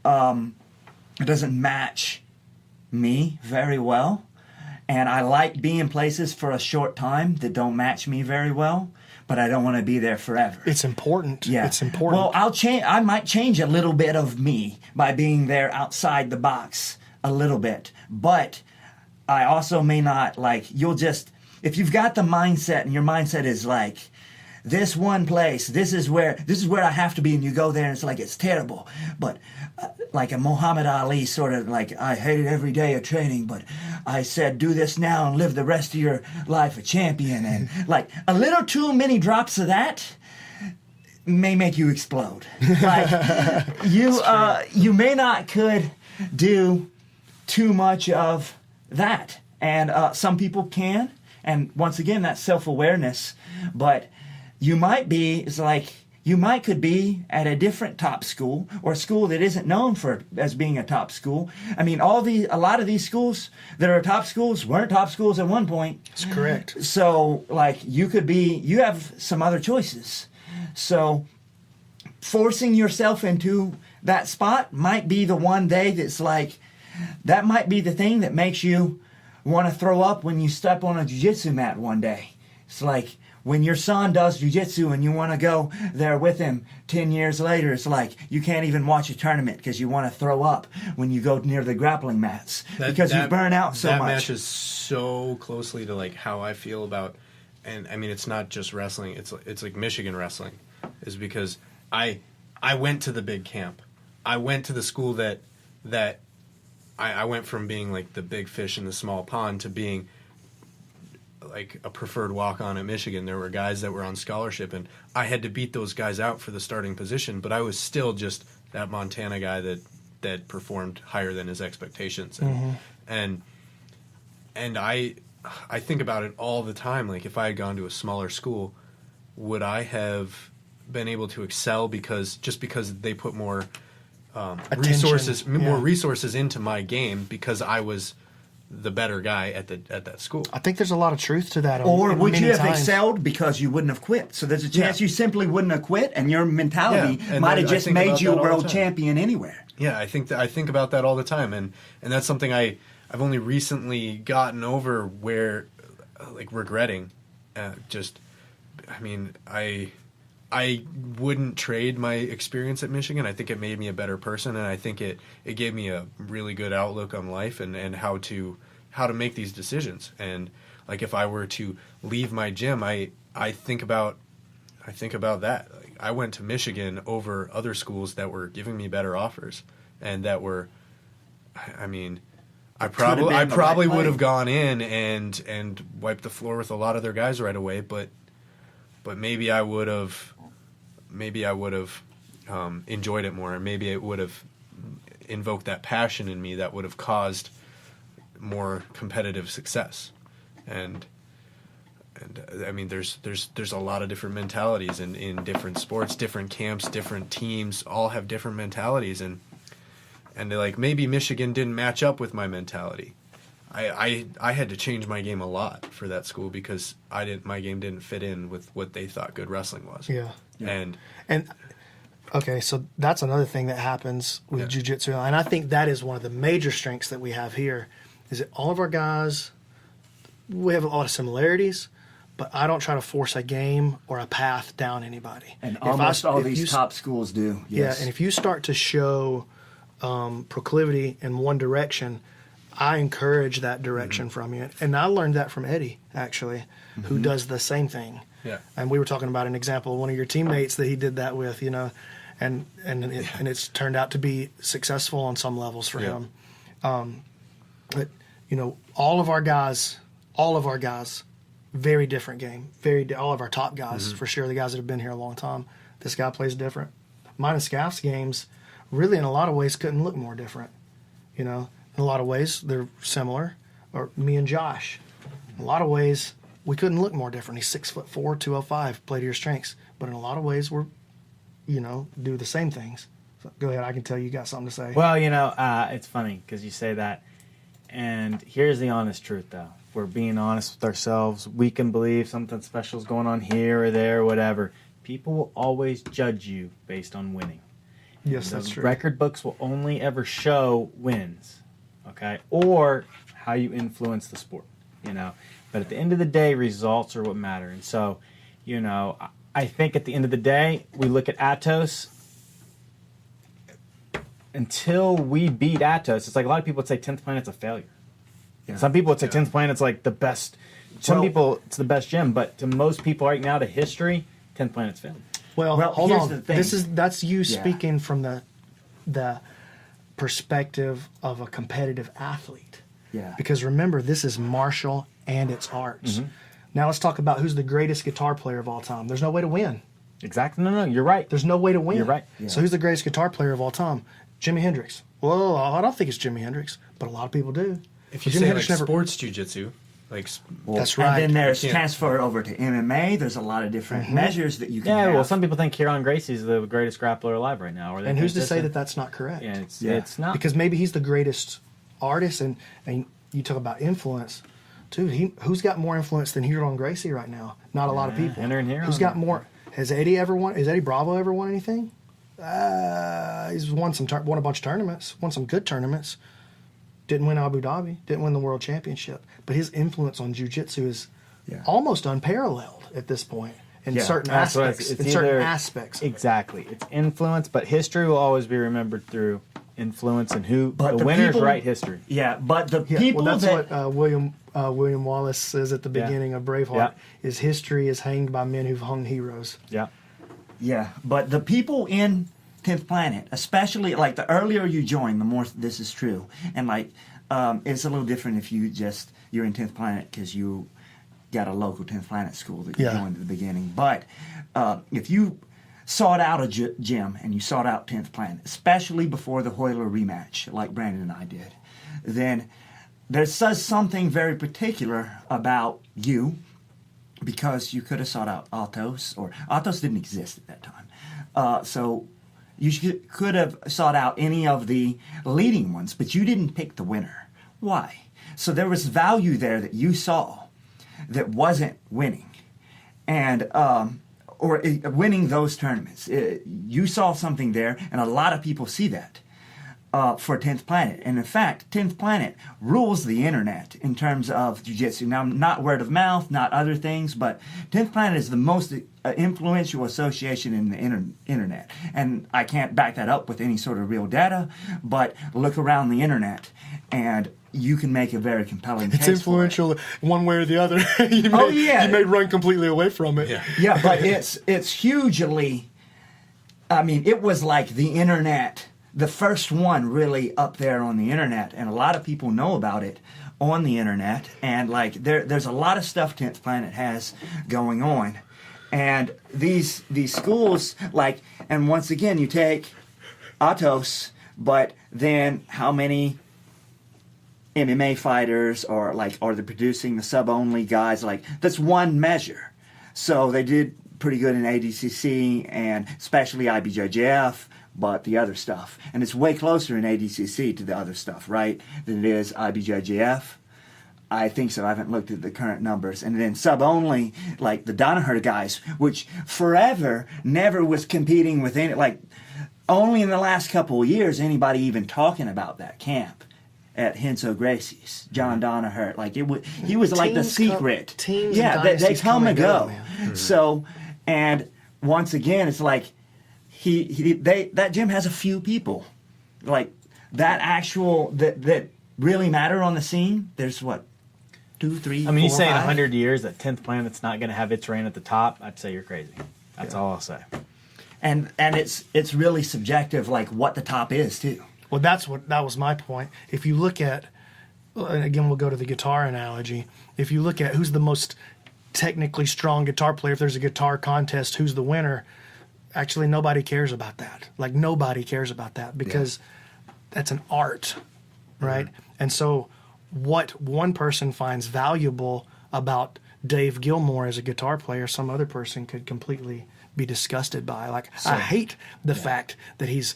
it doesn't match me very well, and I like being in places for a short time that don't match me very well, but I don't want to be there forever. It's important. Yeah, it's important. Well, I might change a little bit of me by being there outside the box a little bit, but I also may not, like, you'll just, if you've got the mindset and your mindset is like, this one place, this is where I have to be, and you go there and it's like it's terrible. But like a Muhammad Ali sort of like, I hated every day of training, but I said do this now and live the rest of your life a champion. And like a little too many drops of that may make you explode. Like you may not could do too much of that, and some people can. And once again, that's self-awareness, but you might be, it's like, you could be at a different top school or a school that isn't known as being a top school. I mean, a lot of these schools that are top schools weren't top schools at one point. That's correct. So, like, you have some other choices. So, forcing yourself into that spot might be the one day that's like, that might be the thing that makes you want to throw up when you step on a jiu-jitsu mat one day. It's like, when your son does jiu-jitsu and you want to go there with him 10 years later, it's like you can't even watch a tournament because you want to throw up when you go near the grappling mats because you burn out so much. That matches so closely to like how I feel about, and I mean it's not just wrestling. It's like Michigan wrestling, is because I went to the big camp. I went to the school that I went from being like the big fish in the small pond to being like a preferred walk-on at Michigan. There were guys that were on scholarship, and I had to beat those guys out for the starting position, but I was still just that Montana guy that performed higher than his expectations. And I think about it all the time. Like, if I had gone to a smaller school, would I have been able to excel because they put more resources into my game because I was the better guy at that school? I think there's a lot of truth to that. Or would you have excelled because you wouldn't have quit? So there's a chance you simply wouldn't have quit, and your mentality might have just made you a world champion anywhere. Yeah, I think about that all the time, and that's something I've only recently gotten over, where like regretting. I wouldn't trade my experience at Michigan. I think it made me a better person, and I think it gave me a really good outlook on life and how to make these decisions. And like, if I were to leave my gym, I think about that. Like, I went to Michigan over other schools that were giving me better offers, and that were, I mean, I probably would have gone in and wiped the floor with a lot of their guys right away, but maybe I would have enjoyed it more, and maybe it would have invoked that passion in me that would have caused more competitive success. And I mean, there's a lot of different mentalities in different sports, different camps, different teams, all have different mentalities, and like, maybe Michigan didn't match up with my mentality. I had to change my game a lot for that school because my game didn't fit in with what they thought good wrestling was. Yeah. And okay, so that's another thing that happens with jiu-jitsu, and I think that is one of the major strengths that we have here, is that all of our guys, we have a lot of similarities, but I don't try to force a game or a path down anybody. And almost all these top schools do. Yes. Yeah, and if you start to show proclivity in one direction, I encourage that direction from you. And I learned that from Eddie, actually, who does the same thing. Yeah. And we were talking about an example of one of your teammates that he did that with, and it's turned out to be successful on some levels for him. But, all of our guys, very different game. All of our top guys, for sure, the guys that have been here a long time. This guy plays different. Mine and Skaff's games, really, in a lot of ways, couldn't look more different, In a lot of ways, they're similar. Or me and Josh. In a lot of ways, we couldn't look more different. He's 6'4", 205, play to your strengths. But in a lot of ways, we're, do the same things. So go ahead. I can tell you got something to say. Well, it's funny because you say that. And here's the honest truth, though. If we're being honest with ourselves, we can believe something special is going on here or there or whatever. People will always judge you based on winning. Yes, that's true. Record books will only ever show wins. Okay, or how you influence the sport, But at the end of the day, results are what matter. And so, I think at the end of the day, we look at Atos. Until we beat Atos, it's like a lot of people would say 10th Planet's a failure. Yeah. Some people would say 10th Planet's like the best. Some people, it's the best gym. But to most people right now, to history, 10th Planet's failure. Well, hold on. That's you speaking from the perspective of a competitive athlete. Yeah. Because remember, this is martial and it's arts. Now let's talk about who's the greatest guitar player of all time. There's no way to win. Exactly. No, you're right. There's no way to win. You're right. Yeah. So who's the greatest guitar player of all time? Jimi Hendrix. Well, I don't think it's Jimi Hendrix, but a lot of people do. If you say like sports jiu-jitsu, Like, That's right. And then there's Yeah. transfer over to MMA. There's a lot of different measures that you can Yeah, have. well, some people think Kieran Gracie's the greatest grappler alive right now. Or they And think who's to this say is- that that's not correct? Yeah, Yeah. it's not. Because maybe he's the greatest artist, and you talk about influence. Dude, who's got more influence than Kieran Gracie right now? Not a lot of people. Enter in here. Who's got more? Has Eddie ever won? Has Eddie Bravo ever won anything? He's won won a bunch of tournaments, won some good tournaments. Didn't win Abu Dhabi, didn't win the world championship. But his influence on jiu-jitsu is almost unparalleled at this point in certain That's what aspects. it's In certain either- aspects. Exactly. It's influence, but history will always be remembered through influence and who But the winners people- write history. Yeah, but the Yeah, people well, that's that what William Wallace says at the beginning of Braveheart. Yeah. Is history is hanged by men who've hung heroes. Yeah. Yeah, but the people in 10th Planet, especially like the earlier you join, the more this is true. And like, it's a little different if you're in 10th Planet because you got a local 10th Planet school that you joined at the beginning. But if you sought out a gym and you sought out 10th Planet, especially before the Hoyler rematch, like Brandon and I did, then there says something very particular about you, because you could have sought out Atos, or Atos didn't exist at that time. So you could have sought out any of the leading ones, but you didn't pick the winner. Why? So there was value there that you saw that wasn't winning, and or winning those tournaments. You saw something there, and a lot of people see that. For 10th Planet. And in fact, 10th Planet rules the internet in terms of jiu-jitsu. Now, not word of mouth, not other things, but 10th Planet is the most influential association in the internet. And I can't back that up with any sort of real data, but look around the internet and you can make a very compelling case. It's influential one way or the other. You may run completely away from it. Yeah, but it's hugely, I mean, it was like the internet, the first one really up there on the internet, and a lot of people know about it on the internet, and like there's a lot of stuff 10th Planet has going on, and these schools, like, and once again you take Atos, but then how many MMA fighters are they producing the sub-only guys? Like, that's one measure. So they did pretty good in ADCC and especially IBJJF, but the other stuff. And it's way closer in ADCC to the other stuff, right, than it is IBJJF. I think so. I haven't looked at the current numbers. And then sub-only, like the Danaher guys, which forever never was competing with any, like, only in the last couple of years anybody even talking about that camp at Henso Gracie's, John Danaher. Like, he was like the secret. Teams yeah, and they come and go. man. So, and once again, it's like, that gym has a few people, like that really matter on the scene. There's what, 2, 3, I mean, you 4, say in 5? 100 years that 10th Planet's not going to have its reign at the top. I'd say you're crazy. That's all I'll say. And it's really subjective, like what the top is too. Well, that was my point. If you look at, and again, we'll go to the guitar analogy. If you look at who's the most technically strong guitar player, if there's a guitar contest, who's the winner? Actually, nobody cares about that. Like, nobody cares about that because that's an art, right? Mm-hmm. And so what one person finds valuable about Dave Gilmour as a guitar player, some other person could completely be disgusted by. Like, I hate the fact that he's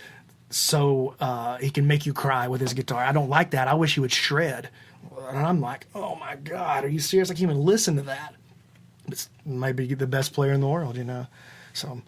so, he can make you cry with his guitar. I don't like that. I wish he would shred. And I'm like, oh my God, are you serious? I can't even listen to that. It's maybe the best player in the world, you know? So,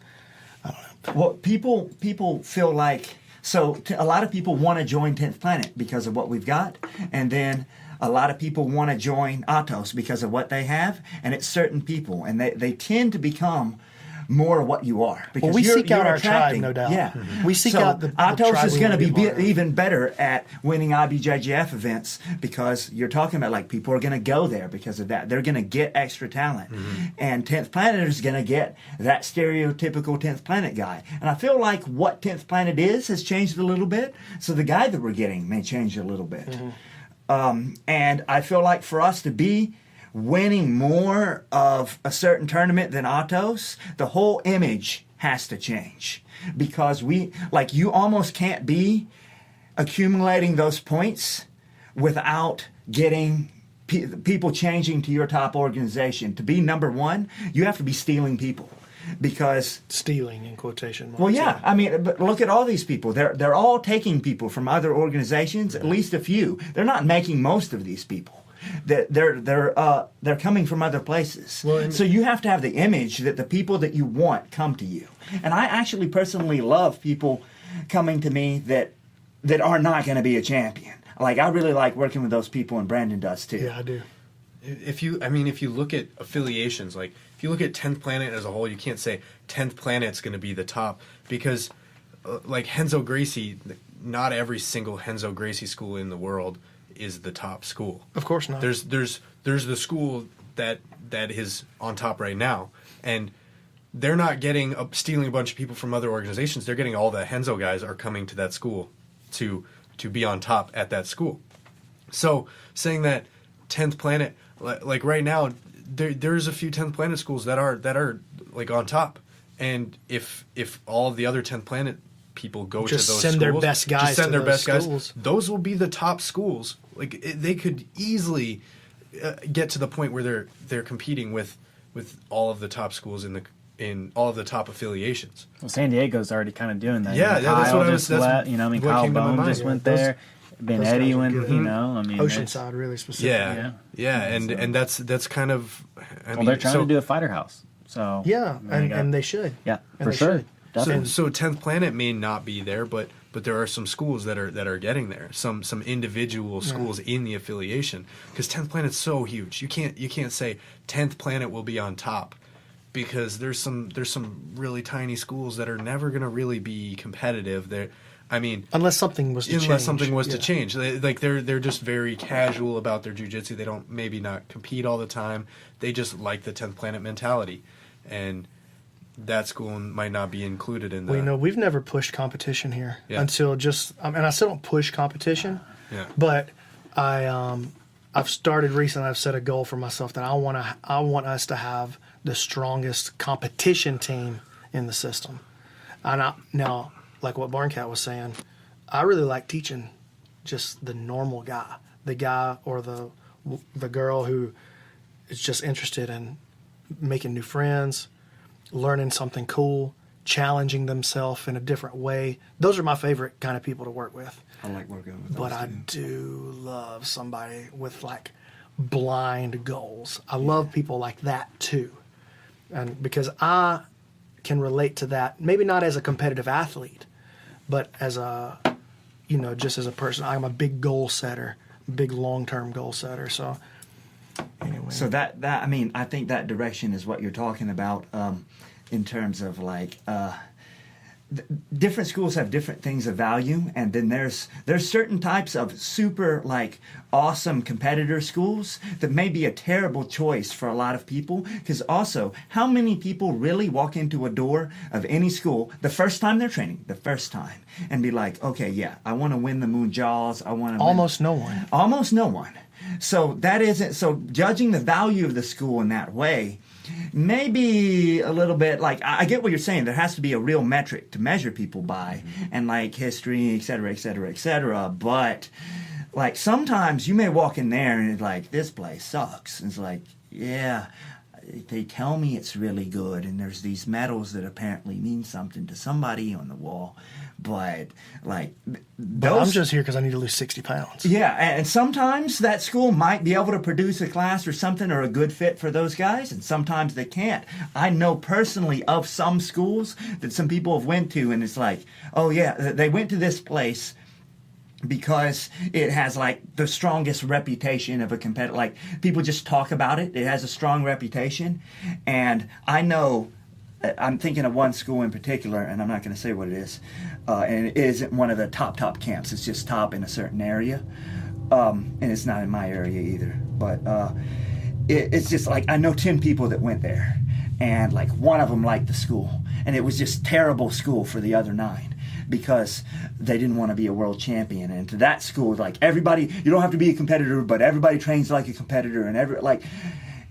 I don't know. Well, people feel like, a lot of people want to join 10th Planet because of what we've got, and then a lot of people want to join Atos because of what they have, and it's certain people, and they tend to become more what you are. Because well, we seek out our tribe, attracting. no doubt. Yeah. Mm-hmm. We seek out the Atos tribe is we going to wanna be part of. even better at winning IBJJF events because you're talking about, like, people are going to go there because of that. They're going to get extra talent. Mm-hmm. And 10th Planet is going to get that stereotypical 10th Planet guy. And I feel like what 10th Planet has changed a little bit. So the guy that we're getting may change a little bit. Mm-hmm. And I feel like for us to be winning more of a certain tournament than Atos, the whole image has to change. Because you almost can't be accumulating those points without getting people changing to your top organization. To be number one, you have to be stealing people. Because stealing in quotation marks. Well, yeah. I mean, but look at all these people. They're all taking people from other organizations, at least a few. They're not making most of these people. They're coming from other places. Well, so you have to have the image that the people that you want come to you. And I actually personally love people coming to me that are not going to be a champion. Like, I really like working with those people, and Brandon does too. Yeah, I do. If you look at affiliations, like if you look at 10th Planet as a whole, you can't say 10th Planet's going to be the top, because like Renzo Gracie, not every single Renzo Gracie school in the world is the top school. Of course not. There's the school that is on top right now, and they're not stealing a bunch of people from other organizations. They're getting all the Renzo guys are coming to that school to be on top at that school. So saying that 10th Planet, like right now, there's a few 10th Planet schools that are like on top, and if all of the other 10th Planet people go just to those send schools, their best guys, just send to their those best schools. guys, those will be the top schools. Like they could easily get to the point where they're competing with all of the top schools in all of the top affiliations. Well, San Diego's already kind of doing that. Yeah, Kyle that's what I was. just That's left, I mean, what Kyle came to my Bone mind. just Yeah, went those- there. Ben those Eddy guys are went. good. I mean, Oceanside, really specific. Yeah, and that's kind of. Well, they're trying to do a fighter house. So Yeah, and they should. yeah, And for they sure. should. Definitely. So 10th Planet may not be there, but there are some schools that are getting there. Some individual schools in the affiliation, because 10th Planet's so huge. You can't say 10th Planet will be on top, because there's some really tiny schools that are never going to really be competitive. Unless something was to change. They're just very casual about their jiu-jitsu. They don't maybe not compete all the time. They just like the 10th Planet mentality, and that school might not be included in that. Well, we've never pushed competition here Yeah. and I still don't push competition. Yeah. But I've started recently. I've set a goal for myself that I want us to have the strongest competition team in the system. And now, like what Barncat was saying, I really like teaching just the normal guy, the guy or the girl who is just interested in making new friends, learning something cool, challenging themselves in a different way. Those are my favorite kind of people to work with. I like working with those But I do love somebody with like blind goals. I love people like that too. And because I can relate to that, maybe not as a competitive athlete, but as just as a person. I'm a big goal setter, big long-term goal setter. So anyway. So that I mean, I think that direction is what you're talking about, in terms of like different schools have different things of value, and then there's certain types of super like awesome competitor schools that may be a terrible choice for a lot of people, because also how many people really walk into a door of any school the first time they're training, and be like, okay, yeah, I want to win the Moon Jaws, I want to almost no one. Almost no one. So that isn't, so judging the value of the school in that way maybe a little bit, like, I get what you're saying. There has to be a real metric to measure people by, and like history, et cetera, et cetera, et cetera. But like sometimes you may walk in there and it's like, this place sucks. It's like, yeah, they tell me it's really good, and there's these medals that apparently mean something to somebody on the wall, but like I'm just here because I need to lose 60 pounds. Yeah, and sometimes that school might be able to produce a class or something or a good fit for those guys, and sometimes they can't. I know personally of some schools that some people have went to, and it's like, oh yeah, they went to this place because it has like the strongest reputation of a competitor. Like people just talk about it. It has a strong reputation. And I know, I'm thinking of one school in particular, and I'm not going to say what it is. And it isn't one of the top camps. It's just top in a certain area. And it's not in my area either. But it's just like, I know 10 people that went there. And like one of them liked the school. And it was just terrible school for the other 9. Because they didn't want to be a world champion. And to that school, like everybody, you don't have to be a competitor, but everybody trains like a competitor,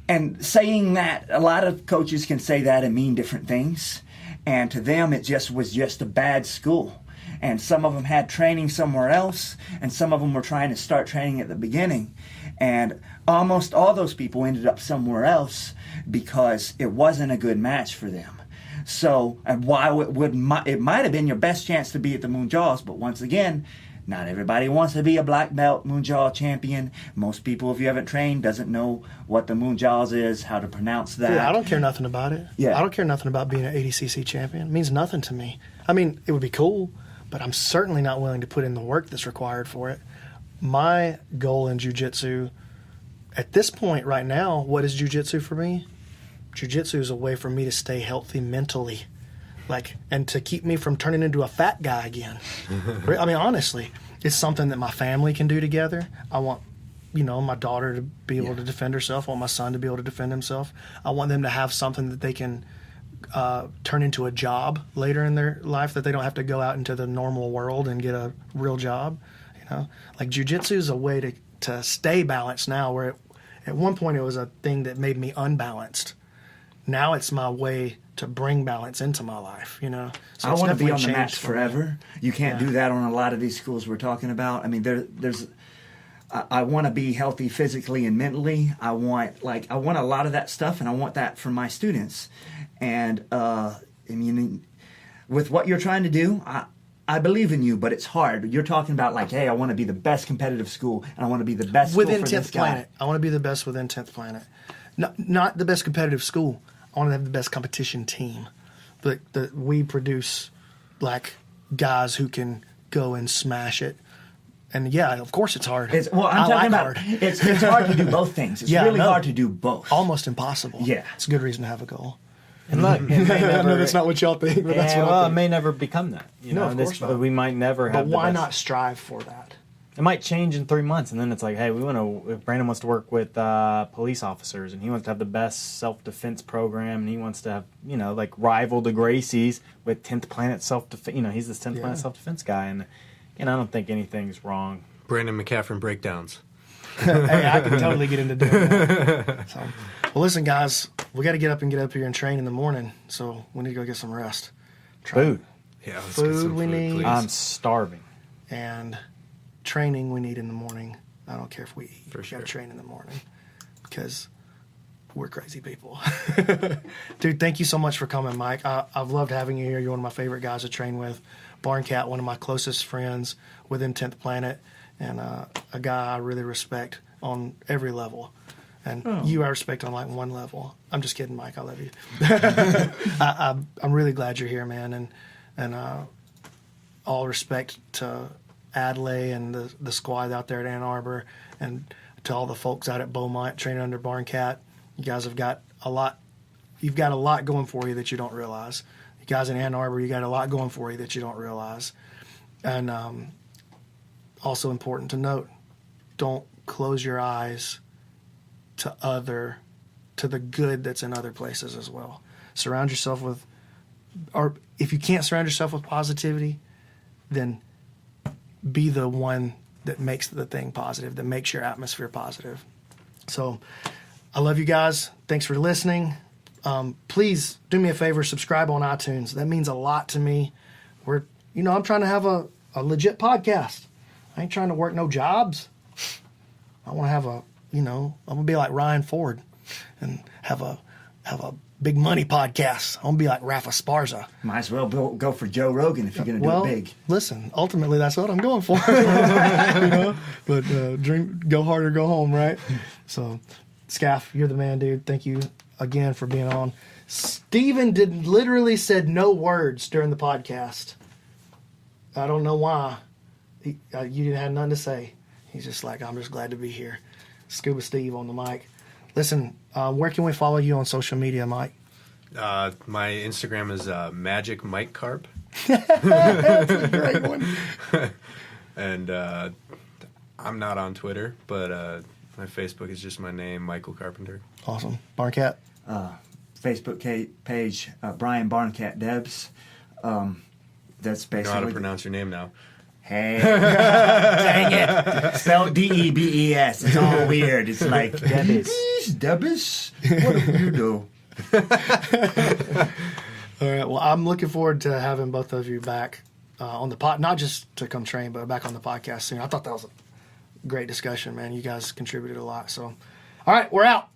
and saying that, a lot of coaches can say that and mean different things. And to them, it just was just a bad school. And some of them had training somewhere else, and some of them were trying to start training at the beginning. And almost all those people ended up somewhere else because it wasn't a good match for them. So, and while it might have been your best chance to be at the Mundials, but once again, not everybody wants to be a black belt Mundial champion. Most people, if you haven't trained, doesn't know what the Mundials is, how to pronounce that. Yeah, I don't care nothing about it. Yeah. I don't care nothing about being an ADCC champion. It means nothing to me. I mean, it would be cool, but I'm certainly not willing to put in the work that's required for it. My goal in jiu-jitsu, at this point right now, what is jiu-jitsu for me? Jiu-jitsu is a way for me to stay healthy mentally, and to keep me from turning into a fat guy again. I mean, honestly, it's something that my family can do together. I want, my daughter to be able to defend herself. I want my son to be able to defend himself. I want them to have something that they can turn into a job later in their life, that they don't have to go out into the normal world and get a real job. Like jiu-jitsu is a way to stay balanced now, where at one point it was a thing that made me unbalanced. Now it's my way to bring balance into my life, So I want to be on the changed mats for me. forever. You can't do that on a lot of these schools we're talking about. I mean, I want to be healthy physically and mentally. I want a lot of that stuff, and I want that for my students. And I mean, with what you're trying to do, I believe in you, but it's hard. You're talking about hey, I want to be the best competitive school, and I want to be the best within school for 10th Planet. I want to be the best within 10th Planet. Not the best competitive school. I want to have the best competition team. But we produce guys who can go and smash it. And yeah, of course it's hard. I'm talking about hard. It's hard to do both things. It's really hard to do both. Almost impossible. Yeah. It's a good reason to have a goal. And look, it may never, I know that's not what y'all think, but that's what I it think. may never become that. Of course not. But we might never have. But why the best. not strive for that? It might change in 3 months, and then it's hey, we want to. If Brandon wants to work with police officers, and he wants to have the best self-defense program, and he wants to have rival the Gracies with 10th Planet self-defense. He's this 10th Planet self-defense guy, and I don't think anything's wrong. Brandon McCaffrey breakdowns. Hey, I can totally get into doing that. So, well, listen, guys, we got to get up here and train in the morning, so we need to go get some rest. Food. Yeah, let's Food get some we food, need. please. I'm starving. And training we need in the morning. I don't care if we eat. For We sure. got to train in the morning because we're crazy people. Dude, thank you so much for coming, Mike. I've loved having you here. You're one of my favorite guys to train with. Barncat, one of my closest friends within 10th Planet, and a guy I really respect on every level. And you I respect on one level. I'm just kidding, Mike. I love you. I'm really glad you're here, man. And all respect to Adlai and the squad out there at Ann Arbor, and to all the folks out at Beaumont training under Barncat. You guys have got a lot. You've got a lot going for you that you don't realize. You guys in Ann Arbor, you got a lot going for you that you don't realize. And also important to note, don't close your eyes to the good that's in other places as well. Surround yourself with, or if you can't surround yourself with positivity, then be the one that makes the thing positive, that makes your atmosphere positive. So I love you guys. Thanks for listening. Please do me a favor, subscribe on iTunes. That means a lot to me. I'm trying to have a legit podcast. I ain't trying to work no jobs. I want to have I'm gonna be like Ryan Ford and have a big money podcast. I'm gonna be like Rafa Sparza. Might as well go for Joe Rogan if you're going to do it big. Listen, ultimately that's what I'm going for. But go hard or go home, right? So, Skaff, you're the man, dude. Thank you again for being on. Steven literally said no words during the podcast. I don't know why. You didn't have nothing to say. He's just I'm just glad to be here. Scuba Steve on the mic. Listen, where can we follow you on social media, Mike? My Instagram is Magic Mike Carp. That's a great one. And I'm not on Twitter, but my Facebook is just my name, Michael Carpenter. Awesome. Barncat? Facebook page, Brian Barncat Debes. That's basically... I know how to pronounce your name now. Hey, dang it. Spelled Debes. It's all weird. It's like, Debes? What a weirdo. All right. Well, I'm looking forward to having both of you back on the pod, not just to come train, but back on the podcast soon. I thought that was great discussion, man. You guys contributed a lot. So, all right, we're out.